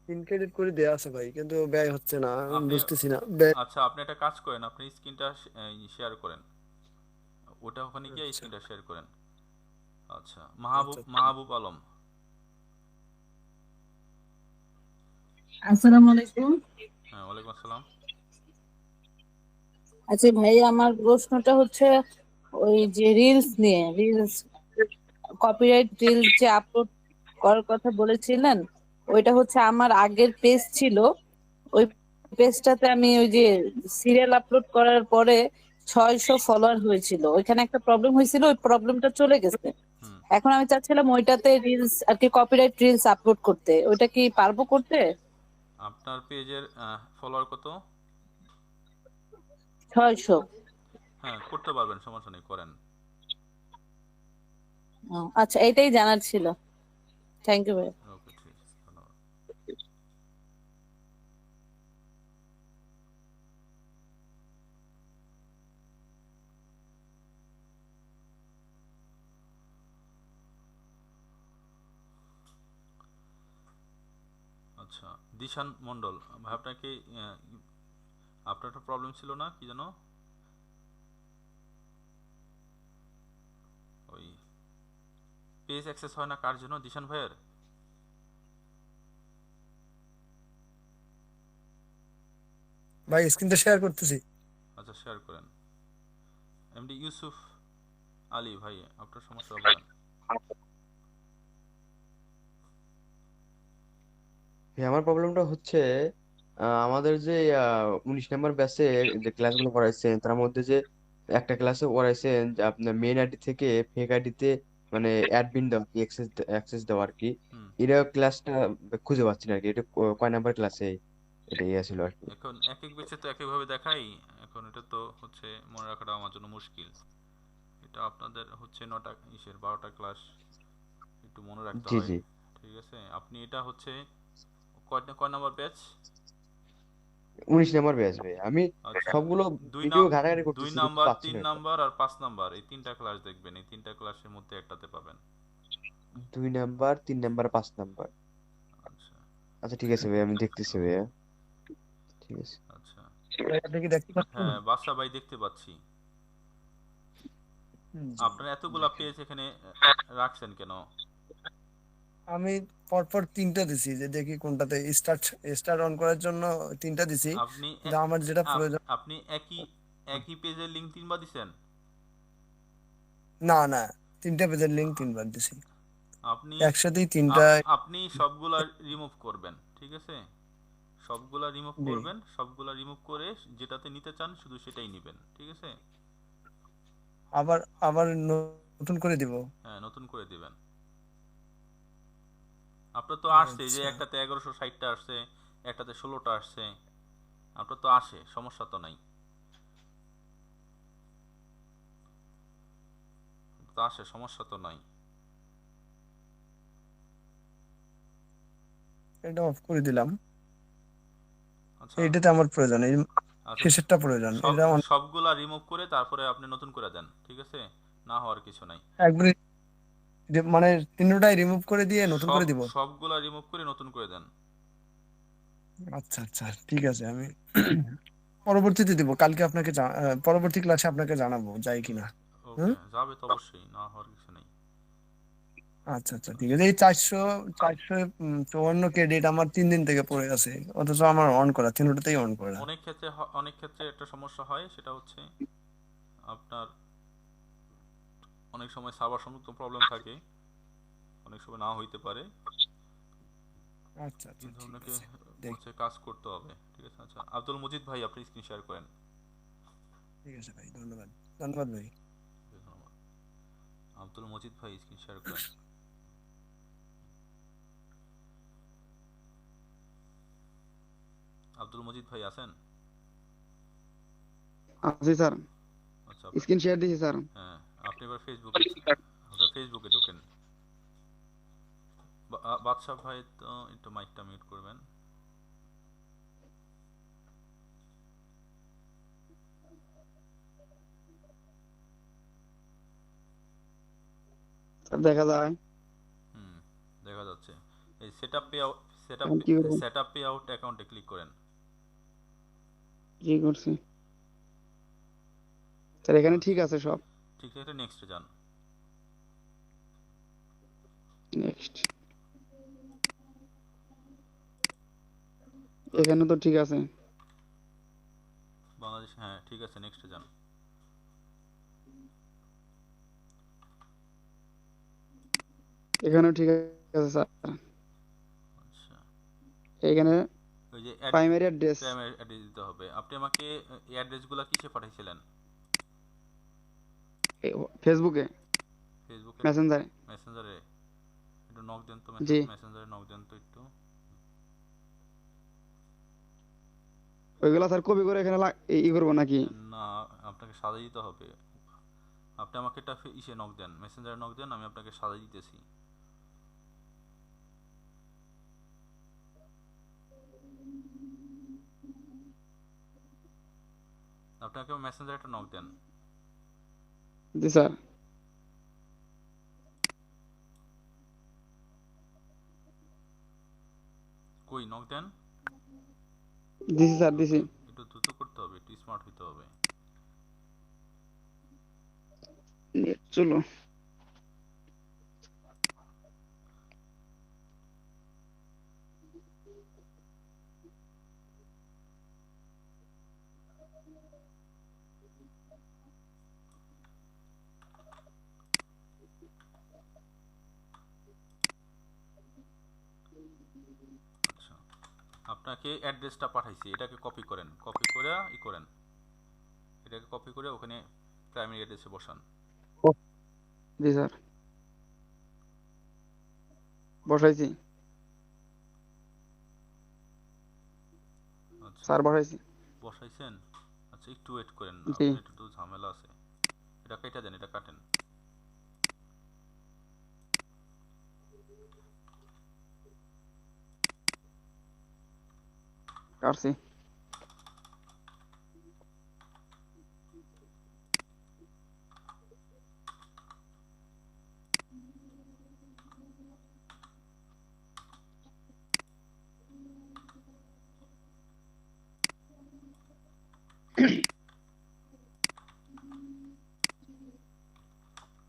3 ক্রেডিট করে দেয়া আছে ভাই, কিন্তু ব্যয় হচ্ছে না, আমি আপনি বুঝতেছি না ব্যয়। আচ্ছা, আপনি একটা কাজ করেন, আপনি স্ক্রিনটা শেয়ার করেন, ওটা ওখানে গিয়ে স্ক্রিনটা শেয়ার করেন। আচ্ছা, মাহবুব আলম। আসসালামু আলাইকুম। হ্যাঁ, ওয়ালাইকুম আসসালাম। আচ্ছা ভাই, আমার প্রশ্নটা হচ্ছে ওই যে রিলস নিয়ে, রিলস কপিরাইট রিলস যে আপলোড করার কথা বলেছিলেন, ওইটা হচ্ছে আমার আগের পেজ ছিল। ওই পেজটাতে আমি ওই যে সিরিয়াল আপলোড করার পরে 600 ফলোয়ার হয়েছিল, ওইখানে একটা প্রবলেম হয়েছিল, ওই প্রবলেমটা চলে গেছে। এখন আমি চাচ্ছিলাম ওইটাতে রিলস আর কি, কপিরাইট রিলস আপলোড করতে, ওইটা কি পারবো করতে? আপনার পেজের ফলোয়ার কত? 600। হ্যাঁ, করতে পারবেন, সমস্যা নেই, করেন। আচ্ছা, এটাই জানার ছিল। থ্যাংক ইউ ভাই। ওকে, ঠিক আছে, ধন্যবাদ। আচ্ছা, দিশান মন্ডল ভাই, আপনাকে আপনার একটা প্রবলেম ছিল না, কি জানো, ওই পেজ অ্যাক্সেস হয় না কার জন্য? দিশান ভাইয়ের? ভাই স্ক্রিনটা শেয়ার করতেছি। আচ্ছা, শেয়ার করেন। এমডি ইউসুফ আলী ভাই, আপনার সমস্যা বলেন। আমার প্রবলেমটা হচ্ছে আমাদের যে 19 নম্বর ব্যাচে যে ক্লাসগুলো করাইছেন তার মধ্যে যে একটা ক্লাসে করাইছেন যে আপনার মেইন আইডি থেকে ফেক আইডিতে মানে অ্যাডমিন দেওয়া কি অ্যাক্সেস দেওয়া আর কি। এটা ক্লাসটা খুঁজে পাচ্ছি না আর কি। এটা কয় নাম্বার ক্লাসে এটা ইয়ে ছিল আর কি। এখন এক এক বেচে তো এক একভাবে দেখাই, এখন এটা তো হচ্ছে মনে রাখাটা আমার জন্য মুশকিল। এটা আপনাদের হচ্ছে 9টা 12টা ক্লাস একটু মনে রাখতে জি হয়, জি। ঠিক আছে? আপনি এটা হচ্ছে কয় নাম্বার ব্যাচ? 19 নাম্বার ব্যাচ ভাই। আমি আচ্ছা সবগুলো দুই ভিডিও নাম ঘাটাঘাটি 2 করতেছি কিন্তু নাম্বার পাচ্ছি 3 না এটা। নাম্বার আর 5 নাম্বার এই তিনটা ক্লাস দেখবেন, এই তিনটা ক্লাসের মধ্যে একটাতে পাবেন। 2 নাম্বার, 3 নাম্বার, 5 নাম্বার। আচ্ছা আচ্ছা ঠিক আছে ভাই, আমি দেখতেছি ভাইয়া। ঠিক আছে। আচ্ছা আপনি কি দেখতে পাচ্ছেন? হ্যাঁ বাদশা ভাই দেখতে পাচ্ছি। জি আপনার এতগুলা দেখেন। পেজ এখানে রাখছেন কেন? আমি পরপর তিনটা দিছি, যে দেখি কোনটাতে স্টার্ট স্টার্ট অন করার জন্য তিনটা দিছি, আপনি কিন্তু আমার যেটা প্রয়োজন। আপনি একই একই পেজের লিংক 3বার দিছেন? না না, তিনটা পেজের লিঙ্ক তিনবার দিছি, আপনি একসাথেই তিনটা। আপনি সবগুলা রিমুভ করবেন, ঠিক আছে? সবগুলা রিমুভ জি করবেন, সবগুলা রিমুভ করে যেটাতে নিতে চান শুধু সেটাই নেবেন, ঠিক আছে? আবার আবার নতুন করে দিব। হ্যাঁ নতুন করে দিবেন। আপনার তো আসছে যে আচ্ছা একটাতে 1160টা আসছে, একটাতে 16টা আসছে, আপনার তো আসে, সমস্যা তো নাই। তো আসে, সমস্যা তো নাই। এটা অফ করে দিলাম, আচ্ছা এইটাতে আমার প্রয়োজন, এই আচ্ছা শেষেরটা প্রয়োজন, এটা সবগুলা রিমুভ করে তারপরে আপনি নতুন করে দেন, ঠিক আছে? না হওয়ার কিছু নাই। একবারে মানে তিনটাই রিমুভ করে দিয়ে নতুন করে দিব। সবগুলা রিমুভ করে নতুন করে দেন। আচ্ছা আচ্ছা ঠিক আছে, আমি পরবর্তীতে দিব, কালকে আপনাকে পরবর্তী ক্লাসে আপনাকে জানাবো যায় কিনা। ওকে যাবে তো অবশ্যই, না হওয়ার কিছু নেই। আচ্ছা আচ্ছা ঠিক আছে। এই 454 ক্রেডিট আমার 3 দিন থেকে পড়ে আছে, অথচ আমার অন করা, তিনটাতেই অন করা। অনেক ক্ষেত্রে একটা সমস্যা হয়, সেটা হচ্ছে আপনার অনেক সময় সার্ভার সংক্রান্ত প্রবলেম থাকে, অনেক সময় না হইতে পারে, আচ্ছা আচ্ছা কিন্তু ঠিক আপনাকে আছে, হচ্ছে কাজ করতে হবে, ঠিক আছে? আচ্ছা আব্দুল মজিদ ভাই আপনি স্ক্রিন শেয়ার করেন। ঠিক আছে ভাই, ধন্যবাদ ধন্যবাদ ভাই। ধন্যবাদ। আব্দুল মজিদ ভাই স্ক্রিন শেয়ার করেন। আব্দুল মজিদ ভাই আছেন? আছি স্যার, আচ্ছা স্ক্রিন শেয়ার দিছি স্যার। হ্যাঁ আপনি এবার ফেসবুকে ঢোকেন। বাদশা ভাই তো একটু মাইকটা মিউট করবেন। দেখা যায়, হুম দেখা যাচ্ছে। এই সেটআপ পে আউট এখন কি করবো? সেটআপ পে আউট অ্যাকাউন্টে ক্লিক করেন। কি করছি স্যার? এখানে ঠিক আছে সব, ঠিক আছে, নেক্সটে যান। নেক্সট। এখানে তো ঠিক আছে, বাংলাদেশ, হ্যাঁ ঠিক আছে, নেক্সটে যান। এখানেও ঠিক আছে স্যার। আচ্ছা এখানে ওই যে প্রাইমারি অ্যাড্রেস, প্রাইমারি অ্যাড্রেস দিতে হবে। আপনি আমাকে এই অ্যাড্রেসগুলো কিসে পাঠিয়েছিলেন? ফেসবুকে, ফেসবুকে, মেসেঞ্জারে। মেসেঞ্জারে একটু নক দেন তো, জি মেসেঞ্জারে নক দেন তো একটু। ওইগুলা স্যার কপি করে এখানে ই করবো নাকি? না আপনাকে সাজিয়ে দিতে হবে। আপনি আমাকে একটা ইসে নক দেন, মেসেঞ্জারে নক দেন, আমি আপনাকে সাজিয়ে দিতেছি। আপনাকে মেসেঞ্জারে একটা নক দেন। জি স্যার। কই নক দেন? দিছি স্যার, দিছি। একটু দ্রুত করতে হবে, একটু স্মার্ট হইতে হবে। চলো আচ্ছা আপনাকে অ্যাড্রেসটা পাঠাইছি, এটাকে কপি করেন, কপি করে করেন, এটাকে কপি করে ওখানে প্রাইমারি অ্যাড্রেসে বসান। জি স্যার, বসাইছি আচ্ছা স্যার, বসাইছি। বসাইছেন? আচ্ছা একটু ওয়েট করেন, জি আপনার একটু ঝামেলা আছে। এটা কেটে দেন, এটা কাটেন। কাটছি।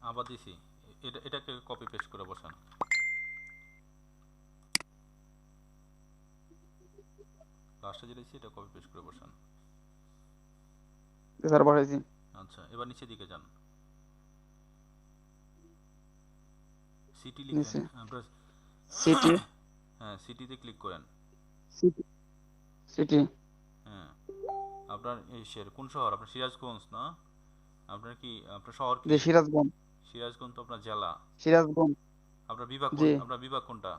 আবার দিছি, এটাকে কপি পেস্ট করে বসান। লাস্টে যেটা দিছি এটা কপি পেস্ট করে বসান। স্যার বসাইছি। আচ্ছা, এবার নিচের দিকে যান, সিটি নিচে লিখবেন আপনার। সিটি হ্যাঁ, সিটিতে ক্লিক করেন। সিটি সিটি হ্যাঁ, আপনার এই কোন শহর? আপনার সিরাজগঞ্জ না? আপনার কি আপনার শহর জি কি? সিরাজগঞ্জ। সিরাজগঞ্জ তো আপনার জেলা। সিরাজগঞ্জ আপনার বিভাগ জি। আপনার বিভাগ কোনটা?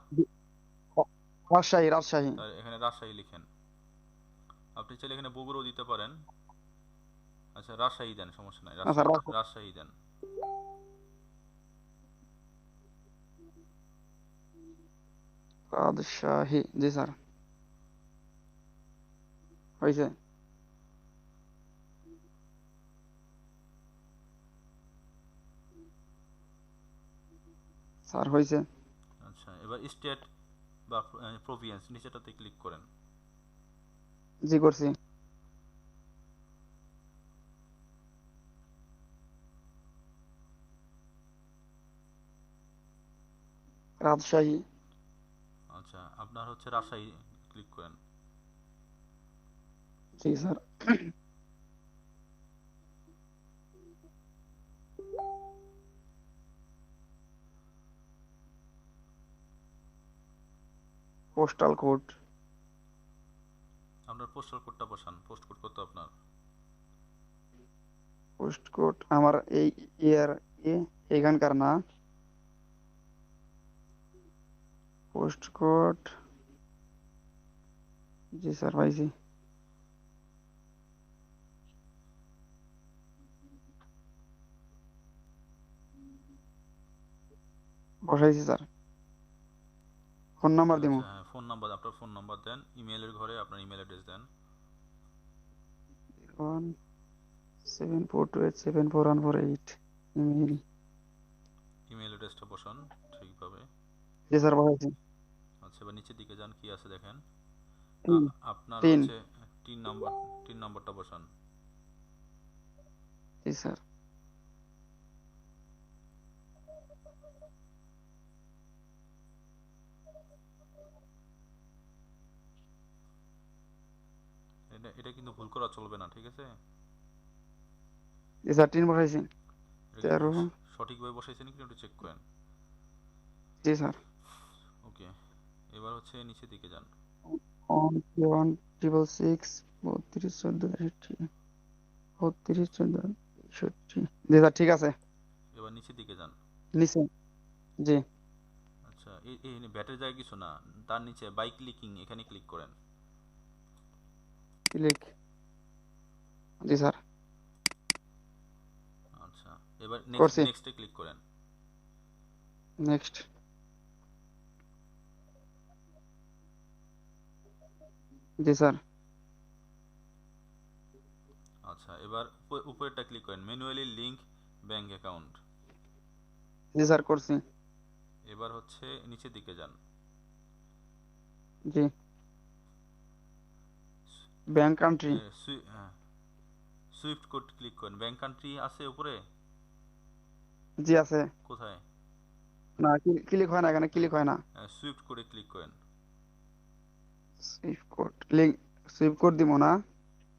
রাজশাহী রাজশাহী। তার এখানে রাজশাহী লিখেন। আপনি চাইলে এখানে বগুড়াও দিতে পারেন। আচ্ছা, রাজশাহী দেন, সমস্যা নাই, আচ্ছা রাজশাহী দেন। রাজশাহী জি স্যার হয়েছে। স্যার হয়েছে। আচ্ছা, এবার স্টেট বা প্রভিন্স নিচেটাতে ক্লিক করেন। জি করছি। রাজশাহী। আচ্ছা, আপনার হচ্ছে রাজশাহী, ক্লিক করেন। জি স্যার। Postal code. আপনার পোস্টাল কোডটা বসান। পোস্ট কোড কত আপনার? পোস্ট কোড আমার এই ইয়ার এখানকার না। পোস্ট কোড জি স্যার পাইছি। বসাইছি স্যার। ফোন নাম্বার দিব। আচ্ছা, হ্যাঁ, ফোন নাম্বার, আপনার ফোন নাম্বার দেন। ইমেলের ঘরে আপনার ইমেল অ্যাড্রেস দেন। 17428744148 ইমেল। ইমেল অ্যাড্রেসটা বসান ঠিকভাবে। জি স্যার বসাইছি। আচ্ছা, এবার নিচের দিকে যান, কি আছে দেখেন। তিন আপনার তিন হচ্ছে 3 নাম্বারটা বসান। জি স্যার। এটা কিন্তু ভুল করা চলবে না, ঠিক আছে? জি স্যার 3 বসাইছি। এটা 13 সঠিকভাবে বসাইছেন কিনা একটু চেক করেন। জি স্যার। ওকে, এবার হচ্ছে নিচের দিকে যান। 166 32 14 32 14 67 জি স্যার ঠিক আছে। এবার নিচের দিকে যান। নিচে জি। আচ্ছা, এই ব্যাটের জায়গায় কিছু না, তার নিচে বাই ক্লিকিং এখানে ক্লিক করেন। ক্লিক জি স্যার। আচ্ছা, এবার করছি। নেক্সটে ক্লিক করেন। নেক্সট জি স্যার। আচ্ছা, এবার উপরেরটা ক্লিক করেন, ম্যানুয়ালি লিংক ব্যাংক অ্যাকাউন্ট। জি স্যার করছি। এবার হচ্ছে নিচের দিকে যান। জি bank country. Swift code click করেন। ব্যাংক কান্ট্রি আছে উপরে? জি আছে। কোথায়? না ক্লিক হয় না, এখানে ক্লিক হয় না। সুইফট কোডে ক্লিক করেন। Swift code link Swift code দিব না।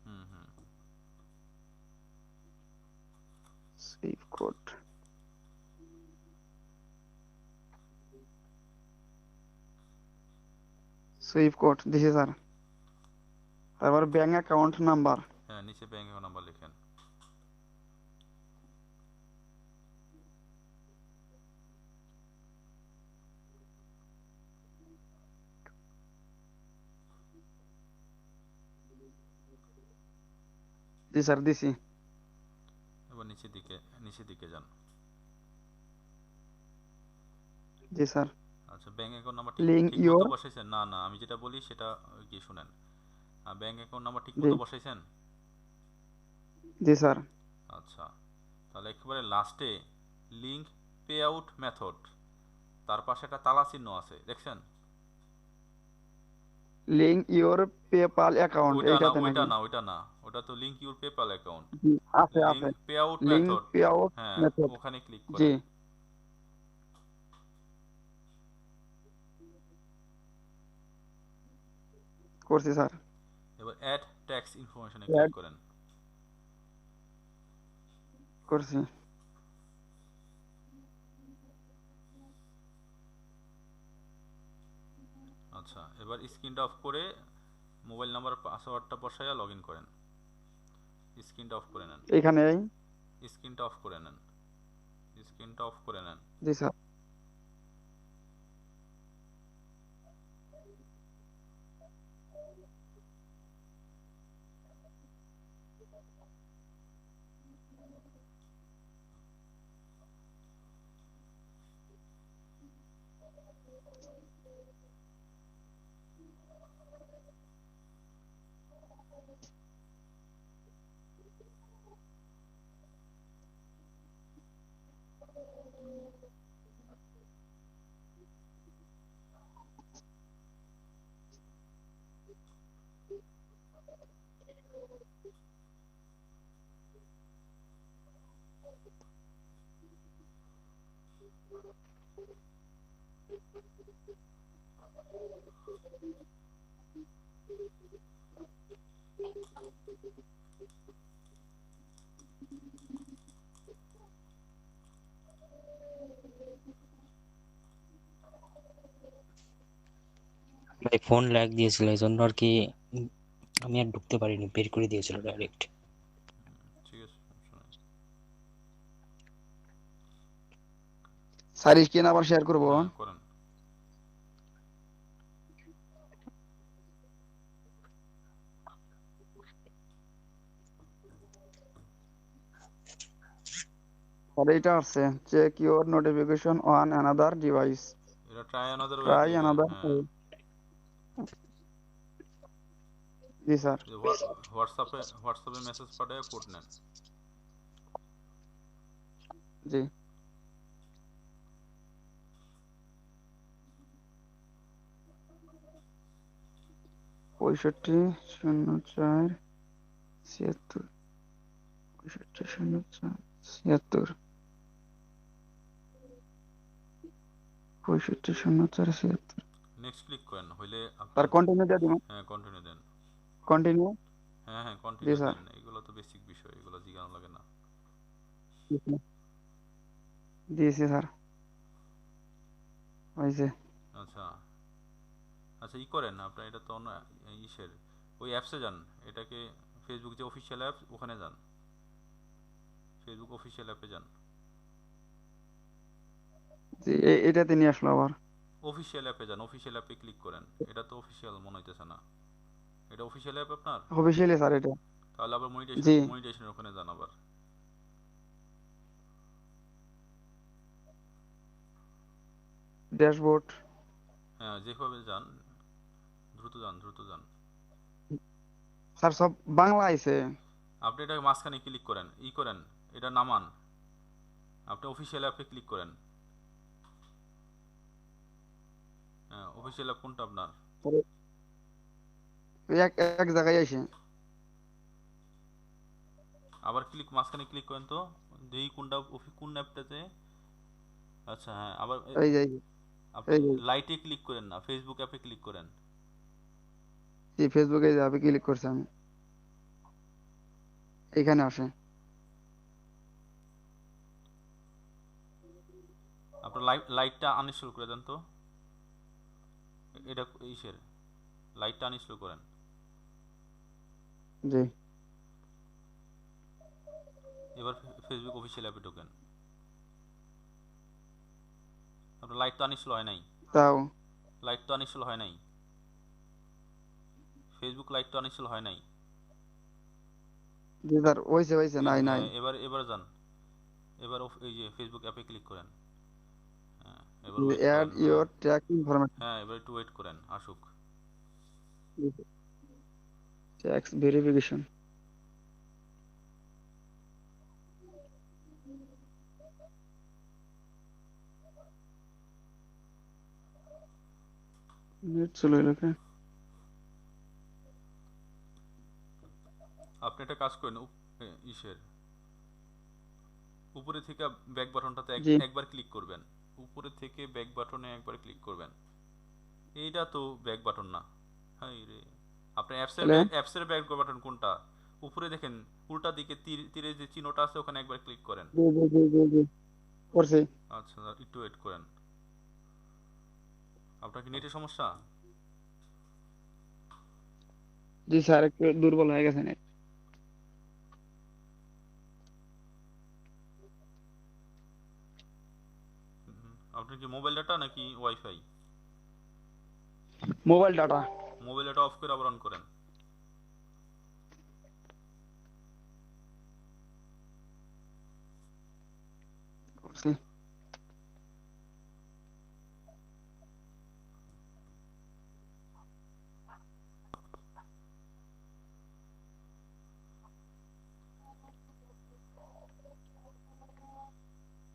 হুম হুম। সুইফট কোড সুইফট কোড দিছি স্যার। তারপর ব্যাংক অ্যাকাউন্ট নাম্বার। হ্যাঁ, নিচে ব্যাংক অ্যাকাউন্ট নাম্বার লিখেন। জি স্যার দিছি। এবার নিচের দিকে যান। জি স্যার। আচ্ছা, ব্যাংক অ্যাকাউন্ট নাম্বার লিংক ঠিক ইওর। মতো বসাইছেন? না না, আমি যেটা বলি সেটা কি শুনেন। ব্যাংক অ্যাকাউন্ট নাম্বার ঠিক মতো বসাইছেন? জি স্যার। আচ্ছা, তাহলে একেবারে লাস্টে লিংক পে আউট মেথড, তার পাশে একটা তালা চিহ্ন আছে, দেখছেন? লিঙ্ক ইওর পেপাল অ্যাকাউন্ট ওইটা না এইটাতে ওইটা নাকি? না ওইটা না, ওটা তো লিংক ইউর পেপাল অ্যাকাউন্ট। জি, আছে লিংক আছে। Pay out link method, pay out হ্যাঁ মেথড। ওখানে ক্লিক জি, করেন। করছি স্যার। এবার অ্যাড ট্যাক্স ইনফরমেশনে অ্যাড ক্লিক করেন। করছি। আচ্ছা, এবার স্ক্রিনটা অফ করে মোবাইল নাম্বার পাসওয়ার্ডটা বসাইয়া লগ ইন করেন। স্ক্রিনটা অফ করে নেন, এখানে স্ক্রিনটা অফ করে নেন, স্ক্রিনটা অফ করে নেন। জি স্যার। ভাই ফোন ল্যাগ দিয়েছিল এই জন্য আর কি আমি আর ঢুকতে পারিনি, বের করে দিয়েছিল ডাইরেক্ট। ঠিক আছে, সমস্যা নাই। স্যার স্ক্রিন আবার শেয়ার করব। হ্যাঁ করেন। আর এইটা আছে check your notification on another device, এটা ট্রাই অ্যানাদার ওয়ে ট্রাই দিয়ে দেন। অ্যানাদার। হ্যাঁ, জি স্যার। যে হোয়াটসঅ্যাপে মেসেজ পাঠায় কোড নেন। জি। পঁয়ষট্টি 04 76 65 04 76 65 04 76। নেক্সট ক্লিক করেন, হইলে স্যার আপনার কন্টিনিউ দিয়ে দিব। হ্যাঁ কন্টিনিউ দেন। কন্টিনিউ। হ্যাঁ হ্যাঁ জি কন্টিনিউ স্যার। দেন, এগুলো তো বেসিক বিষয়, এগুলো জিজ্ঞাসা লাগে না। দিয়েছি স্যার, হয়েছে। আচ্ছা আচ্ছা, ই করেন আপনার, এটা তো না ইসের ওই অ্যাপসে যান, এটাকে ফেসবুক যে অফিসিয়াল অ্যাপ ওখানে যান, ফেসবুক অফিসিয়াল অ্যাপে যান। জি, এটাতে নিয়ে আসলো আবার। অফিসিয়াল অ্যাপে যান, অফিসিয়াল অ্যাপে ক্লিক করেন। এটা তো অফিসিয়াল মনে হইতেছে না, এটা অফিসিয়াল অ্যাপ আপনার? অফিসিয়ালি স্যার এটা। তাহলে আবার জি। মনিটাইজেশনের ওখানে যান আবার। ড্যাশবোর্ড। হ্যাঁ যেভাবে যান, দ্রুত যান দ্রুত যান। স্যার সব বাংলা আইছে। আপনি এটা মাঝখানে ক্লিক করেন, ই করেন, এটা নামান, আপনি অফিসিয়াল অ্যাপে ক্লিক করেন। হ্যাঁ অফিসিয়াল অ্যাপ কোনটা আপনার? এক এক জায়গায় আইছে। আবার মাঝখানে ক্লিক করেন তো, দেখি কোনটা কোন অ্যাপটাতে। আচ্ছা হ্যাঁ, আবার এই যে আপনি এই যে লাইটে ক্লিক করেন না, ফেসবুক অ্যাপে ক্লিক করেন। জি, ফেসবুকে যাবে ক্লিক করছি আমি। এখানে আসে। আপনার লাইটটা আনইনস্টল করে দেন তো, এটা ইসের লাইটটা আনইনস্টল করেন। জি। এবার ফেসবুক অফিসিয়াল অ্যাপে ঢোকেন। আপনার লাইট তো আনইনস্টল হয় নাই। তাও লাইট তো আনইনস্টল হয় নাই, ফেসবুক লাইট তো আনইনস্টল হয় নাই। জি স্যার, হইছে নাই নাই। এবার যান, এবার এই যে ফেসবুক অ্যাপে ক্লিক করেন। এবার ওয়েট অ্যাড করেন। Your track information. হ্যাঁ এবার একটু ওয়েট করেন, আসুক। Tax verification. নেট চলে এলাকা। একটা কাজ করেন, ইসের উপরে থেকে ব্যাক বাটনটাতে জি একবার ক্লিক করবেন, উপরে থেকে ব্যাক বাটনে একবার ক্লিক করবেন। এইটা তো ব্যাক বাটন না। হ্যাঁ রে, আপনার তাহলে অ্যাপসের ব্যাক বাটন কোনটা? উপরে দেখেন উল্টা দিকে তীরের যে চিহ্নটা আছে ওখানে একবার ক্লিক করেন। জি জি জি জি জি করছি। আচ্ছা একটু ওয়েট করেন। আপনার কি নেটের সমস্যা? জি স্যার একটু দুর্বল হয়ে গেছে নেট। আপনার কি মোবাইল ডাটা নাকি wifi? Mobile data mobile data off করে আবার অন করেন। করছি।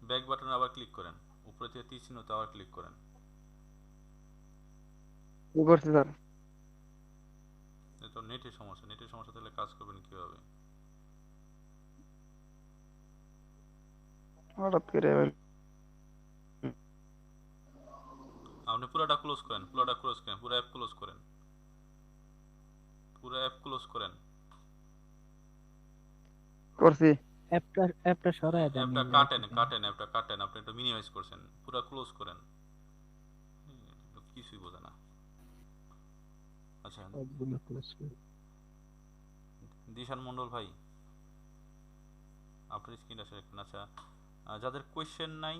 ব্যাক বাটনে আবার ক্লিক করেন, উপরে থেকে তীর চিহ্নতে আবার ক্লিক করেন। কি করছি স্যার? এটা তো নেটের সমস্যা, নেটের সমস্যা তাহলে কাজ করবেন কিভাবে? হঠাৎ করে এবার আপনি পুরোটা ক্লোজ করেন, পুরোটা ক্লোজ করেন, পুরো অ্যাপ ক্লোজ করেন, পুরো অ্যাপ ক্লোজ করেন। করছি। অ্যাপটা সরায় দেন অ্যাপটা কাটেন, অ্যাপটা কাটেন। আপনি একটু মিনিমাইজ করছেন, পুরো ক্লোজ করেন। কিছুই বোঝে না। আচ্ছা সবগুলো ক্লোজ করে। দিশান মন্ডল ভাই, আপনার স্ক্রিনটা শেয়ার করুন। আচ্ছা যাদের কোয়েশ্চেন নাই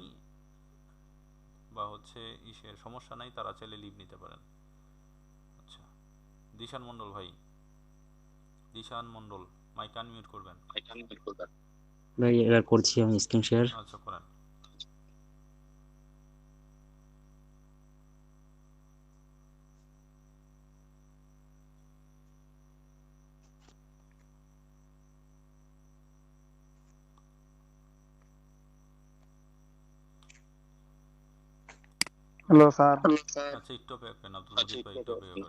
বা হচ্ছে ইসের সমস্যা নাই তারা চাইলে লিভ নিতে পারেন। আচ্ছা দিশান মন্ডল ভাই, দিশান মন্ডল মাইক আনমিউট করবেন। ভাই এবার করছি আমি স্ক্রিন শেয়ার। আচ্ছা করেন। Hello sir. আচ্ছা একটু অপেক্ষা করেন, আব্দুল মজিদ ভাই একটু অপেক্ষা করেন।